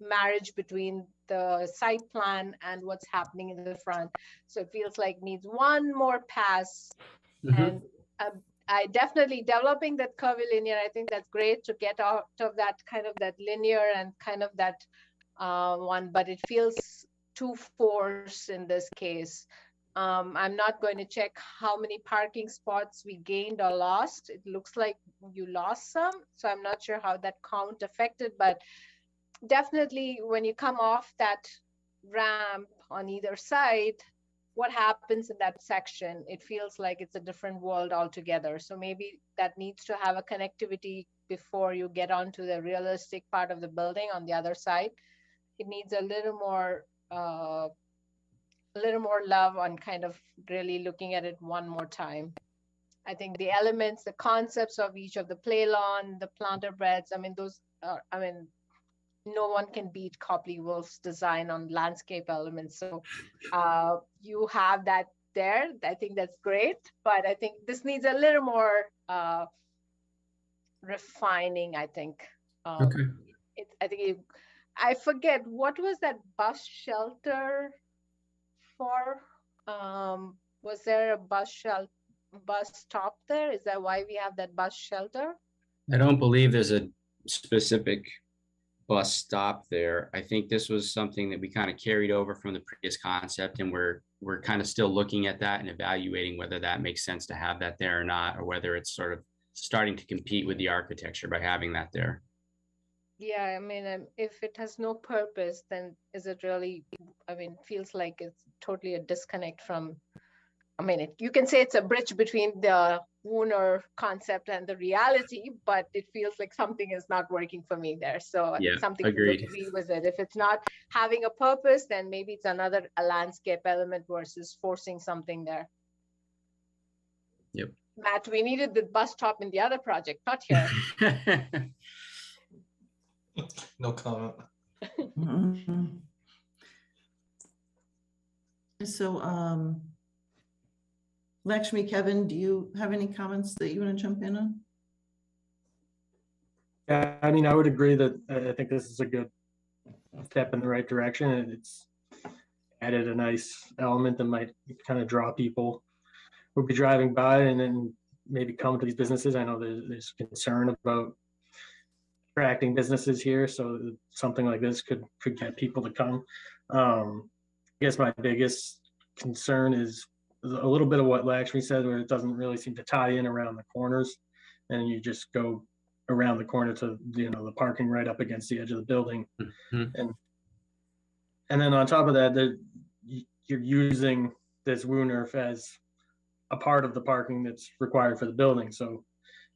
marriage between the site plan and what's happening in the front. So it feels like needs one more pass. And I definitely developing that curvilinear. I think that's great to get out of that kind of that linear and kind of that one, but it feels too forced in this case. I'm not going to check how many parking spots we gained or lost. It looks like you lost some, so I'm not sure how that count affected, but definitely when you come off that ramp on either side, what happens in that section? It feels like it's a different world altogether. So maybe that needs to have a connectivity before you get onto the realistic part of the building on the other side. It needs a little more love on kind of really looking at it one more time. I think the elements, the concepts of each of the play lawn, the planter beds, I mean, those are, I mean, no one can beat Copley Wolf's design on landscape elements. So you have that there. I think that's great, but I think this needs a little more refining, I think. Okay. I forget, what was that bus shelter for? Was there a bus stop there? Is that why we have that bus shelter? I don't believe there's a specific bus stop there. I think this was something that we kind of carried over from the previous concept, and we're kind of still looking at that and evaluating whether that makes sense to have that there or not, or whether it's sort of starting to compete with the architecture by having that there. Yeah, I mean, if it has no purpose, then is it really, I mean, feels like it's totally a disconnect from, I mean, you can say it's a bridge between the Wooner concept and the reality, but it feels like something is not working for me there. So yeah, something agreed. to revisit. If it's not having a purpose, then maybe it's a landscape element versus forcing something there. Yep. Matt, we needed the bus stop in the other project, not here. No comment. So, Lakshmi, Kevin, do you have any comments that you want to jump in on? Yeah, I mean, I would agree that I think this is a good step in the right direction, and it's added a nice element that might kind of draw people who'll be driving by and then maybe come to these businesses. I know there's concern about attracting businesses here, so something like this could get people to come. I guess my biggest concern is a little bit of what Lakshmi said, where it doesn't really seem to tie in around the corners, and you just go around the corner to the parking right up against the edge of the building. And then on top of that, you're using this Wooner as a part of the parking that's required for the building. So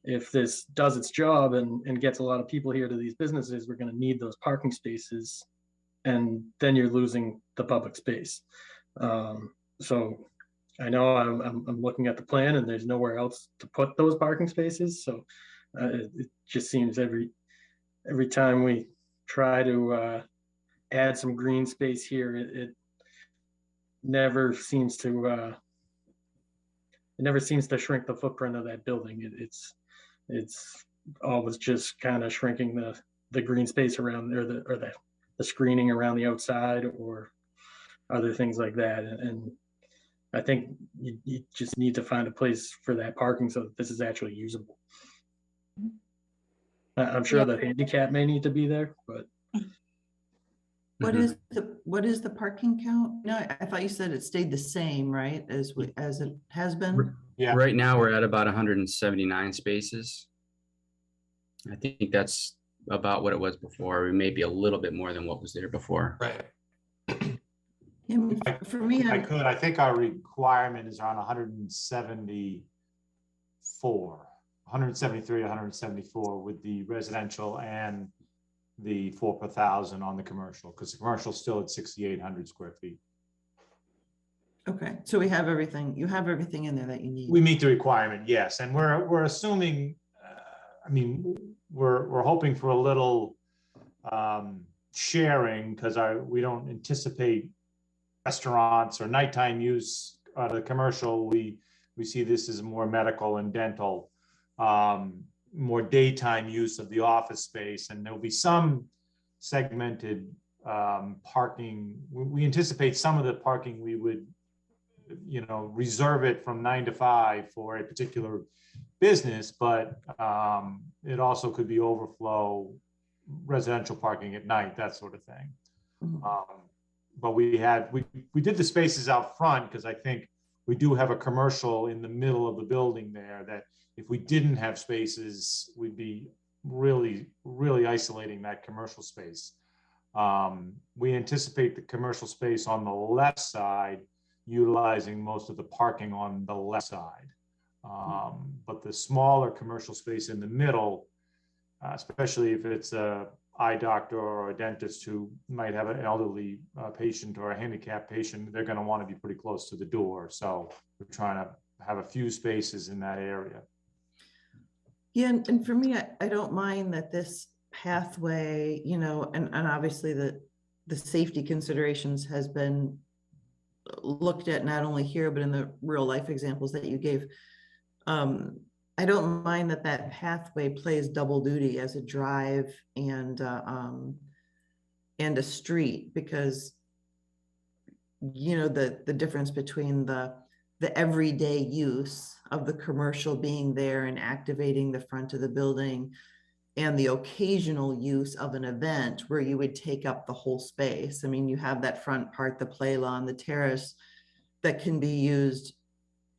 if this does its job and gets a lot of people here to these businesses, we're going to need those parking spaces, and then you're losing the public space. So I know I'm looking at the plan, and there's nowhere else to put those parking spaces. So it just seems every time we try to add some green space here, it never seems to shrink the footprint of that building. It's always just kind of shrinking the green space around there, or the screening around the outside, or other things like that. And I think you just need to find a place for that parking so that this is actually usable. I'm sure the handicap may need to be there, but. What is the parking count? No, I thought you said it stayed the same, right? As it has been? Yeah. Right now, we're at about 179 spaces. I think that's about what it was before. We may be a little bit more than what was there before. Right. For me, I think our requirement is around 173, 174 with the residential and the 4 per thousand on the commercial, because the commercial is still at 6,800 square feet. Okay, so we have everything. You have everything in there that you need. We meet the requirement, yes, and we're assuming. I mean, we're hoping for a little sharing, because we don't anticipate restaurants or nighttime use out of the commercial. We see this as more medical and dental, more daytime use of the office space, and there'll be some segmented parking. We anticipate some of the parking we would, reserve it from 9 to 5 for a particular business, but it also could be overflow residential parking at night, that sort of thing. But we did the spaces out front because I think we do have a commercial in the middle of the building there that if we didn't have spaces, we'd be really, really isolating that commercial space. We anticipate the commercial space on the left side utilizing most of the parking on the left side. But the smaller commercial space in the middle, especially if it's a eye doctor or a dentist who might have an elderly patient or a handicapped patient, they're going to want to be pretty close to the door. So we're trying to have a few spaces in that area. Yeah, and for me, I don't mind that this pathway, and obviously the safety considerations has been looked at not only here, but in the real life examples that you gave. I don't mind that pathway plays double duty as a drive and a street, because the difference between the everyday use of the commercial being there and activating the front of the building and the occasional use of an event where you would take up the whole space. I mean, you have that front part, the play lawn, the terrace, that can be used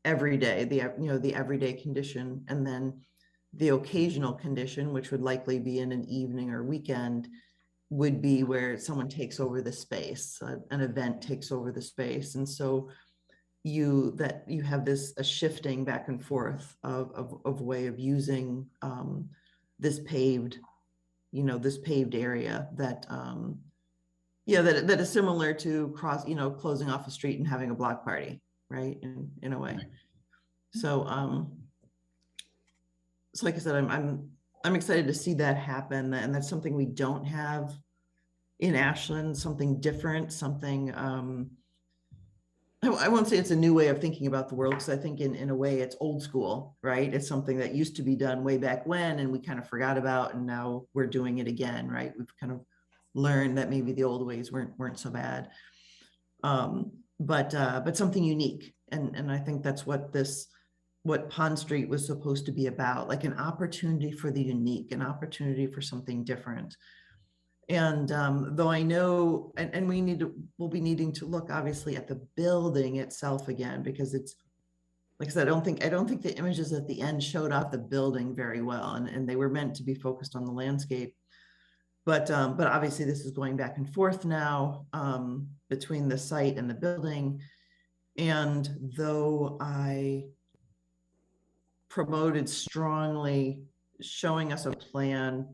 every day, the everyday condition, and then the occasional condition, which would likely be in an evening or weekend, would be where someone takes over the space, an event takes over the space. And so you have a shifting back and forth of way of using this paved area that that is similar to closing off a street and having a block party, right? In a way. So like I said, I'm excited to see that happen, and that's something we don't have in Ashland, something different, something I won't say it's a new way of thinking about the world, because I think in a way it's old school, right? It's something that used to be done way back when, and we kind of forgot about, and now we're doing it again, right? We've kind of learned that maybe the old ways weren't so bad, but something unique, and I think that's what Pond Street was supposed to be about, like an opportunity for the unique, an opportunity for something different. And though I know, and we'll be needing to look obviously at the building itself again, because it's, like I said, I don't think the images at the end showed off the building very well, and they were meant to be focused on the landscape. But obviously this is going back and forth now between the site and the building. And though I promoted strongly showing us a plan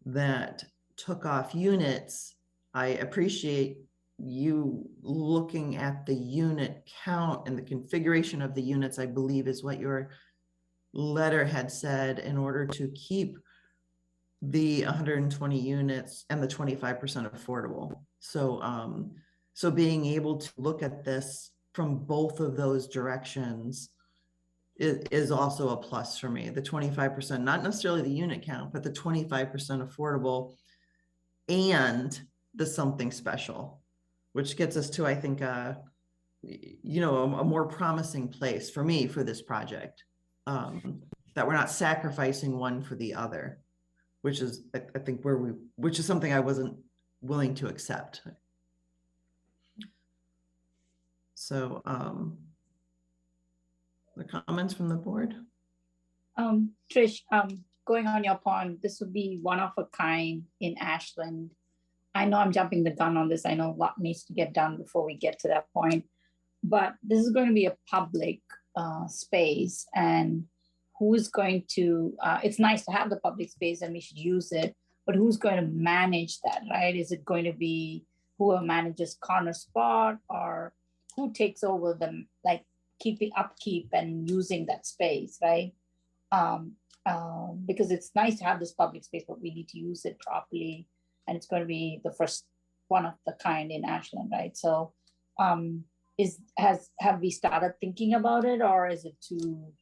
that took off units, I appreciate you looking at the unit count and the configuration of the units, I believe is what your letter had said, in order to keep the 120 units and the 25% affordable. So being able to look at this from both of those directions is also a plus for me. The 25%, not necessarily the unit count, but the 25% affordable and the something special, which gets us to, I think, a more promising place for me for this project, that we're not sacrificing one for the other. which is, I think which is something I wasn't willing to accept. So, the comments from the board? Trish, going on your point, this would be one of a kind in Ashland. I know I'm jumping the gun on this. I know a lot needs to get done before we get to that point, but this is going to be a public space, and who's going to, it's nice to have the public space and we should use it, but who's going to manage that, right? Is it going to be whoever manages corner spot, or who takes over the, like, keeping upkeep and using that space, right? Because it's nice to have this public space, but we need to use it properly. And it's going to be the first one of the kind in Ashland, right? So have we started thinking about it, or is it too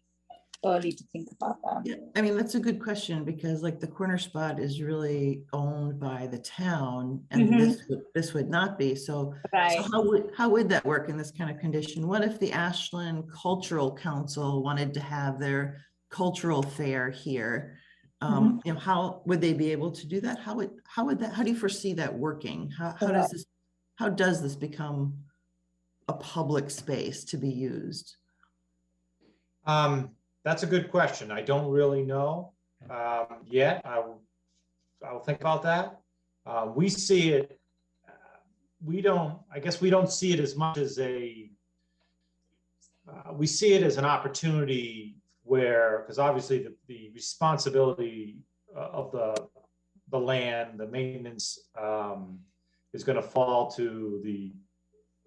early to think about that? Yeah, I mean, that's a good question, because like the corner spot is really owned by the town, and this would not be. So, right. So how would that work in this kind of condition? What if the Ashland Cultural Council wanted to have their cultural fair here? You know, how would they be able to do that? How do you foresee that working? How does this become a public space to be used? That's a good question. I don't really know yet. I'll think about that. We see it. I guess we don't see it as much as we see it as an opportunity where, because obviously the responsibility of the land, the maintenance is going to fall to the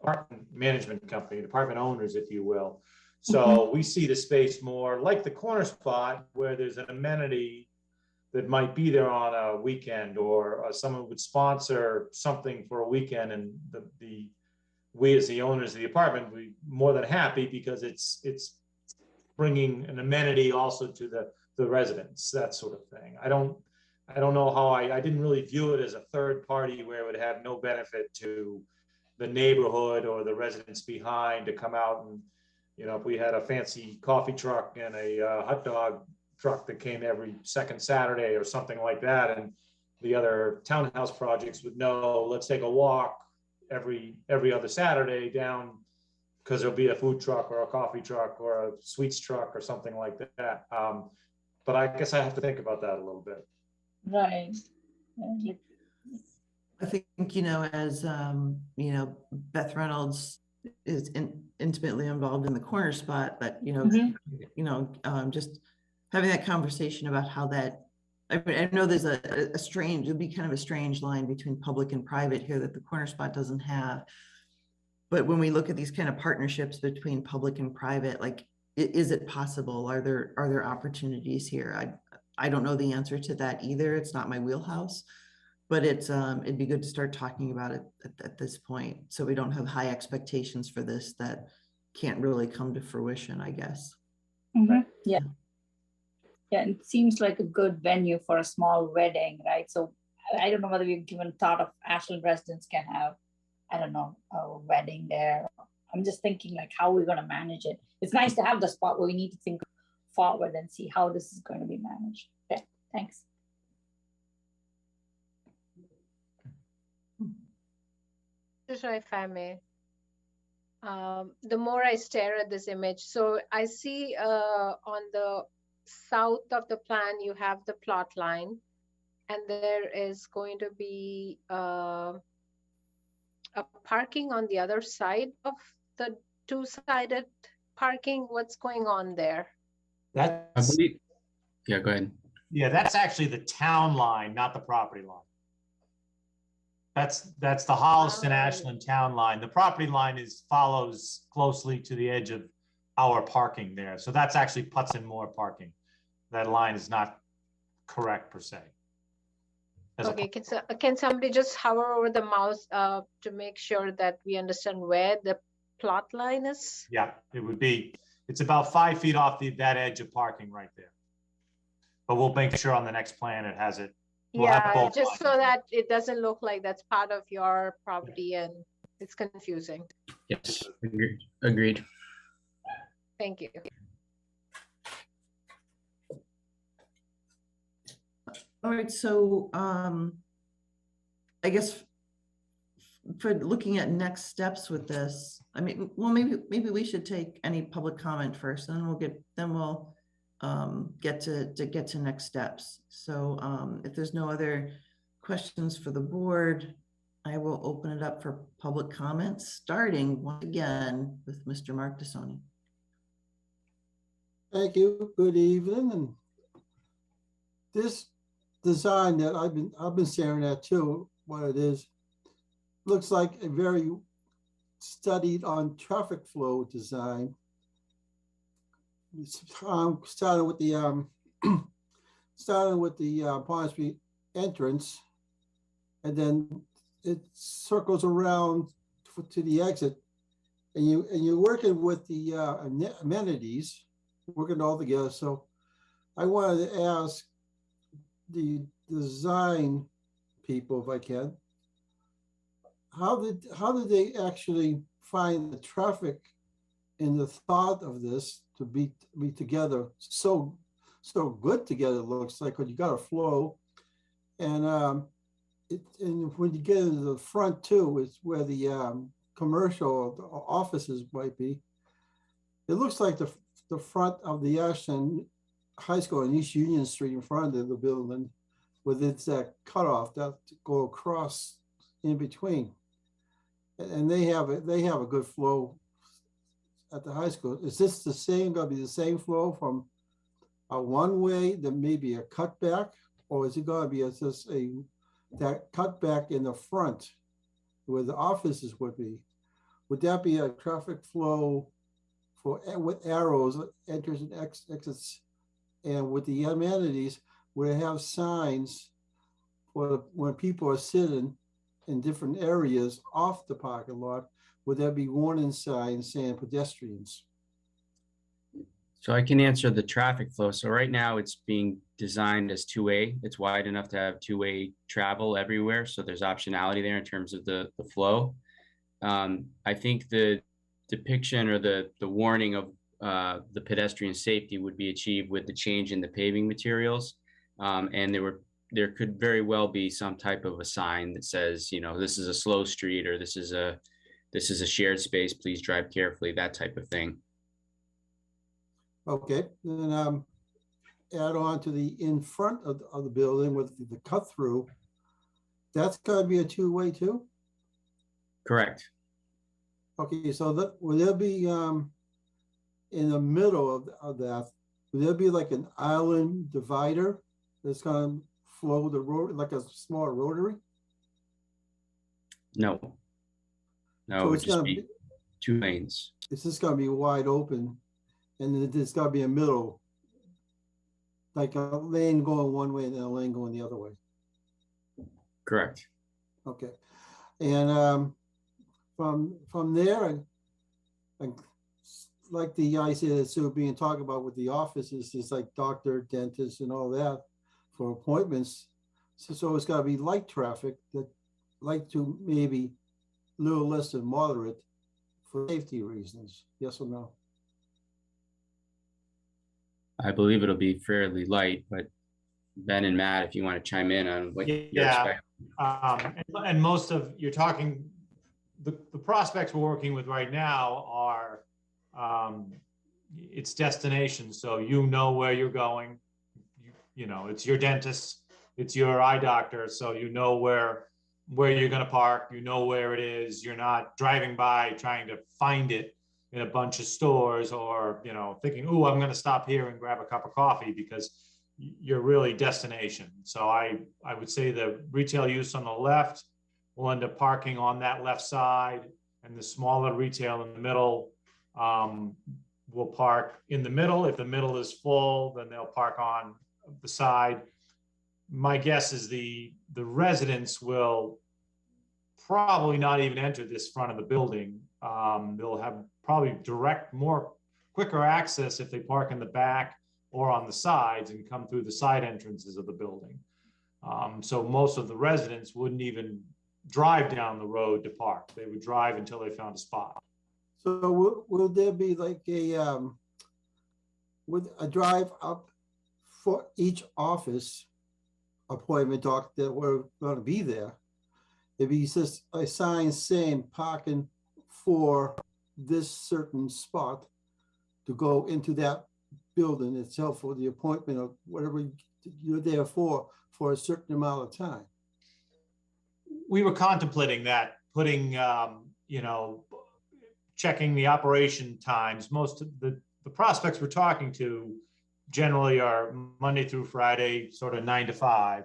apartment management company, apartment owners, if you will. So we see the space more like the corner spot, where there's an amenity that might be there on a weekend, or someone would sponsor something for a weekend, and we as the owners of the apartment, we more than happy, because it's bringing an amenity also to the residents, that sort of thing. I don't know how I didn't really view it as a third party where it would have no benefit to the neighborhood or the residents behind to come out and, you know, if we had a fancy coffee truck and a hot dog truck that came every second Saturday or something like that, and the other townhouse projects would know, let's take a walk every other Saturday down, because there'll be a food truck or a coffee truck or a sweets truck or something like that. But I guess I have to think about that a little bit. Right. I think, you know, as you know, Beth Reynolds is intimately involved in the corner spot, but just having that conversation about how that, I know there's a strange, it'd be kind of a strange line between public and private here that the corner spot doesn't have. But when we look at these kind of partnerships between public and private, like, is it possible? Are there opportunities here? I don't know the answer to that either. It's not my wheelhouse. But it'd be good to start talking about it at this point, so we don't have high expectations for this that can't really come to fruition, I guess. Right. Yeah. Yeah, it seems like a good venue for a small wedding, right? So I don't know whether we've given thought of Ashland residents can have, I don't know, a wedding there. I'm just thinking like how we're going to manage it. It's nice to have the spot, where we need to think forward and see how this is going to be managed. Okay, thanks. Just if I may, the more I stare at this image, so I see on the south of the plan, you have the plot line, and there is going to be a parking on the other side of the two-sided parking. What's going on there? Yeah, go ahead. Yeah, that's actually the town line, not the property line. That's the Holliston Ashland town line. The property line follows closely to the edge of our parking there. So that's actually Putson Moore parking. That line is not correct per se. Okay, can somebody just hover over the mouse to make sure that we understand where the plot line is? Yeah, it's about 5 feet off that edge of parking right there. But we'll make sure on the next plan it has it. Yeah, just so that it doesn't look like that's part of your property and it's confusing. Yes, agreed. Thank you. All right, so I guess for looking at next steps with this, I mean, well, maybe we should take any public comment first, and then we'll get to next steps. So if there's no other questions for the board, I will open it up for public comments, starting once again with Mr. Mark DeSoni. Thank you. Good evening. And this design that I've been staring at too, what it is, looks like a very studied on traffic flow design. Starting with the Pond Street entrance, and then it circles around to the exit, and you're working with the amenities, working all together. So I wanted to ask the design people, if I can, how did they actually find the traffic in the thought of this to be together so good together? It looks like, when you got a flow, and and when you get into the front too, it's where the commercial offices might be. It looks like the front of the Ashland High School on East Union Street, in front of the building, with its that cutoff that go across in between, and they have a good flow at the high school. Is this the same? Going to be the same flow from a one way, then maybe a cutback, or is it going to be just that cutback in the front where the offices would be? Would that be a traffic flow with arrows, enters and exits, and with the amenities? Would it have signs for when people are sitting in different areas off the parking lot? Would there be warning signs saying pedestrians? So I can answer the traffic flow. So right now it's being designed as two-way. It's wide enough to have two-way travel everywhere. So there's optionality there in terms of the flow. I think the depiction or the warning of the pedestrian safety would be achieved with the change in the paving materials. And there could very well be some type of a sign that says, you know, this is a slow street, or this is a shared space, please drive carefully, that type of thing. Okay, then add on to the in front of the building with the cut through. That's going to be a two-way too? Correct. Okay, so will there be in the middle of that, will there be like an island divider that's going to flow the road like a small rotary? No. No, So it would it's just gonna be 2 lanes. It's just going to be wide open, and then there's got to be a middle, like a lane going one way and then a lane going the other way. Correct. Okay, and from there, and like the idea that's still being talked about with the offices, is like doctor, dentist, and all that for appointments. So it's got to be light traffic, that light to maybe a little less than moderate for safety reasons. Yes or no? I believe it'll be fairly light, but Ben and Matt, if you want to chime in on what you expect. And most of, you're talking, the prospects we're working with right now are, it's destinations. So you know where you're going, you know, it's your dentist, it's your eye doctor. So you know where you're going to park, you know where it is. You're not driving by trying to find it in a bunch of stores, or, you know, thinking, oh, I'm going to stop here and grab a cup of coffee, because you're really destination. So I would say the retail use on the left will end up parking on that left side, and the smaller retail in the middle will park in the middle. If the middle is full, then they'll park on the side. My guess is the residents will probably not even enter this front of the building. They'll have probably quicker access if they park in the back or on the sides and come through the side entrances of the building. So most of the residents wouldn't even drive down the road to park. They would drive until they found a spot. So will there be like with a drive up for each office, appointment doc that were gonna be there. If he says a sign saying parking for this certain spot to go into that building itself for the appointment of whatever you're there for a certain amount of time. We were contemplating that, putting, you know, checking the operation times. Most of the prospects we're talking to generally are Monday through Friday, sort of 9 to 5,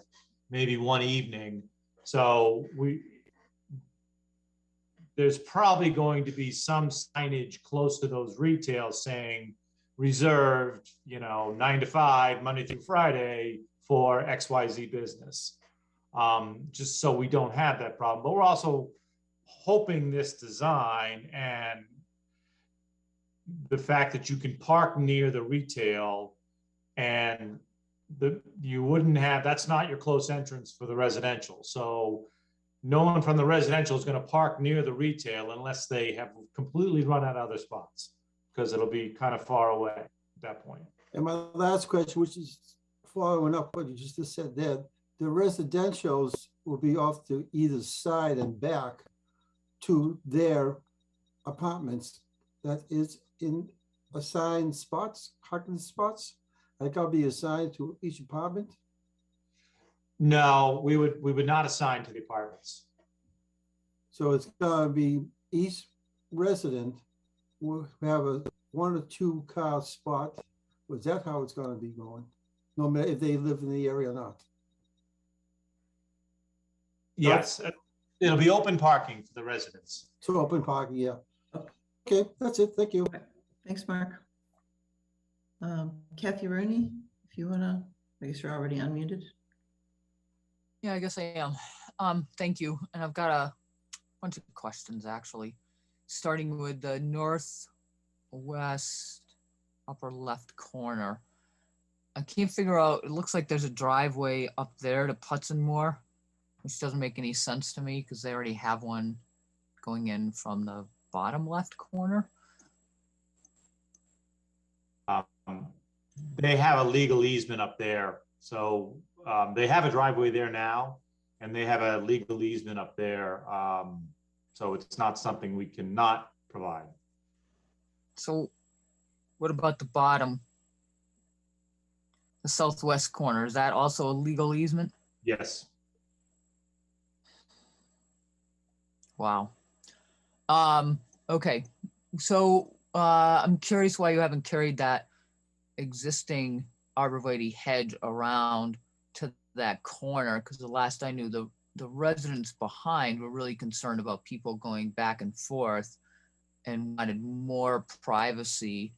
maybe one evening. So there's probably going to be some signage close to those retails saying reserved, you know, 9 to 5, Monday through Friday for XYZ business. Just so we don't have that problem. But we're also hoping this design and the fact that you can park near the retail and you wouldn't have, that's not your close entrance for the residential. So no one from the residential is going to park near the retail unless they have completely run out of other spots, because it'll be kind of far away at that point. And my last question, which is following up what you just said there, the residentials will be off to either side and back to their apartments. That is in assigned spots, parking spots. Like I'll be assigned to each apartment. No, we would not assign to the apartments. So it's gonna be each resident will have a 1 or 2 car spot. Was that how it's gonna be going? No matter if they live in the area or not. Yes, it'll be open parking for the residents. So open parking, yeah. Okay, that's it. Thank you. Thanks, Mark. Kathy Rooney, if you wanna, I guess you're already unmuted. Yeah, I guess I am. Thank you. And I've got a bunch of questions actually, starting with the northwest upper left corner. I can't figure out, it looks like there's a driveway up there to Putzonmore, which doesn't make any sense to me because they already have one going in from the bottom left corner. They have a legal easement up there. So they have a driveway there now, and they have a legal easement up there. So it's not something we cannot provide. So what about the bottom, the southwest corner? Is that also a legal easement? Yes. Wow. Okay. So I'm curious why you haven't carried that existing arborvitae hedge around to that corner, because the last I knew, the residents behind were really concerned about people going back and forth and wanted more privacy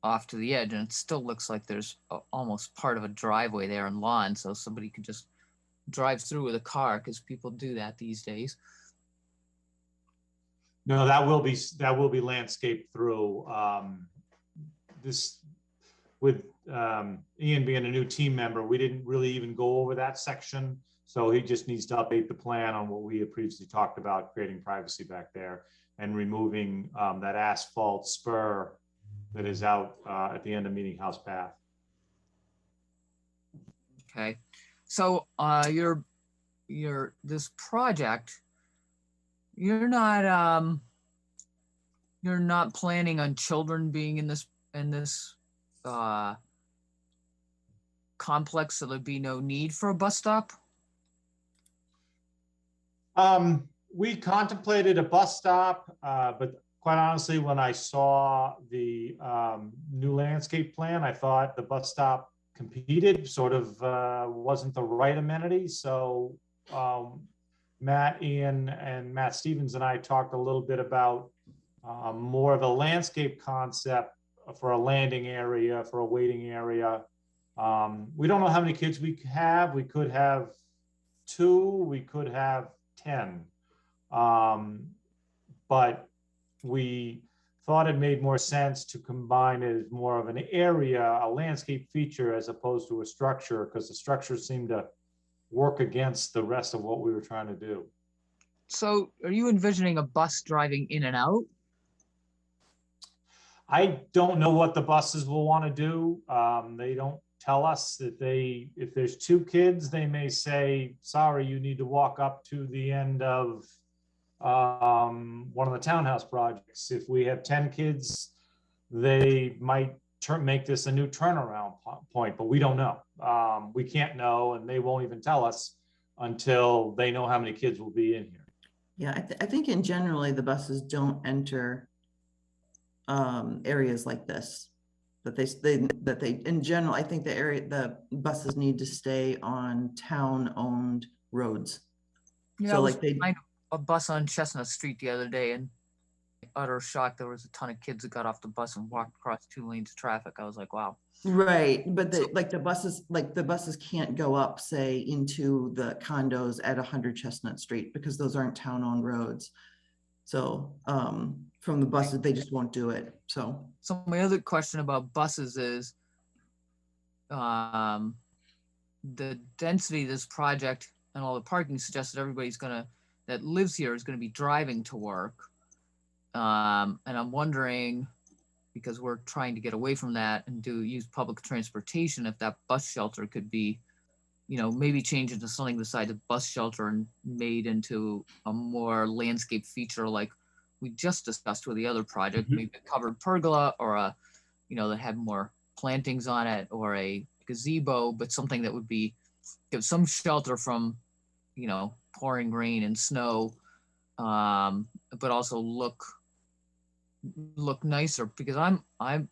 off to the edge. And it still looks like there's almost part of a driveway there and lawn, so somebody could just drive through with a car, because people do that these days. No, that will be landscaped through. This with Ian being a new team member, we didn't really even go over that section. So he just needs to update the plan on what we had previously talked about, creating privacy back there and removing that asphalt spur that is out at the end of Meeting House Path. Okay, so this project, you're not planning on children being in this complex, so there'd be no need for a bus stop? We contemplated a bus stop, but quite honestly, when I saw the new landscape plan, I thought the bus stop competed, sort of wasn't the right amenity. So Matt, Ian, and Matt Stevens and I talked a little bit about more of a landscape concept for a landing area, for a waiting area. We don't know how many kids we have. We could have 2, we could have 10. But we thought it made more sense to combine it as more of an area, a landscape feature, as opposed to a structure, because the structure seemed to work against the rest of what we were trying to do. So are you envisioning a bus driving in and out? I don't know what the buses will want to do. They don't tell us that if there's 2 kids, they may say, sorry, you need to walk up to the end of one of the townhouse projects. If we have 10 kids, they might make this a new turnaround point, but we don't know. We can't know, and they won't even tell us until they know how many kids will be in here. Yeah, I think in generally the buses don't enter areas like this. That they in general, I think the buses need to stay on town-owned roads. Yeah, So I was like they behind a bus on Chestnut Street the other day, and utter shock. There was a ton of kids that got off the bus and walked across 2 lanes of traffic. I was like, wow. right, but the buses can't go up, say, into the condos at 100 Chestnut Street because those aren't town-owned roads. So from the buses, they just won't do it. So my other question about buses is the density of this project and all the parking suggests that everybody's that lives here is gonna be driving to work. And I'm wondering, because we're trying to get away from that and use public transportation, if that bus shelter could be, maybe change into something besides a bus shelter and made into a more landscape feature like we just discussed with the other project, maybe a covered pergola or that had more plantings on it, or a gazebo, but something that would give some shelter from, pouring rain and snow, but also look nicer, because I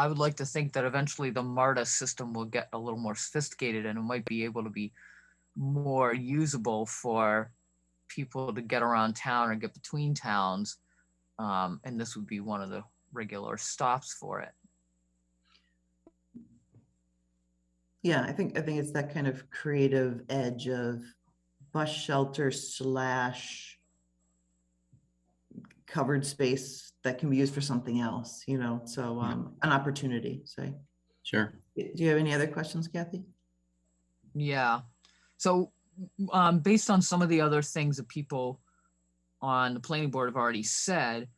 would like to think that eventually the MARTA system will get a little more sophisticated and it might be able to be more usable for people to get around town or get between towns. And this would be one of the regular stops for it. yeah, I think it's that kind of creative edge of bus shelter / covered space that can be used for something else, so an opportunity, say. Sure. Do you have any other questions, Kathy? Yeah. So based on some of the other things that people on the planning board have already said,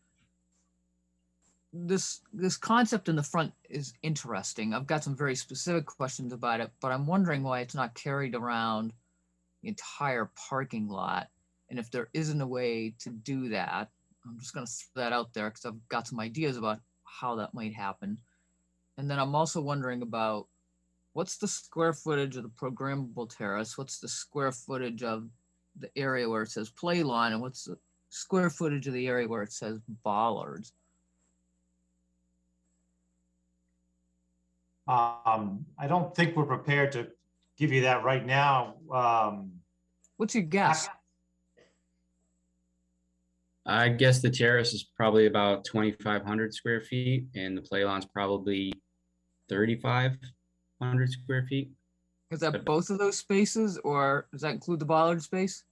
this concept in the front is interesting. I've got some very specific questions about it, but I'm wondering why it's not carried around the entire parking lot. And if there isn't a way to do that, I'm just going to throw that out there because I've got some ideas about how that might happen. And then I'm also wondering about what's the square footage of the programmable terrace? What's the square footage of the area where it says play lawn? And what's the square footage of the area where it says bollards? I don't think we're prepared to give you that right now. What's your guess? I guess the terrace is probably about 2,500 square feet and the play lawn's probably 3,500 square feet. Is that both of those spaces, or does that include the bollard space?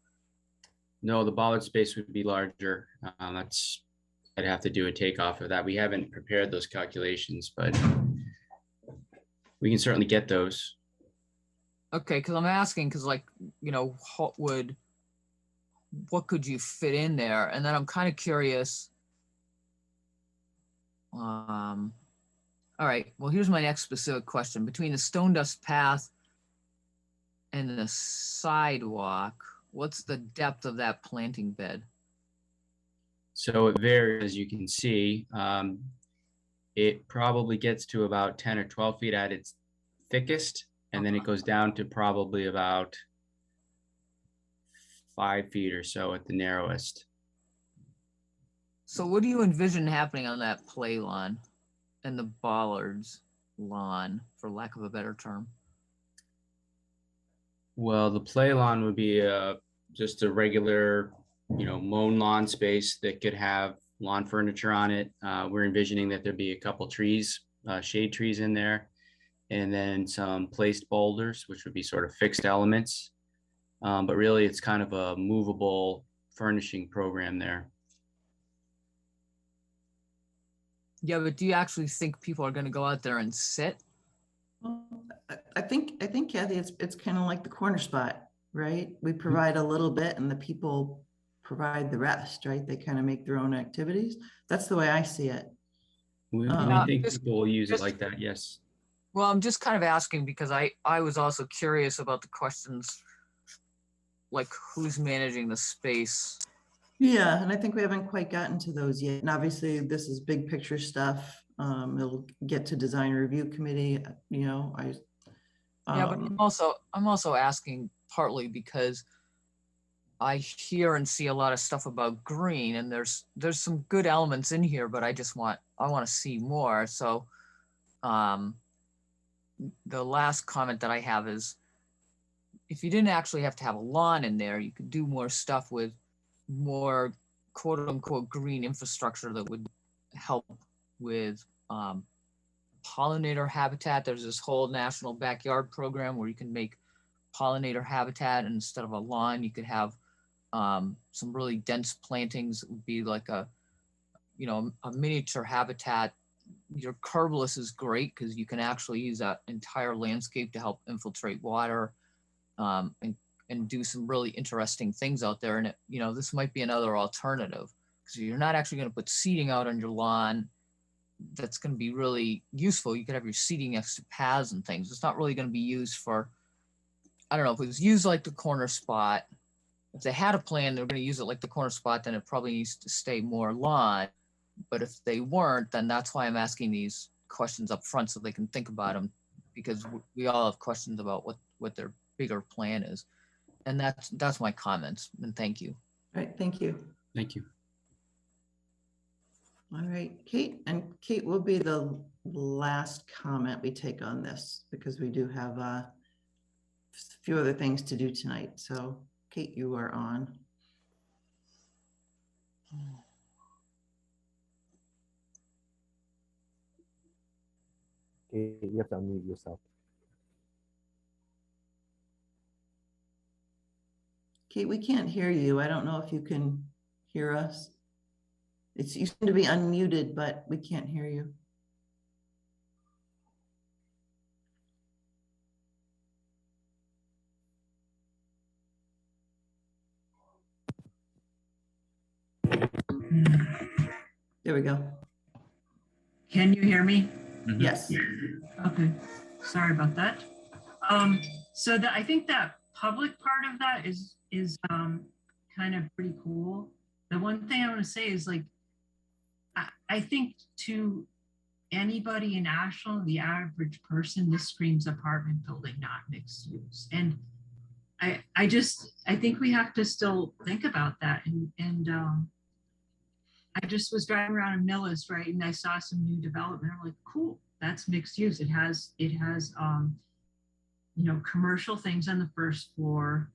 No, the bollard space would be larger. I'd have to do a takeoff of that. We haven't prepared those calculations, but we can certainly get those. Okay, because I'm asking, because what could you fit in there? And then I'm kind of curious. All right, well, here's my next specific question. Between the stone dust path and the sidewalk, what's the depth of that planting bed? So it varies, as you can see. It probably gets to about 10 or 12 feet at its thickest, and then it goes down to probably about 5 feet or so at the narrowest. So what do you envision happening on that play lawn and the bollards lawn, for lack of a better term? Well, the play lawn would be just a regular, mown lawn space that could have lawn furniture on it. We're envisioning that there'd be a couple trees, shade trees in there, and then some placed boulders, which would be sort of fixed elements. But really, it's kind of a movable furnishing program there. Yeah, but do you actually think people are going to go out there and sit? Well, I think Kathy, it's kind of like the corner spot, right? We provide a little bit and the people provide the rest, right? They kind of make their own activities. That's the way I see it. We think people will use it like that, yes. Well, I'm just kind of asking because I was also curious about the questions, like who's managing the space. Yeah, and I think we haven't quite gotten to those yet. And obviously, this is big picture stuff. It'll get to design review committee. You know, Yeah, but I'm also asking partly because I hear and see a lot of stuff about green, and there's some good elements in here, but I want to see more. So, the last comment that I have is, if you didn't actually have to have a lawn in there, you could do more stuff with more quote unquote green infrastructure that would help with pollinator habitat. There's this whole national backyard program where you can make pollinator habitat, and instead of a lawn, you could have some really dense plantings. It would be like a miniature habitat. Your curbless is great because you can actually use that entire landscape to help infiltrate water and do some really interesting things out there. And this might be another alternative because you're not actually going to put seating out on your lawn. That's going to be really useful. You could have your seating next to paths and things. It's not really going to be used for, I don't know, if it was used like the corner spot. If they had a plan, they're going to use it like the corner spot, then it probably needs to stay more lawn. But if they weren't, then that's why I'm asking these questions up front so they can think about them, because we all have questions about what their bigger plan is. And that's my comments, and thank you. All right, thank you. Thank you. All right, Kate, and Kate will be the last comment we take on this because we do have a few other things to do tonight. So Kate, you are on. You have to unmute yourself. Kate, we can't hear you. I don't know if you can hear us. You seem to be unmuted, but we can't hear you. There we go. Can you hear me? Yes. Okay, sorry about that. So I think that public part of that is kind of pretty cool. The one thing I want to say is, like, I think to anybody in Ashland, the average person, this screams apartment building, not mixed use. And I think we have to still think about that. And I just was driving around in Millis, right, and I saw some new development. I'm like, cool, that's mixed use. It has commercial things on the first floor.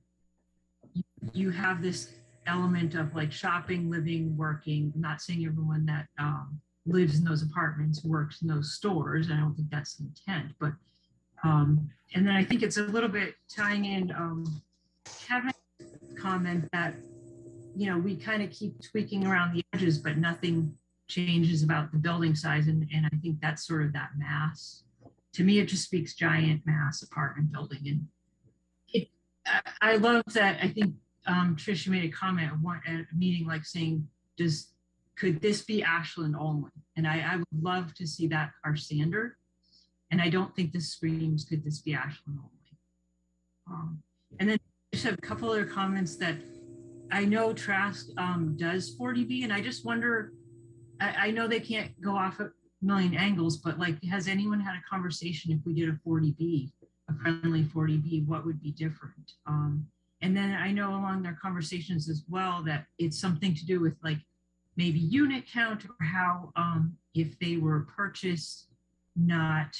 You have this element of like shopping, living, working. I'm not saying everyone that lives in those apartments works in those stores. I don't think that's the intent, but and then I think it's a little bit tying in Kevin's comment that we kind of keep tweaking around the edges, but nothing changes about the building size. And I think that's sort of that mass. To me, it just speaks giant mass apartment building. And I love that. I think Tricia made a comment at a meeting, like saying, could this be Ashland only? And I would love to see that our standard. And I don't think this screams, could this be Ashland only? And then I just have a couple other comments that I know Trask does 40B, and I just wonder, I know they can't go off a million angles, but like, has anyone had a conversation if we did a 40B, a friendly 40B, what would be different? And then I know along their conversations as well that it's something to do with like maybe unit count or how if they were purchased, not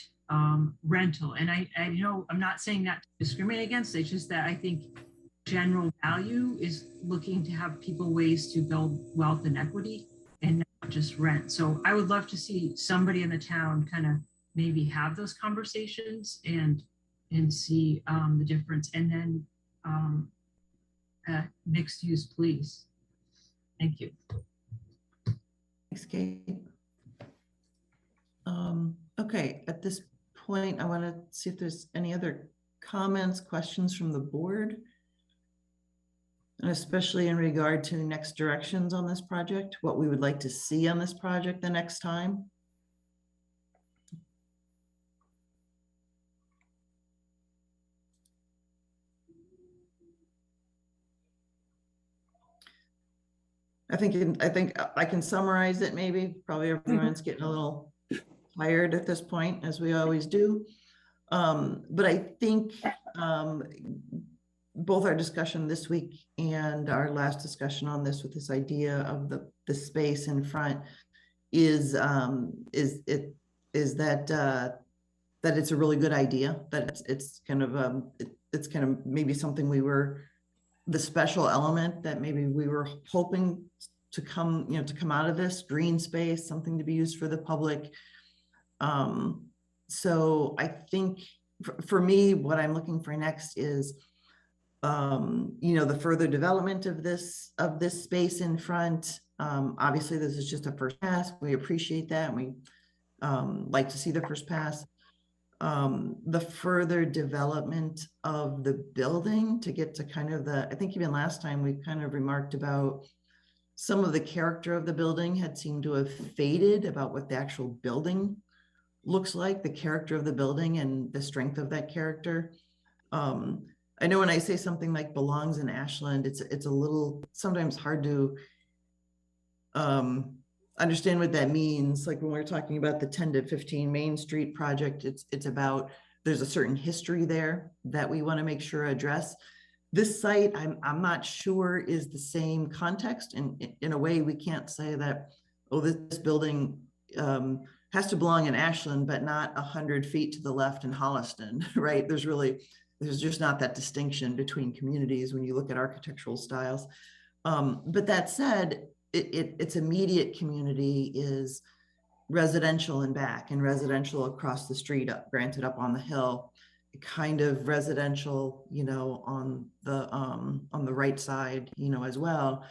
rental. And I know I'm not saying that to discriminate against, it's just that I think general value is looking to have people ways to build wealth and equity and not just rent. So I would love to see somebody in the town kind of maybe have those conversations and see the difference. And then mixed use, please. Thank you. Thanks, Kate. Okay, at this point, I want to see if there's any other comments, questions from the board, and especially in regard to next directions on this project, what we would like to see on this project the next time. I think I can summarize it maybe. Probably everyone's getting a little tired at this point, as we always do. But I think both our discussion this week and our last discussion on this, with this idea of the space in front, is that it's a really good idea. That it's kind of it's kind of maybe something the special element that maybe we were hoping to come out of this green space, something to be used for the public. So I think for me, what I'm looking for next is, the further development of this space in front. Obviously, this is just a first pass. We appreciate that. And we like to see the first pass. The further development of the building to get to kind of I think even last time we kind of remarked about some of the character of the building had seemed to have faded, about what the actual building looks like, the character of the building and the strength of that character. I know when I say something like belongs in Ashland, it's a little sometimes hard to understand what that means. Like when we're talking about the 10 to 15 Main Street project, it's about, there's a certain history there that we want to make sure address. This site, I'm not sure is the same context. And in a way, we can't say that, oh, this building has to belong in Ashland, but not 100 feet to the left in Holliston, right? There's just not that distinction between communities when you look at architectural styles. But that said, its immediate community is residential and back, and residential across the street, granted up on the hill, kind of residential, on the right side, as well,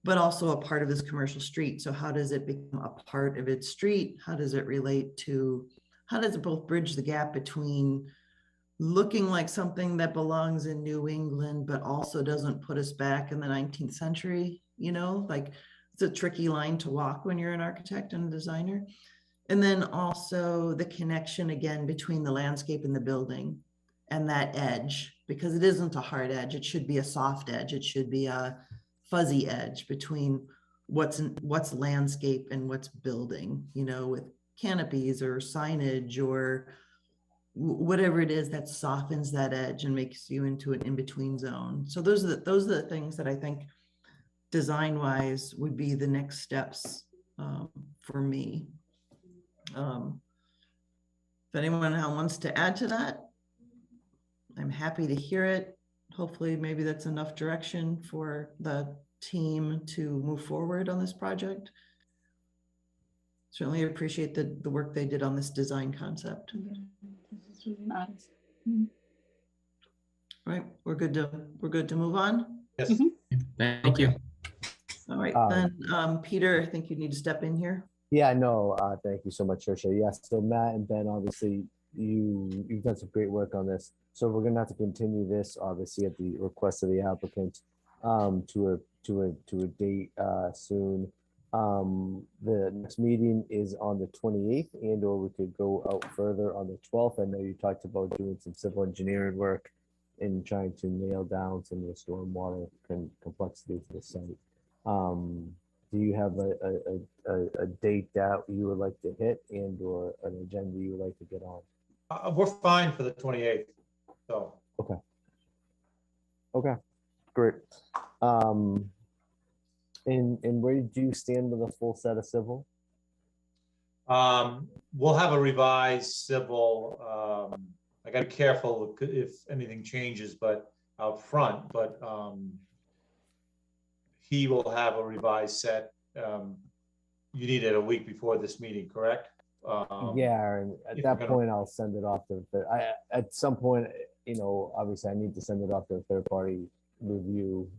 but also a part of this commercial street. So how does it become a part of its street? How does it both bridge the gap between looking like something that belongs in New England, but also doesn't put us back in the 19th century, like it's a tricky line to walk when you're an architect and a designer. And then also the connection again between the landscape and the building and that edge, because it isn't a hard edge. It should be a soft edge. It should be a fuzzy edge between what's landscape and what's building, with canopies or signage or whatever it is that softens that edge and makes you into an in-between zone. So those are the things that I think design-wise would be the next steps for me. If anyone wants to add to that, I'm happy to hear it. Hopefully, maybe that's enough direction for the team to move forward on this project. Certainly appreciate the work they did on this design concept. This is really nice. Right, we're good to move on. Yes. Thank you. All right, then Peter, I think you need to step in here. Yeah, no, thank you so much, Tricia. Yes, so Matt and Ben, obviously you've done some great work on this. So we're gonna have to continue this, obviously, at the request of the applicant to a date soon. The next meeting is on the 28th, and or we could go out further on the 12th. I know you talked about doing some civil engineering work and trying to nail down some of the stormwater complexities of the site. Do you have a date that you would like to hit and or an agenda you would like to get on? We're fine for the 28th. So okay, great. And where do you stand with a full set of civil? We'll have a revised civil. I got to be careful if anything changes, but out front. But he will have a revised set. You need it a week before this meeting, correct? Yeah, and at that point, I'll send it off to at some point, obviously I need to send it off to a third party review.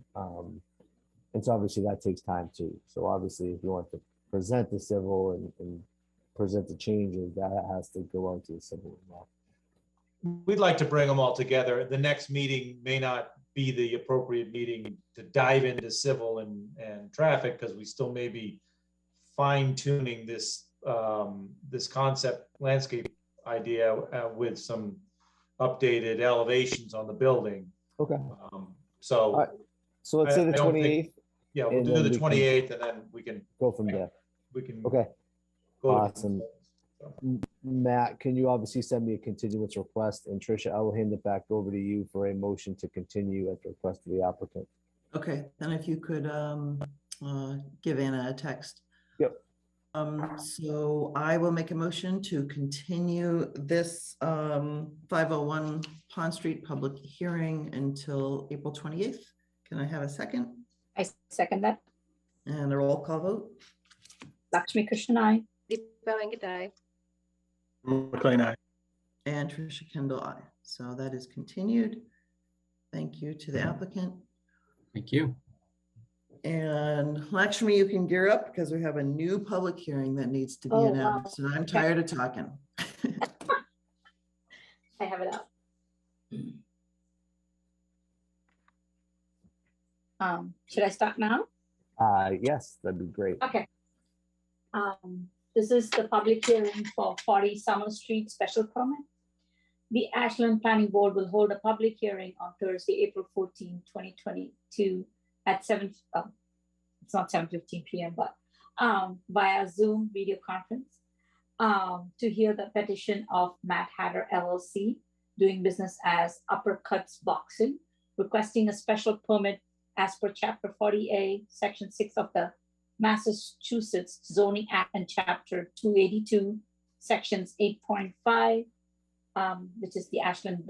And so obviously that takes time too. So obviously if you want to present the civil and present the changes, that has to go out to the civil as well. We'd like to bring them all together. The next meeting may not be the appropriate meeting to dive into civil and traffic, because we still may be fine tuning this this concept landscape idea with some updated elevations on the building. Okay. So let's say the 28th. Yeah, we'll And do then the we can 28th and then we can Go from there. Okay. go to- Awesome. Matt, can you obviously send me a continuance request? And Tricia, I will hand it back over to you for a motion to continue at the request of the applicant. Okay, then if you could give Anna a text. Yep. So I will make a motion to continue this 501 Pond Street public hearing until April 28th. Can I have a second? I second that. And a roll call vote? Lakshmi Krishnan, aye. Deepa Venkat, McLean, aye. And Tricia Kendall, aye. So that is continued. Thank you to the applicant. Thank you. And Lakshmi, you can gear up because we have a new public hearing that needs to be Oh, wow. announced. And I'm tired of talking. I have it up. Should I start now? Yes, that'd be great. Okay. This is the public hearing for 40 Summer Street special permit. The Ashland Planning Board will hold a public hearing on Thursday, April 14, 2022 at it's not 7:15 p.m., but via Zoom video conference to hear the petition of Matt Hatter LLC, doing business as Uppercuts Boxing, requesting a special permit as per Chapter 40A, Section 6 of the Massachusetts Zoning Act and Chapter 282, Sections 8.5, which is the Ashland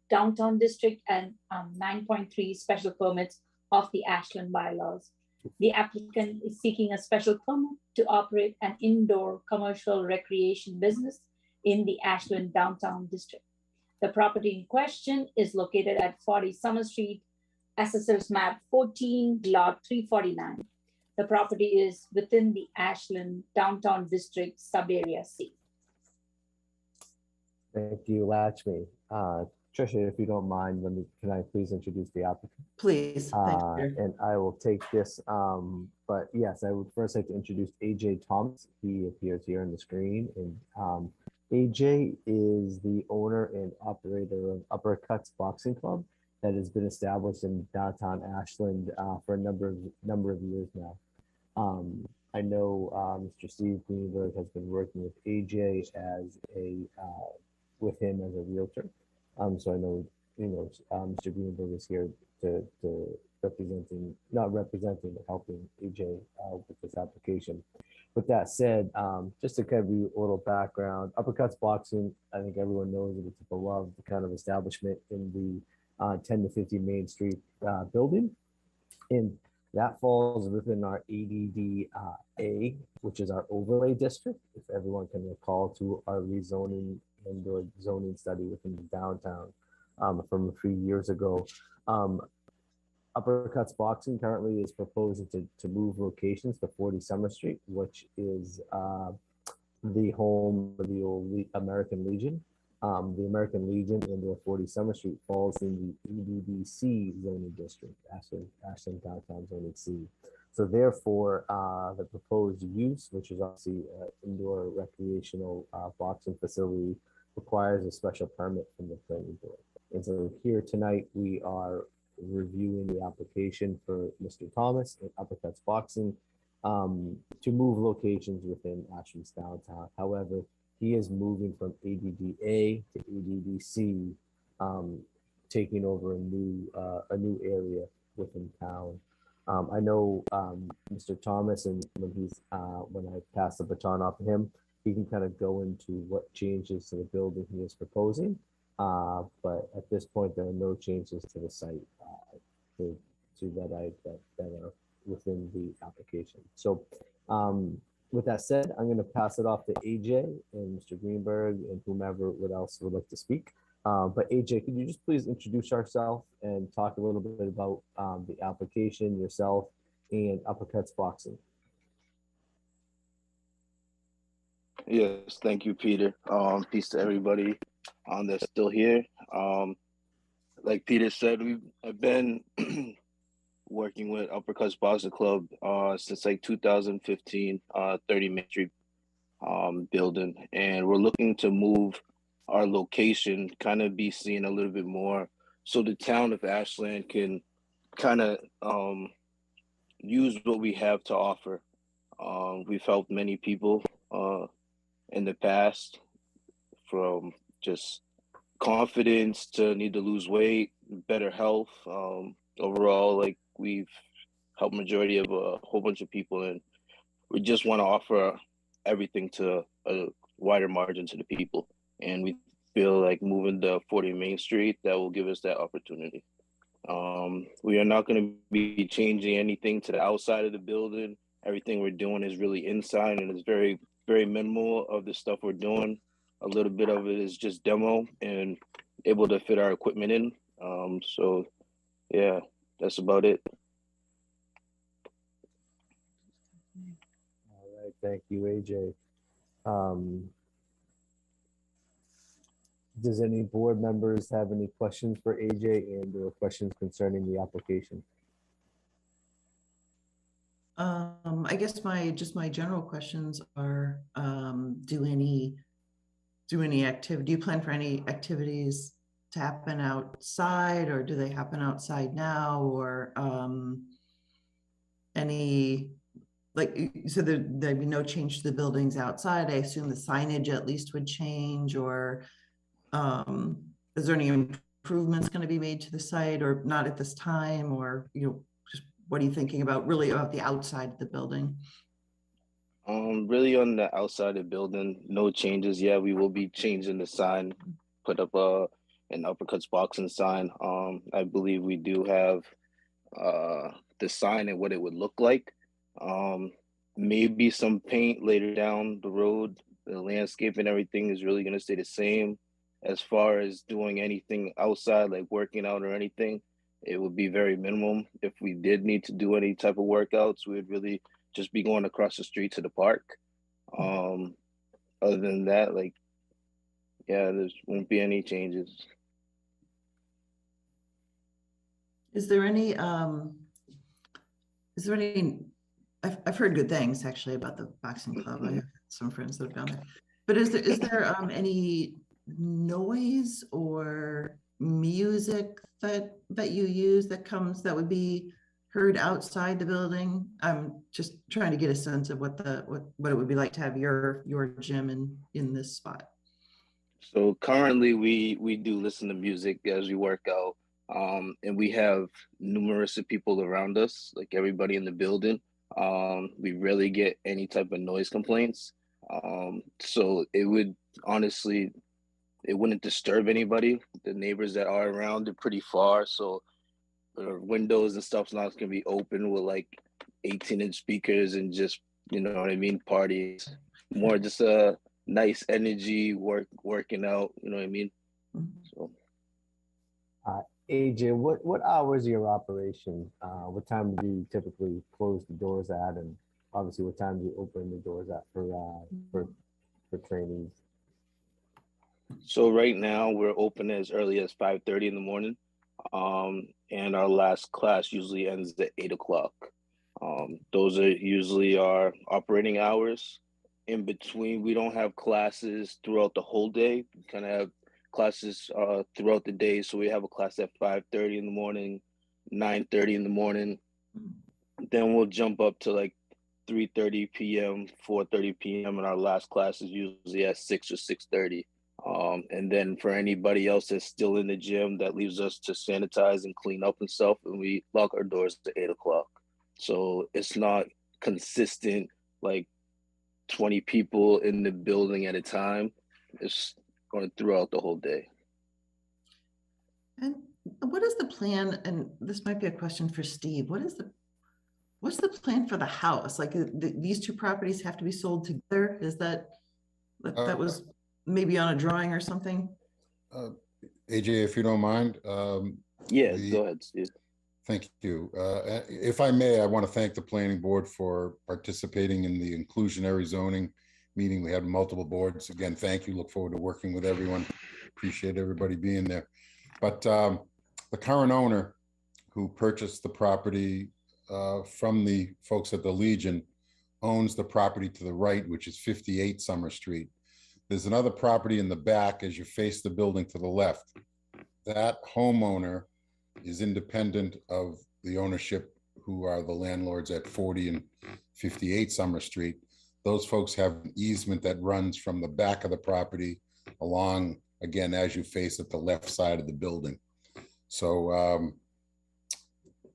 Downtown District, and 9.3 special permits of the Ashland bylaws. The applicant is seeking a special permit to operate an indoor commercial recreation business in the Ashland Downtown District. The property in question is located at 40 Summer Street, Assessor's Map 14, Lot 349. The property is within the Ashland Downtown District Sub-Area C. Thank you, Lakshmi. Tricia, if you don't mind, can I please introduce the applicant? Please, thank you. And I will take this, but yes, I would first like to introduce AJ Thomas. He appears here on the screen, and AJ is the owner and operator of Uppercuts Boxing Club that has been established in downtown Ashland for a number of years now. I know Mr. Steve Greenberg has been working with AJ with him as a realtor. So I know, Mr. Greenberg is here to not representing, but helping AJ with this application. With that said, just to kind of give you a little background, Uppercuts Boxing, I think everyone knows that it's a beloved kind of establishment in the 10 to 50 Main Street building. And that falls within our ADD-A, which is our overlay district, if everyone can recall, to our rezoning and or zoning study within the downtown from a few years ago. Uppercuts Boxing currently is proposing to move locations to 40 Summer Street, which is the home of the old American Legion. The American Legion and 40 Summer Street falls in the EDDC zoning district, Ashland Downtown Zoning C. So therefore, the proposed use, which is obviously an indoor recreational boxing facility, requires a special permit from the planning board. And so here tonight, we are reviewing the application for Mr. Thomas and Uppercuts Boxing to move locations within Ashland's downtown. However, he is moving from ADD-A to ADD-C, taking over a new area within town. I know Mr. Thomas, and when I pass the baton off to him, he can kind of go into what changes to the building he is proposing. But at this point, there are no changes to the site that are within the application. So with that said, I'm going to pass it off to AJ and Mr. Greenberg and whomever else would like to speak. But AJ, could you just please introduce yourself and talk a little bit about the application, yourself, and Uppercuts Boxing? Yes, thank you, Peter. Peace to everybody that's still here. Like Peter said, I've been working with Uppercuts Boxing Club since like 2015, 30 Main Street building, and we're looking to move our location, kind of be seen a little bit more, so the town of Ashland can kind of use what we have to offer. We've helped many people in the past, from just confidence to need to lose weight, better health. Overall, like, we've helped majority of a whole bunch of people, and we just want to offer everything to a wider margin to the people. And we feel like moving the 40 Main Street, that will give us that opportunity. We are not going to be changing anything to the outside of the building. Everything we're doing is really inside, and it's very, very minimal of the stuff we're doing. A little bit of it is just demo and able to fit our equipment in. So yeah, that's about it. All right, thank you, AJ. Does any board members have any questions for AJ and or questions concerning the application? I guess my general questions are, do you plan for any activities to happen outside, or do they happen outside now, or any, like, so there'd be no change to the buildings outside? I assume the signage at least would change, or is there any improvements going to be made to the site, or not at this time, or, you know, just what are you thinking about really about the outside of the building? Really on the outside of the building, no changes. Yeah, we will be changing the sign, put up an uppercuts boxing sign. I believe we do have the sign and what it would look like. Maybe some paint later down the road. The landscape and everything is really going to stay the same. As far as doing anything outside, like working out or anything, it would be very minimum. If we did need to do any type of workouts, we would really just be going across the street to the park. Other than that, like, yeah, there won't be any changes. Is there any, I've heard good things actually about the boxing club. I have some friends that have gone there. But is there any noise or music that you use that would be heard outside the building? I'm just trying to get a sense of what it would be like to have your gym in this spot. So currently we do listen to music as we work out. And we have numerous of people around us, like everybody in the building. We rarely get any type of noise complaints. So it would honestly, it wouldn't disturb anybody. The neighbors that are around are pretty far, so windows and stuff's not gonna be open with like 18-inch speakers and just, you know what I mean, parties. More just a nice energy, working out, you know what I mean? So. AJ, what hours are your operation? What time do you typically close the doors at, and obviously what time do you open the doors at for trainees? So right now we're open as early as 5:30 in the morning, and our last class usually ends at 8 o'clock. Those are usually our operating hours. In between, we don't have classes throughout the whole day. We kind of have classes throughout the day. So we have a class at 5:30 in the morning, 9:30 in the morning. Then we'll jump up to like 3:30 p.m., 4:30 p.m. and our last class is usually at 6 or 6:30. And then for anybody else that's still in the gym, that leaves us to sanitize and clean up and stuff, and we lock our doors at 8 o'clock. So it's not consistent, like 20 people in the building at a time. It's going throughout the whole day. And what is the plan? And this might be a question for Steve. What's the plan for the house? Like these two properties have to be sold together? Is that was maybe on a drawing or something? AJ, if you don't mind. Yeah, go ahead, Steve. Thank you. If I may, I want to thank the planning board for participating in the inclusionary zoning meeting. We had multiple boards. Again, thank you. Look forward to working with everyone. Appreciate everybody being there. But the current owner who purchased the property from the folks at the Legion owns the property to the right, which is 58 Summer Street. There's another property in the back as you face the building to the left. That homeowner is independent of the ownership who are the landlords at 40 and 58 Summer Street. Those folks have an easement that runs from the back of the property along, again, as you face it, the left side of the building. So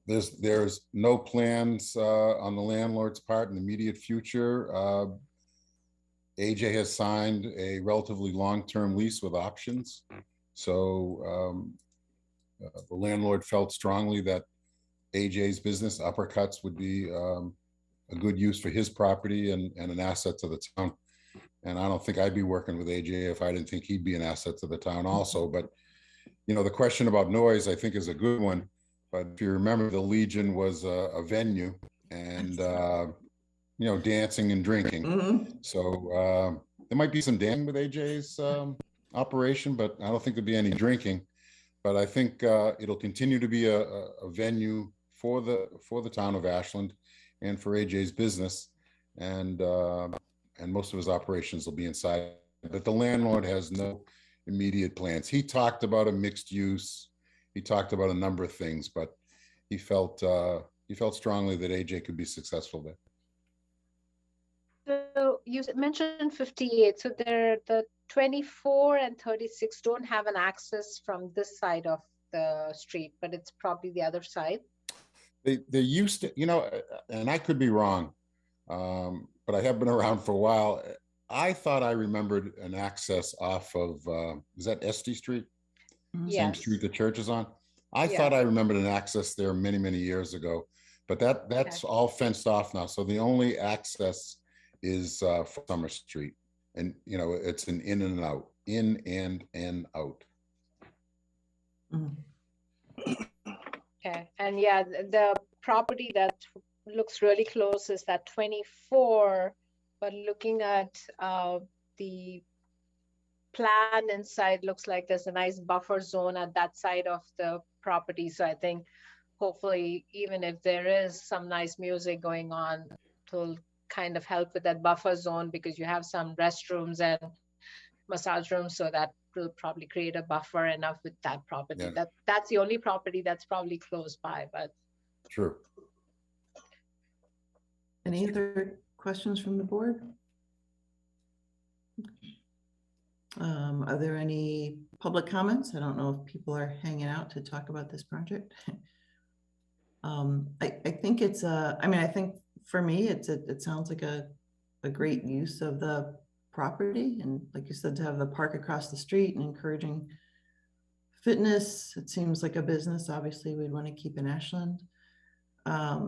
there's no plans on the landlord's part in the immediate future. AJ has signed a relatively long-term lease with options. So the landlord felt strongly that AJ's business, Uppercuts, would be a good use for his property and an asset to the town. And I don't think I'd be working with AJ if I didn't think he'd be an asset to the town also. But, you know, the question about noise, I think, is a good one. But if you remember, the Legion was a venue and, you know, dancing and drinking. So there might be some dancing with AJ's operation, but I don't think there'd be any drinking. But I think it'll continue to be a venue for the town of Ashland and for AJ's business, and most of his operations will be inside. But the landlord has no immediate plans. He talked about a mixed use. He talked about a number of things, but he felt strongly that AJ could be successful there. So you mentioned 58. So the 24 and 36 don't have an access from this side of the street, but it's probably the other side. They used to, you know, and I could be wrong, but I have been around for a while. I thought I remembered an access off of, is that Estee Street? Yes. Same street the church is on? I thought I remembered an access there many, many years ago, but that's all fenced off now. So the only access is Summer Street. And, you know, it's an in and out, in and out. Okay, and yeah, the property that looks really close is that 24, but looking at the plan inside, looks like there's a nice buffer zone at that side of the property. So I think hopefully, even if there is some nice music going on, it'll kind of help with that buffer zone, because you have some restrooms and massage rooms, so that will probably create a buffer enough with that property. Yeah. That's the only property that's probably close by, but true. Any other questions from the board? Are there any public comments? I don't know if people are hanging out to talk about this project. I think it's I think for me, it sounds like a great use of the property, and like you said, to have the park across the street and encouraging fitness. It seems like a business obviously we'd want to keep in Ashland. I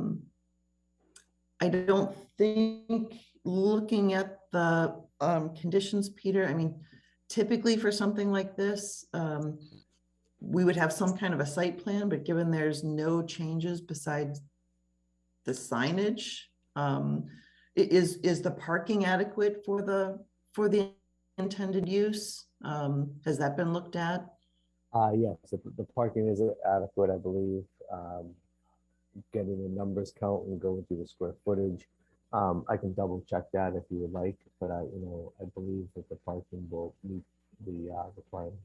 don't think, looking at the conditions, Peter, I mean, typically for something like this, we would have some kind of a site plan, but given there's no changes besides the signage, is the parking adequate for the intended use? Has that been looked at? Yes, the parking is adequate, I believe. Getting the numbers count and going through the square footage. I can double check that if you would like, but I believe that the parking will meet the requirement.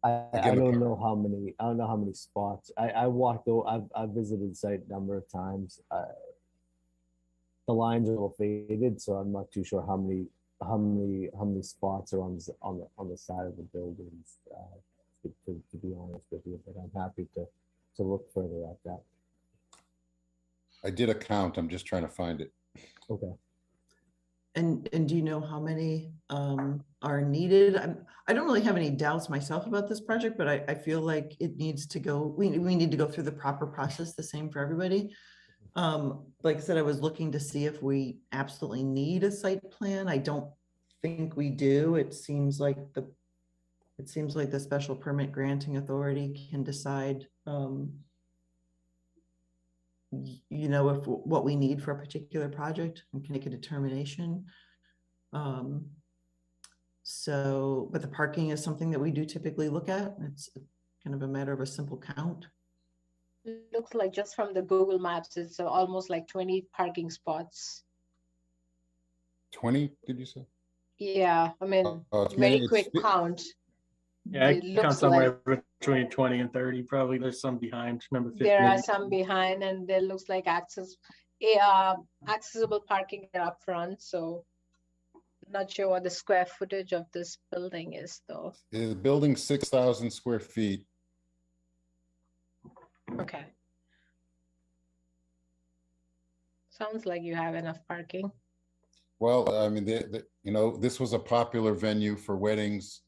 I don't know how many spots. I walked over, I've visited the site a number of times. The lines are a little faded, so I'm not too sure how many spots are on the side of the buildings, to be honest with you, but I'm happy to look further at that. I did a count. I'm just trying to find it. Okay. And do you know how many are needed? I don't really have any doubts myself about this project, but I feel like it needs to go, we need to go through the proper process, the same for everybody. Like I said, I was looking to see if we absolutely need a site plan. I don't think we do. It seems like the special permit granting authority can decide, you know, if what we need for a particular project and can make a determination. So, but the parking is something that we do typically look at. It's kind of a matter of a simple count. it looks like just from the Google Maps, it's almost like 20 parking spots. 20, did you say? Yeah, I mean, it's very mainly- quick count. Yeah, I It count looks somewhere like between 20 and 30. Probably there's some behind number 15. there are some behind, and there looks like accessible parking up front. So not sure what the square footage of this building is though. The building's 6,000 square feet. Okay. Sounds like you have enough parking. Well, I mean, you know, this was a popular venue for weddings,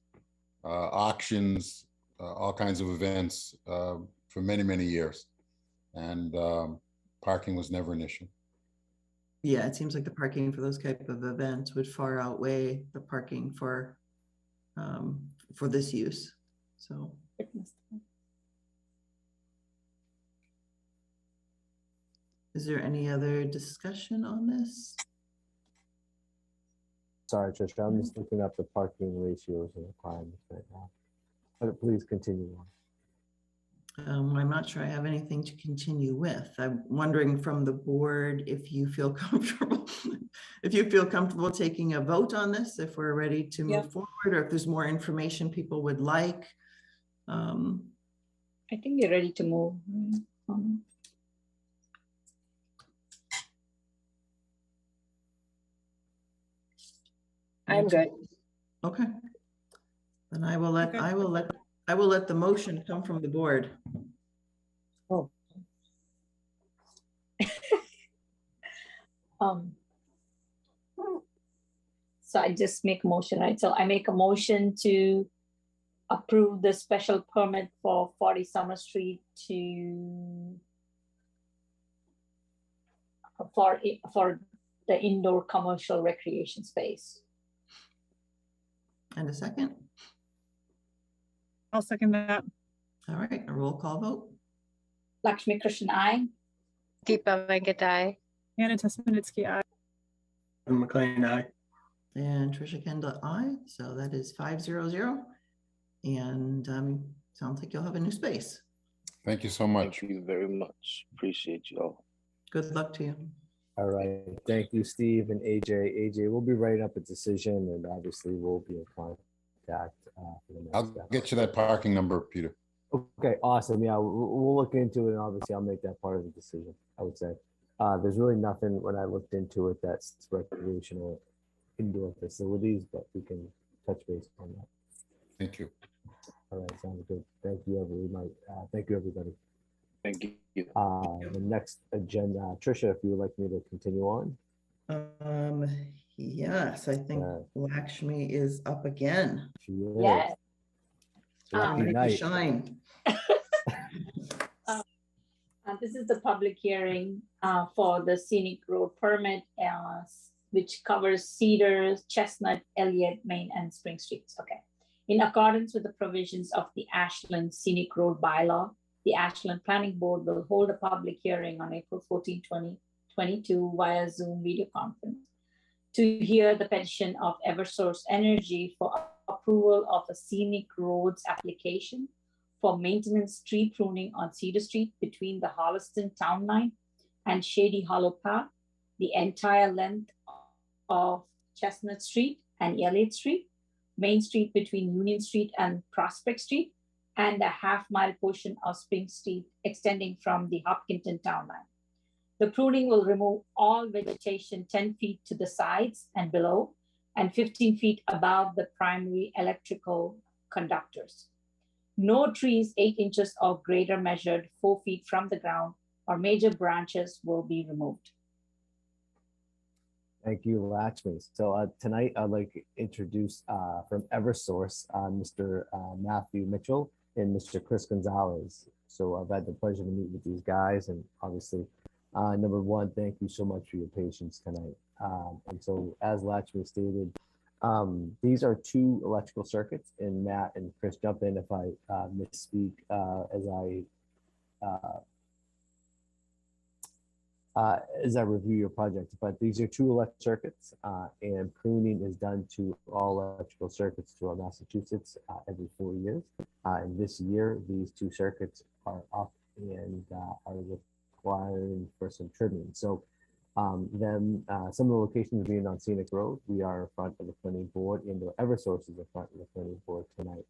auctions, all kinds of events for many, many years. And parking was never an issue. Yeah, it seems like the parking for those type of events would far outweigh the parking for this use. So. Is there any other discussion on this? Sorry, Trisha, I'm just looking up the parking ratios and requirements right now. But please continue on. I'm not sure I have anything to continue with. I'm wondering from the board if you feel comfortable, taking a vote on this, if we're ready to move forward, or if there's more information people would like. I think you're ready to move. I'm good. Okay. Then I will let the motion come from the board. Oh. So I just make a motion, right? So I make a motion to approve the special permit for 40 Summer Street for the indoor commercial recreation space. And a second? I'll second that. All right, a roll call vote. Lakshmi Krishnan, aye. Deepa Venkat, aye. Anna Tesmanitsky, aye. McLean, aye. And Trisha Kendall, aye. So that is 5-0-0. And sounds like you'll have a new space. Thank you so much. Thank you very much. Appreciate you all. Good luck to you. All right. Thank you, Steve and AJ. AJ, we'll be writing up a decision, and obviously we'll be in contact. For the next I'll step. get you that parking number, Peter. Okay, awesome. Yeah, we'll look into it, and obviously I'll make that part of the decision, I would say. There's really nothing when I looked into it that's recreational indoor facilities, but we can touch base on that. Thank you. All right, sounds good. Thank you, everybody. Thank you, everybody. Thank you. The next agenda, Trisha, if you would like me to continue on. Yes, I think Lakshmi is up again. She is. Yes. Lucky night. Shine. This is the public hearing for the scenic road permit, which covers Cedars, Chestnut, Elliott, Main, and Spring Streets. Okay. In accordance with the provisions of the Ashland Scenic Road Bylaw, the Ashland Planning Board will hold a public hearing on April 14, 2022 via Zoom video conference to hear the petition of Eversource Energy for approval of a scenic roads application for maintenance tree pruning on Cedar Street between the Holliston Town Line and Shady Hollow Path, the entire length of Chestnut Street and Elliott Street, Main Street between Union Street and Prospect Street, and a half-mile portion of Spring Street extending from the Hopkinton Town Line. The pruning will remove all vegetation 10 feet to the sides and below, and 15 feet above the primary electrical conductors. No trees 8 inches or greater measured 4 feet from the ground or major branches will be removed. Thank you, Lakshmi. So tonight I'd like to introduce from Eversource, Mr. Matthew Mitchell and Mr. Chris Gonzalez. So I've had the pleasure to meet with these guys, and obviously, number one, thank you so much for your patience tonight. And so as Lakshmi stated, these are 2 electrical circuits, and Matt and Chris, jump in if I misspeak as I review your project. But these are 2 electric circuits, and pruning is done to all electrical circuits throughout Massachusetts every 4 years. And this year, these 2 circuits are up and are requiring for some trimming. So some of the locations being on Scenic Road, we are in front of the planning board, and the Eversource is in front of the planning board tonight.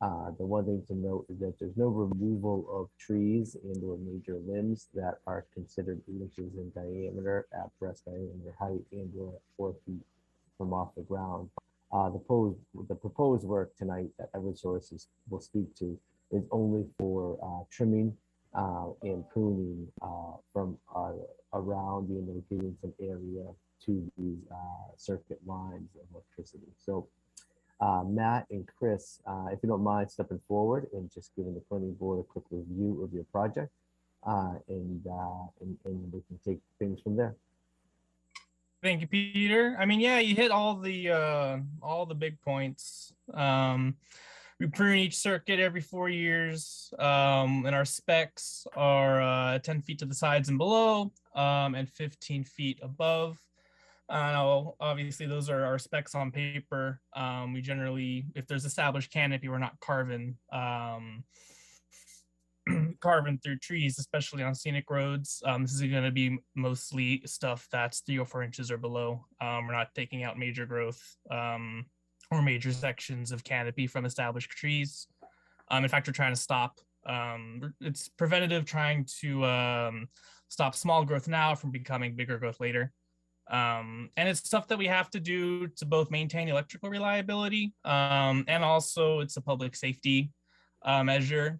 The one thing to note is that there's no removal of trees and or major limbs that are considered inches in diameter at breast diameter height and or 4 feet from off the ground. The proposed work tonight that Eversource will speak to is only for trimming and pruning from around the indicating some area to these circuit lines of electricity. So Matt and Chris, if you don't mind stepping forward and just giving the planning board a quick review of your project, and we can take things from there. Thank you, Peter. I mean, yeah, you hit all the big points. We prune each circuit every 4 years, and our specs are 10 feet to the sides and below, and 15 feet above. Now, obviously, those are our specs on paper. We generally, if there's established canopy, we're not carving through trees, especially on scenic roads. This is going to be mostly stuff that's 3 or 4 inches or below. We're not taking out major growth or major sections of canopy from established trees. In fact, we're trying to stop. It's preventative, trying to stop small growth now from becoming bigger growth later. And it's stuff that we have to do to both maintain electrical reliability, and also it's a public safety measure.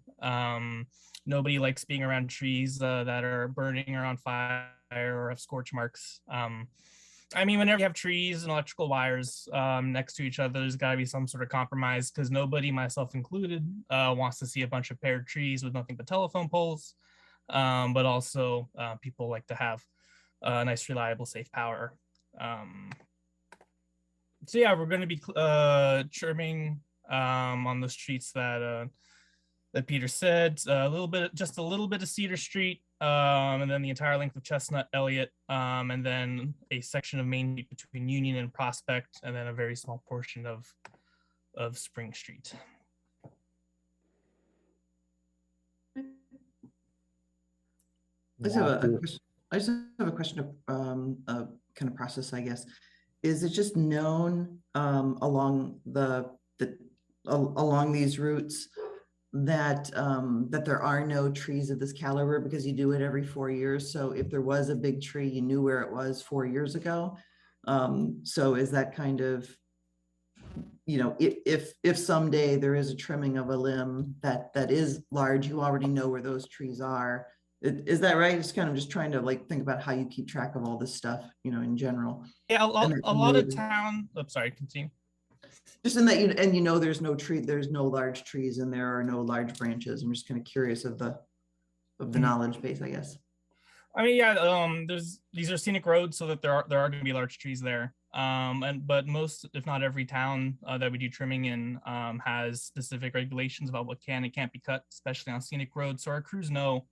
Nobody likes being around trees that are burning or on fire or have scorch marks. I mean, whenever you have trees and electrical wires next to each other, there's got to be some sort of compromise, because nobody, myself included, wants to see a bunch of paired trees with nothing but telephone poles. But also people like to have nice, reliable, safe power. So yeah, we're going to be trimming on the streets that Peter said, just a little bit of Cedar Street, and then the entire length of Chestnut, Elliott, and then a section of Main Street between Union and Prospect, and then a very small portion of Spring Street. I just have a question of kind of process, I guess. Is it just known along along these routes that that there are no trees of this caliber, because you do it every 4 years? So if there was a big tree, you knew where it was 4 years ago. So is that kind of, you know, if someday there is a trimming of a limb that is large, you already know where those trees are. Is that right? It's kind of just trying to like think about how you keep track of all this stuff, you know, in general. Yeah, a lot of town. I'm sorry, continue. Just in that you know there's no tree, there's no large trees, and there are no large branches. I'm just kind of curious of the knowledge base, I guess. I mean, yeah, these are scenic roads, so that there are going to be large trees there. But most, if not every town that we do trimming in has specific regulations about what can and can't be cut, especially on scenic roads. So our crews know,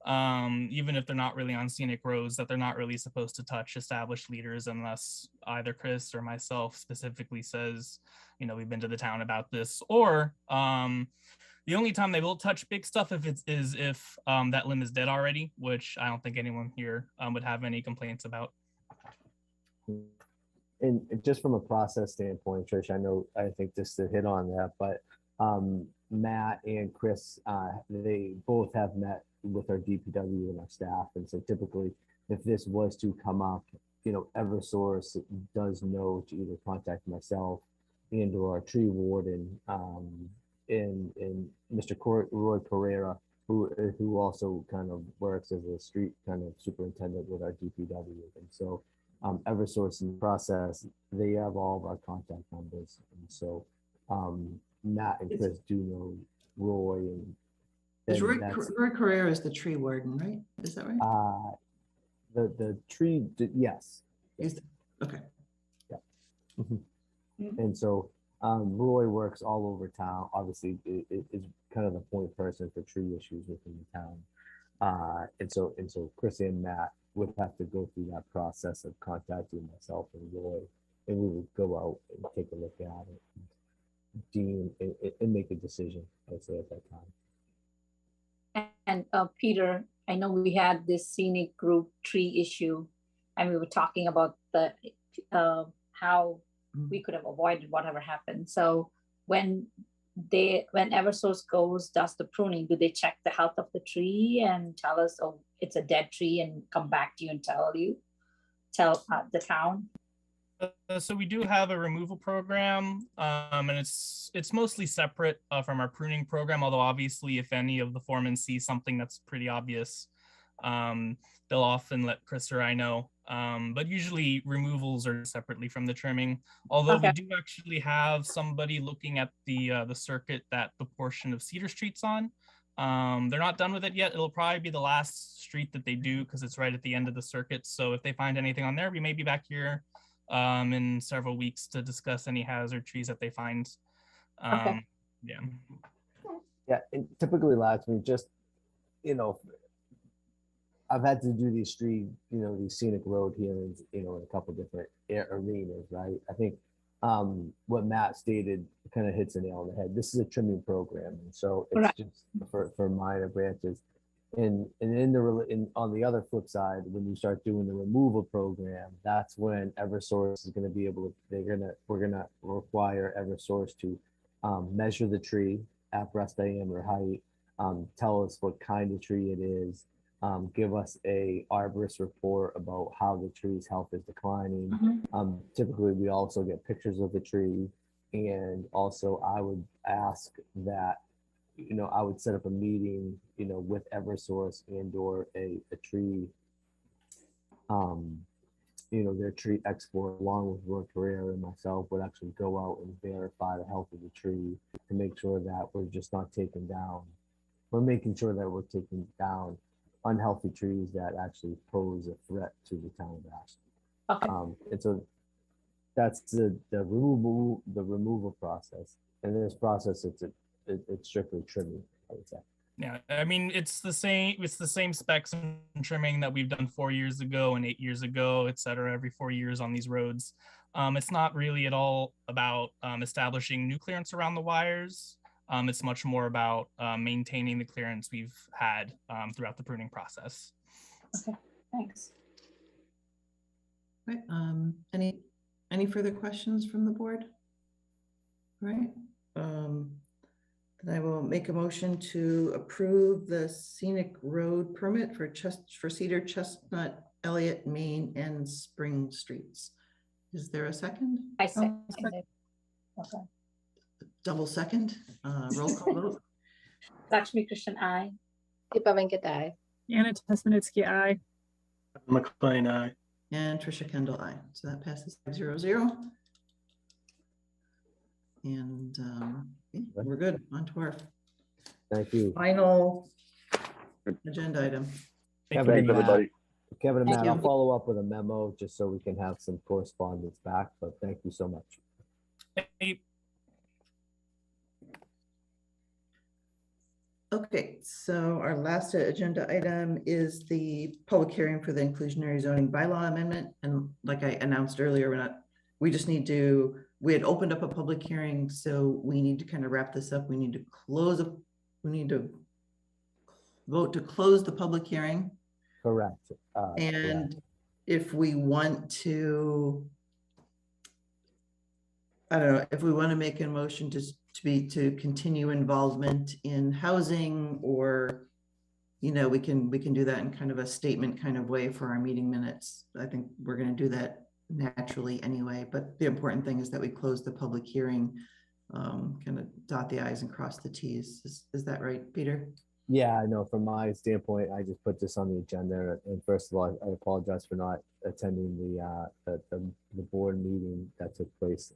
even if they're not really on scenic roads, that they're not really supposed to touch established leaders unless either Chris or myself specifically says, you know, we've been to the town about this. Or the only time they will touch big stuff if that limb is dead already, which I don't think anyone here would have any complaints about. And just from a process standpoint, Trish, I think just to hit on that, but Matt and Chris, they both have met with our DPW and our staff. And so typically, if this was to come up, you know, Eversource does know to either contact myself and or our tree warden, and Mr. Roy Carrera, who also kind of works as a street kind of superintendent with our DPW. And so Eversource in the process, they have all of our contact numbers. And so Matt and Chris do know Roy, and Roy Carrera is the tree warden, right? Is that right? The tree, yes. Okay. Yeah. And so Roy works all over town. Obviously, is kind of the point person for tree issues within the town. And so Chris and Matt would have to go through that process of contacting myself and Roy, and we would go out and take a look at it, deem and make a decision, I would say, at that time. And Peter, I know we had this scenic group tree issue, and we were talking about the how we could have avoided whatever happened. So when when Eversource does the pruning, do they check the health of the tree and tell us, oh, it's a dead tree, and come back to you and tell the town? So we do have a removal program, and it's mostly separate from our pruning program, although obviously if any of the foremen see something that's pretty obvious, they'll often let Chris or I know. But usually removals are separately from the trimming, although we do actually have somebody looking at the circuit that the portion of Cedar Street's on. They're not done with it yet. It'll probably be the last street that they do because it's right at the end of the circuit. So if they find anything on there, we may be back here in several weeks to discuss any hazard trees that they find. Yeah. Yeah, and typically, lads, we just, I've had to do these these scenic road hearings, in a couple different arenas, right? I think what Matt stated kind of hits the nail on the head. This is a trimming program, and so it's just for minor branches. And on the other flip side, when you start doing the removal program, that's when Eversource is going to be able to. We're gonna require Eversource to measure the tree at breast diameter height, tell us what kind of tree it is, give us a arborist report about how the tree's health is declining. Typically, we also get pictures of the tree, and also I would ask that. I would set up a meeting, with Eversource and/or a tree, their tree expert, along with Roy Carrera and myself, would actually go out and verify the health of the tree to make sure that we're just not taking down. We're making sure that we're taking down unhealthy trees that actually pose a threat to the town of Ashland. And so that's the removal process. And in this process, it's strictly trimming, I would say. Yeah, I mean, it's the same specs and trimming that we've done 4 years ago and 8 years ago, et cetera, every 4 years on these roads. It's not really at all about establishing new clearance around the wires. It's much more about maintaining the clearance we've had throughout the pruning process. Okay, thanks. Right. Any further questions from the board? All right. Then I will make a motion to approve the scenic road permit for Cedar, Chestnut, Elliott, Main, and Spring Streets. Is there a second? I second it. Okay. Double second. Roll call vote. Lakshmi Krishnan, aye. Deepa Venkat, aye. Anna Tesmanitsky, aye. McLean, aye. And Trisha Kendall, aye. So that passes 5-0-0. And okay, we're good. On to our Thank you. final agenda item. Kevin and everybody. Kevin and Thank Matt, you. I'll follow up with a memo just so we can have some correspondence back, but thank you so much. Hey. Okay, so our last agenda item is the public hearing for the inclusionary zoning bylaw amendment. And like I announced earlier, we had opened up a public hearing, so we need to kind of wrap this up. We need to vote to close the public hearing. Correct. And if we want to, I don't know, if we want to make a motion to continue involvement in housing, or, we can do that in kind of a statement kind of way for our meeting minutes. I think we're going to do that naturally anyway, but the important thing is that we close the public hearing, kind of dot the I's and cross the T's. Is that right, Peter? Yeah, I know. From my standpoint, I just put this on the agenda. And first of all, I apologize for not attending the board meeting that took place.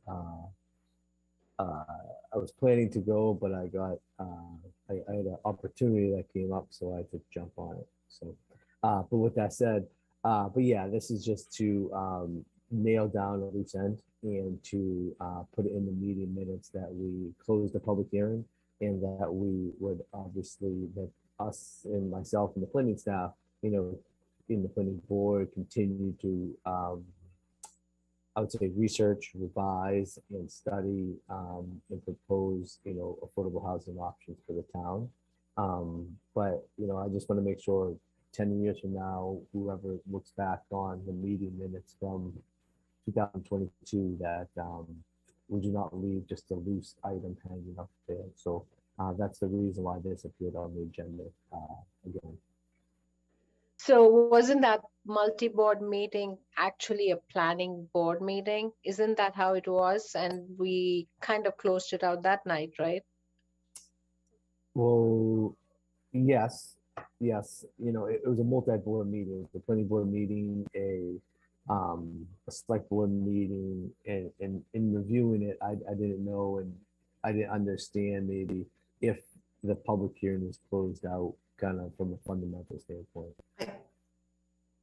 I was planning to go, but I got I had an opportunity that came up, so I had to jump on it. So, but with that said, but yeah, this is just to nail down a loose end and to put it in the meeting minutes that we closed the public hearing, and that we would obviously, that us and myself and the planning staff, in the planning board, continue to I would say research, revise, and study and propose, affordable housing options for the town. But I just want to make sure 10 years from now, whoever looks back on the meeting minutes from 2022, that would you not leave just a loose item hanging up there? So that's the reason why this appeared on the agenda again. So wasn't that multi-board meeting actually a planning board meeting? Isn't that how it was? And we kind of closed it out that night, right? Well, yes. You know, it was a multi-board meeting. It was a planning board meeting, a select board meeting, and in reviewing it, I didn't know and I didn't understand maybe if the public hearing was closed out kind of from a fundamental standpoint.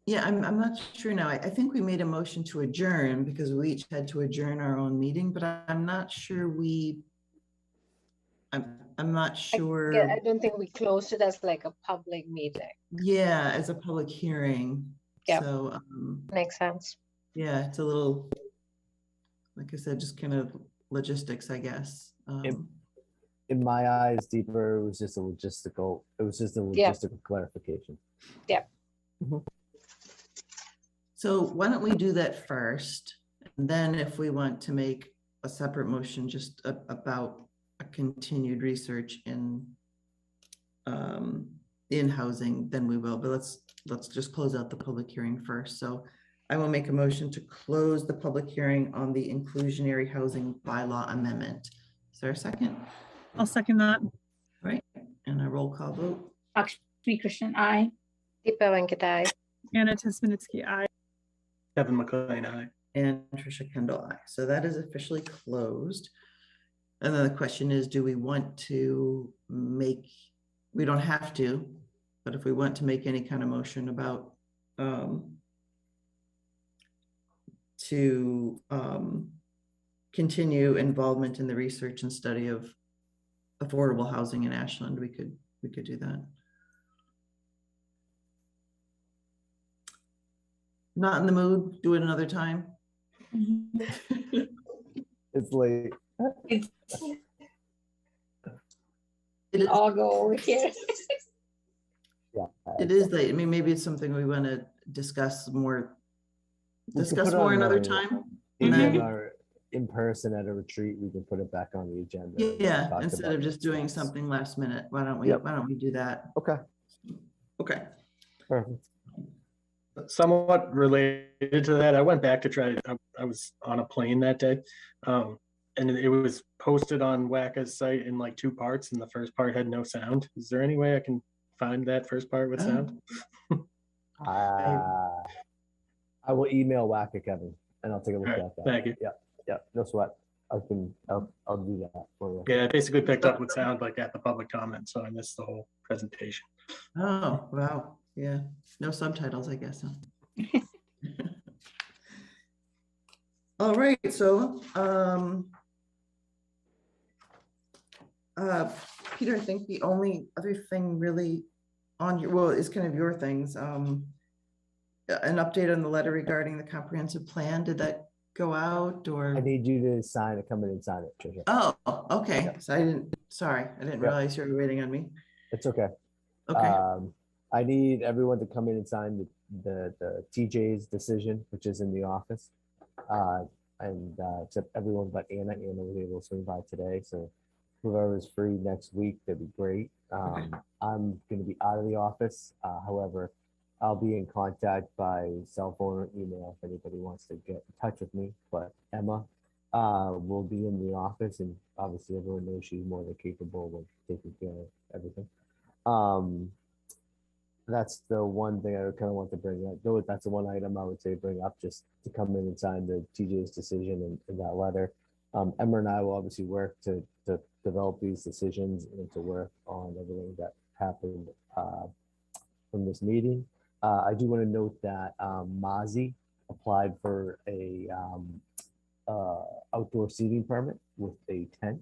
Yeah, I'm not sure now. I think we made a motion to adjourn because we each had to adjourn our own meeting, but I'm not sure I'm not sure. Yeah, I don't think we closed it as like a public meeting. Yeah, as a public hearing. Yeah. So makes sense. yeah, it's a little, like I said, just kind of logistics, I guess. In my eyes, deeper, it was just a logistical clarification. Yeah. So why don't we do that first? And then if we want to make a separate motion just about a continued research in housing, then we will. But let's just close out the public hearing first. So I will make a motion to close the public hearing on the inclusionary housing bylaw amendment. Is there a second? I'll second that. Right. And a roll call vote. Lakshmi Krishnan, aye. Deepa Venkatai. Anna Tesmanitsky, aye. Kevin McLean, aye. And Trisha Kendall, aye. So that is officially closed. And then the question is, do we want to make, we don't have to, but if we want to make any kind of motion about to continue involvement in the research and study of affordable housing in Ashland, we could do that. Not in the mood, do it another time. It's late. I'll go over here. Yeah. It is late. I mean, maybe it's something we want to discuss more We can put it on another the- time. Maybe And in then- our in person at a retreat, we can put it back on the agenda. and Yeah, talk instead about of just it. doing something last minute, why don't we do that? Okay. Okay. Perfect. Somewhat related to that, I went back to try, I was on a plane that day. And it was posted on WACA's site in like 2 parts, and the first part had no sound. Is there any way I can find that first part with sound? I will email WACA Kevin and I'll take a look All right, at that. thank you. Yeah, no sweat. I'll do that for you. Yeah, I basically picked up what sound like at the public comment, so I missed the whole presentation. Oh, wow. Yeah. No subtitles, I guess. Huh? All right. So, Peter, I think the only other thing really on your, well, is kind of your things. An update on the letter regarding the comprehensive plan. Did that go out or? I need you to sign it, come in and sign it, Tricia. Oh, okay. So I didn't realize you were waiting on me. It's okay. Okay. I need everyone to come in and sign the TJ's decision, which is in the office. Except everyone but Anna. Anna was able to swing by today. So whoever is free next week, that'd be great. I'm going to be out of the office. However, I'll be in contact by cell phone or email if anybody wants to get in touch with me. But Emma will be in the office, and obviously everyone knows she's more than capable of taking care of everything. That's the one thing I kind of want to bring up. Though that's the one item I would say bring up, just to come in and sign the TJ's decision and that letter. Emma and I will obviously work to develop these decisions and to work on everything that happened from this meeting. I do want to note that Mazi applied for a outdoor seating permit with a tent.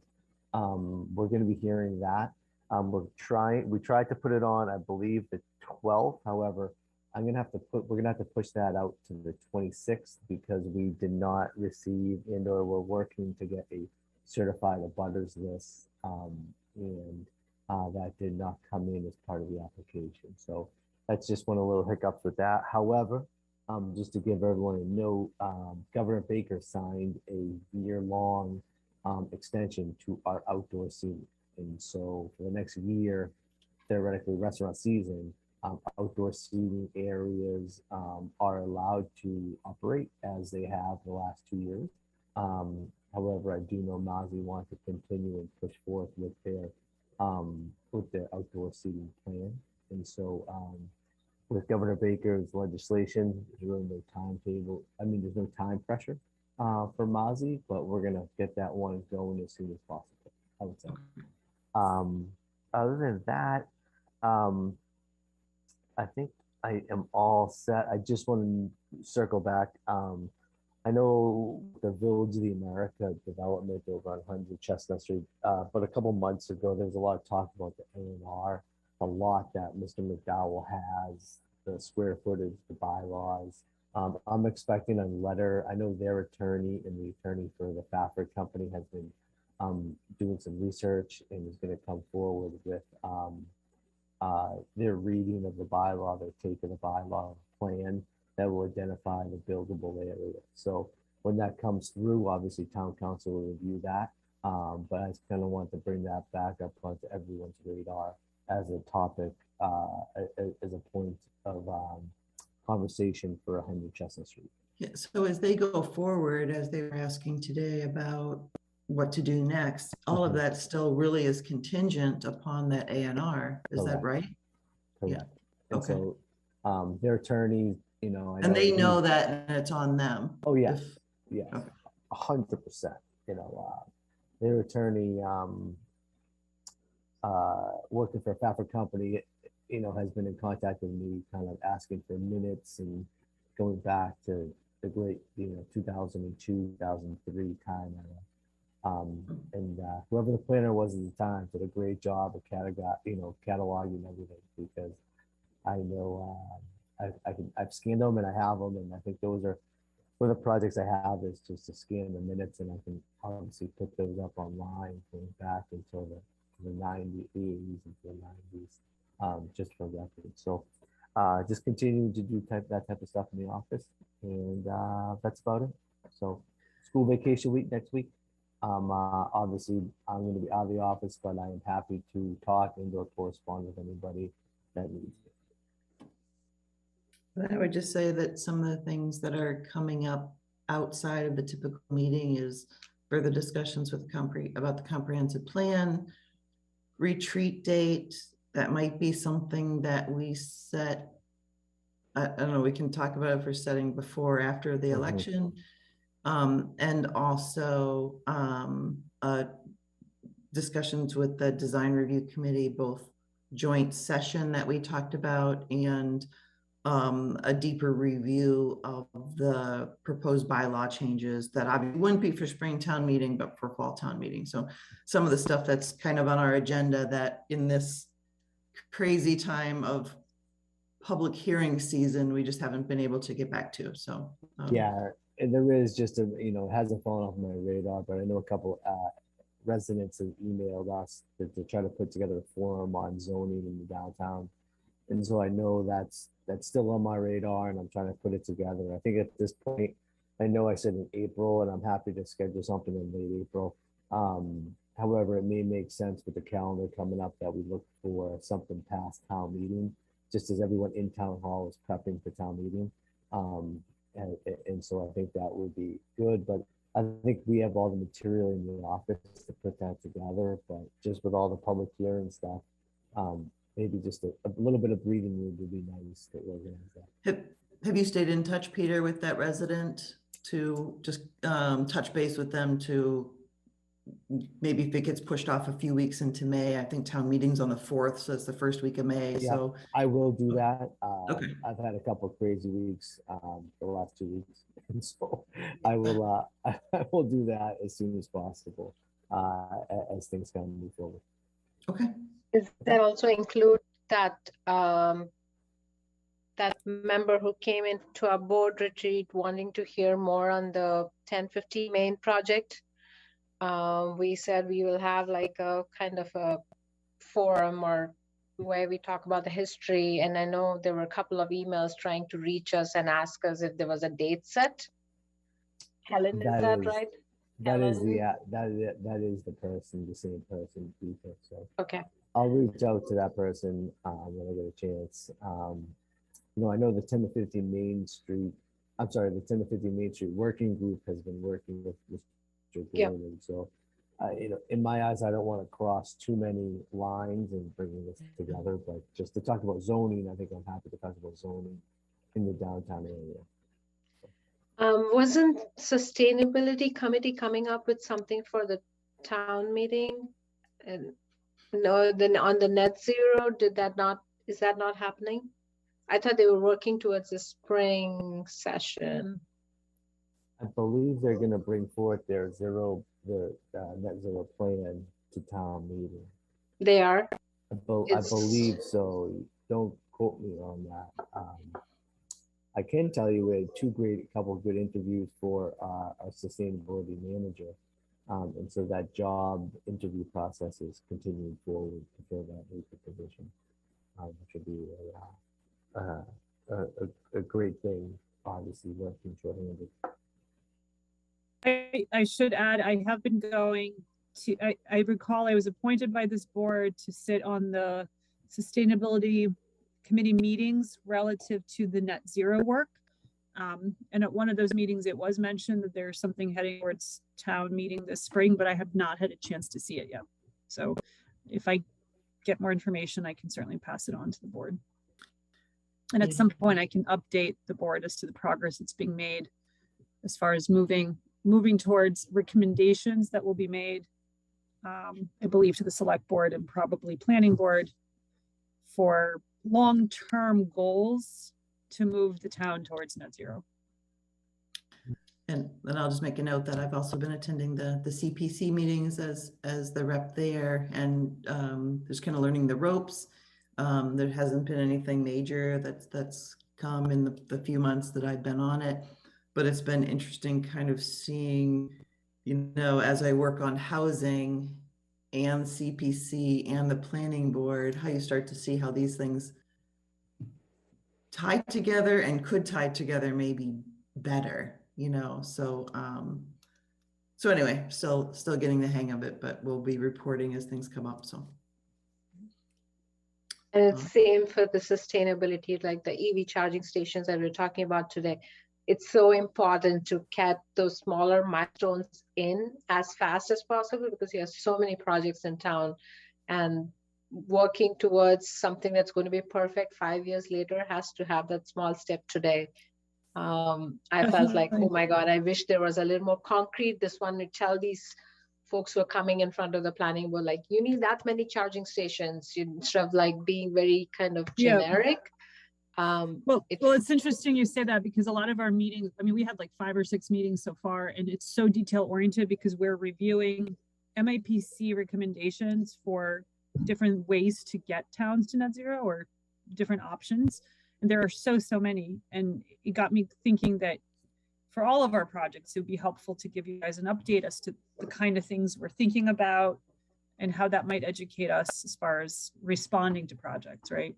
We're going to be hearing that. We tried to put it on, I believe, the 12th. However, we're gonna have to push that out to the 26th because we did not receive and/or we're working to get a certified abutters list, and that did not come in as part of the application. So that's just one of the little hiccups with that. However, just to give everyone a note, Governor Baker signed a year-long extension to our outdoor seating. And so for the next year, theoretically restaurant season, outdoor seating areas are allowed to operate as they have the last 2 years. However, I do know Mazi wants to continue and push forth with their outdoor seating plan. And so with Governor Baker's legislation, there's really no timetable. I mean, there's no time pressure for Mazi, but we're gonna get that one going as soon as possible, I would say. Other than that, I think I am all set. I just want to circle back. I know the Village of the America development over on 100 Chestnut Street, but a couple months ago, there was a lot of talk about the A&R, the lot that Mr. McDowell has, the square footage, the bylaws. I'm expecting a letter. I know their attorney and the attorney for the Fafford Company has been doing some research and is going to come forward with their reading of the bylaw, their take of the bylaw plan that will identify the buildable area. So when that comes through, obviously town council will review that. But I just kind of want to bring that back up onto everyone's radar as a topic, as a point of conversation for 100 Chestnut Street. Yeah, so as they go forward, as they were asking today about what to do next, all of that still really is contingent upon that A&R. Is that right? Correct. Yeah. And so their attorney, you know, And they know that and it's on them. Oh yeah, yeah, 100%. You know, their attorney working for a Fafford Company, you know, has been in contact with me, kind of asking for minutes and going back to the great, you know, 2002, 2003 time era. And whoever the planner was at the time did a great job of cataloging everything, because I know I've scanned them and I have them, and I think those are one of the projects I have is just to scan the minutes, and I can obviously put those up online going back until the 90s, the 80s into the 90s, just for record. So just continuing to do that type of stuff in the office, and that's about it. So school vacation week next week. Obviously, I'm going to be out of the office, but I am happy to talk and or correspond with anybody that needs it. I would just say that some of the things that are coming up outside of the typical meeting is further discussions with about the comprehensive plan, retreat date. That might be something that we set. I don't know, we can talk about it for setting before or after the election. And also discussions with the design review committee, both joint session that we talked about and a deeper review of the proposed bylaw changes that obviously wouldn't be for spring town meeting, but for fall town meeting. So some of the stuff that's kind of on our agenda that in this crazy time of public hearing season, we just haven't been able to get back to. So yeah. And there is just a, you know, it hasn't fallen off my radar, but I know a couple residents have emailed us to try to put together a forum on zoning in the downtown. And so I know that's still on my radar, and I'm trying to put it together. I think at this point, I know I said in April, and I'm happy to schedule something in late April. However, it may make sense with the calendar coming up that we look for something past town meeting, just as everyone in town hall is prepping for town meeting. And so I think that would be good, but I think we have all the material in the office to put that together, but just with all the public hearing stuff, maybe just a little bit of breathing room would be nice to organize that. Have you stayed in touch, Peter, with that resident to just touch base with them to maybe if it gets pushed off a few weeks into May? I think town meeting's on the 4th, so it's the first week of May. Yeah, so I will do that. Okay. I've had a couple of crazy weeks the last 2 weeks, and so I will do that as soon as possible as things kind of move forward. Okay. Does that also include that that member who came into our board retreat wanting to hear more on the 1050 Main project? We said we will have like a kind of a forum or where we talk about the history. And I know there were a couple of emails trying to reach us and ask us if there was a date set. Helen, is that right? That is Ellen? that is the person, the same person, Peter. So Okay. I'll reach out to that person when I get a chance. You know, I know the 10 to 15 Main Street. I'm sorry, the 10 to 15 Main Street working group has been working with Mr. Yep. Gordon. So, you know, in my eyes, I don't want to cross too many lines in bringing this together. But just to talk about zoning, I think I'm happy to talk about zoning in the downtown area. Wasn't sustainability committee coming up with something for the town meeting? And no, then on the net zero, is that not happening? I thought they were working towards the spring session. I believe they're going to bring forth their net zero plan to town meeting. They are? I believe so. Don't quote me on that. I can tell you we had a couple of good interviews for our sustainability manager. And so that job interview process is continuing forward to fill that vacant position, which would be a great thing, obviously working short-handed. I should add, I have been going to, I recall I was appointed by this board to sit on the sustainability committee meetings relative to the net zero work. And at one of those meetings, it was mentioned that there's something heading towards town meeting this spring, but I have not had a chance to see it yet. So if I get more information, I can certainly pass it on to the board. And at some point I can update the board as to the progress that's being made as far as moving towards recommendations that will be made, I believe, to the select board and probably planning board for long-term goals to move the town towards net zero. And then I'll just make a note that I've also been attending the CPC meetings as the rep there, and just kind of learning the ropes. There hasn't been anything major that's come in the few months that I've been on it, but it's been interesting kind of seeing, you know, as I work on housing and CPC and the planning board, how you start to see how these things tie together and could tie together maybe better, you know. So so anyway, still getting the hang of it, but we'll be reporting as things come up. So, and it's same for the sustainability, like the EV charging stations that we're talking about today. It's so important to get those smaller milestones in as fast as possible, because you have so many projects in town, and working towards something that's going to be perfect 5 years later has to have that small step today. I felt like, oh my God, I wish there was a little more concrete. This one would tell these folks who are coming in front of the planning board, like, you need that many charging stations, instead of like being very kind of generic. Well, it's interesting you say that, because a lot of our meetings, I mean, we had like 5 or 6 meetings so far, and it's so detail oriented because we're reviewing MIPC recommendations for different ways to get towns to net zero, or different options. And there are so many. And it got me thinking that for all of our projects, it would be helpful to give you guys an update as to the kind of things we're thinking about and how that might educate us as far as responding to projects, right?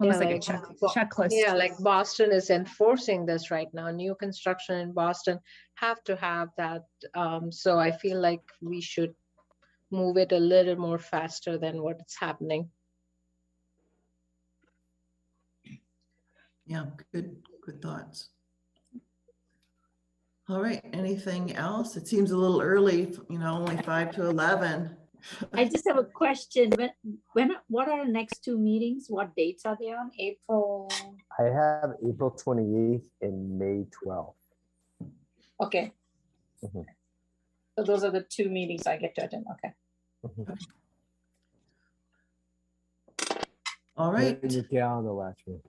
Almost like a checklist. Yeah, like Boston is enforcing this right now. New construction in Boston have to have that. So I feel like we should move it a little more faster than what's happening. Yeah, good thoughts. All right, anything else? It seems a little early, you know, only 5 to 11. I just have a question. What are the next 2 meetings? What dates are they on? April? I have April 28th and May 12th. Okay. Mm-hmm. So those are the 2 meetings I get to attend. Okay. Mm-hmm. All right. In your calendar, Lakshmi.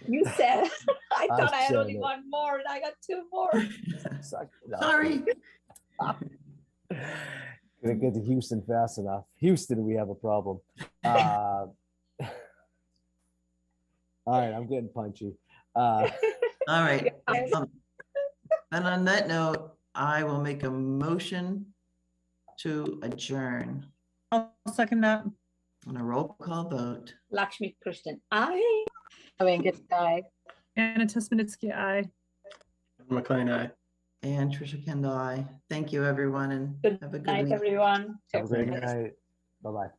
You said, I thought I had only 1 more, and I got 2 more. Sorry. Couldn't get to Houston fast enough. Houston, we have a problem. All right, I'm getting punchy. All right. And on that note, I will make a motion to adjourn. I'll second that. On a roll call vote. Lakshmi Krishnan, aye. Venkat, aye. Anna Tesmanitsky, aye. McLean, aye. And Trisha Kendall, aye. Thank you, everyone, and Good have a good night, week. everyone. Have a great Take care. night. Bye-bye.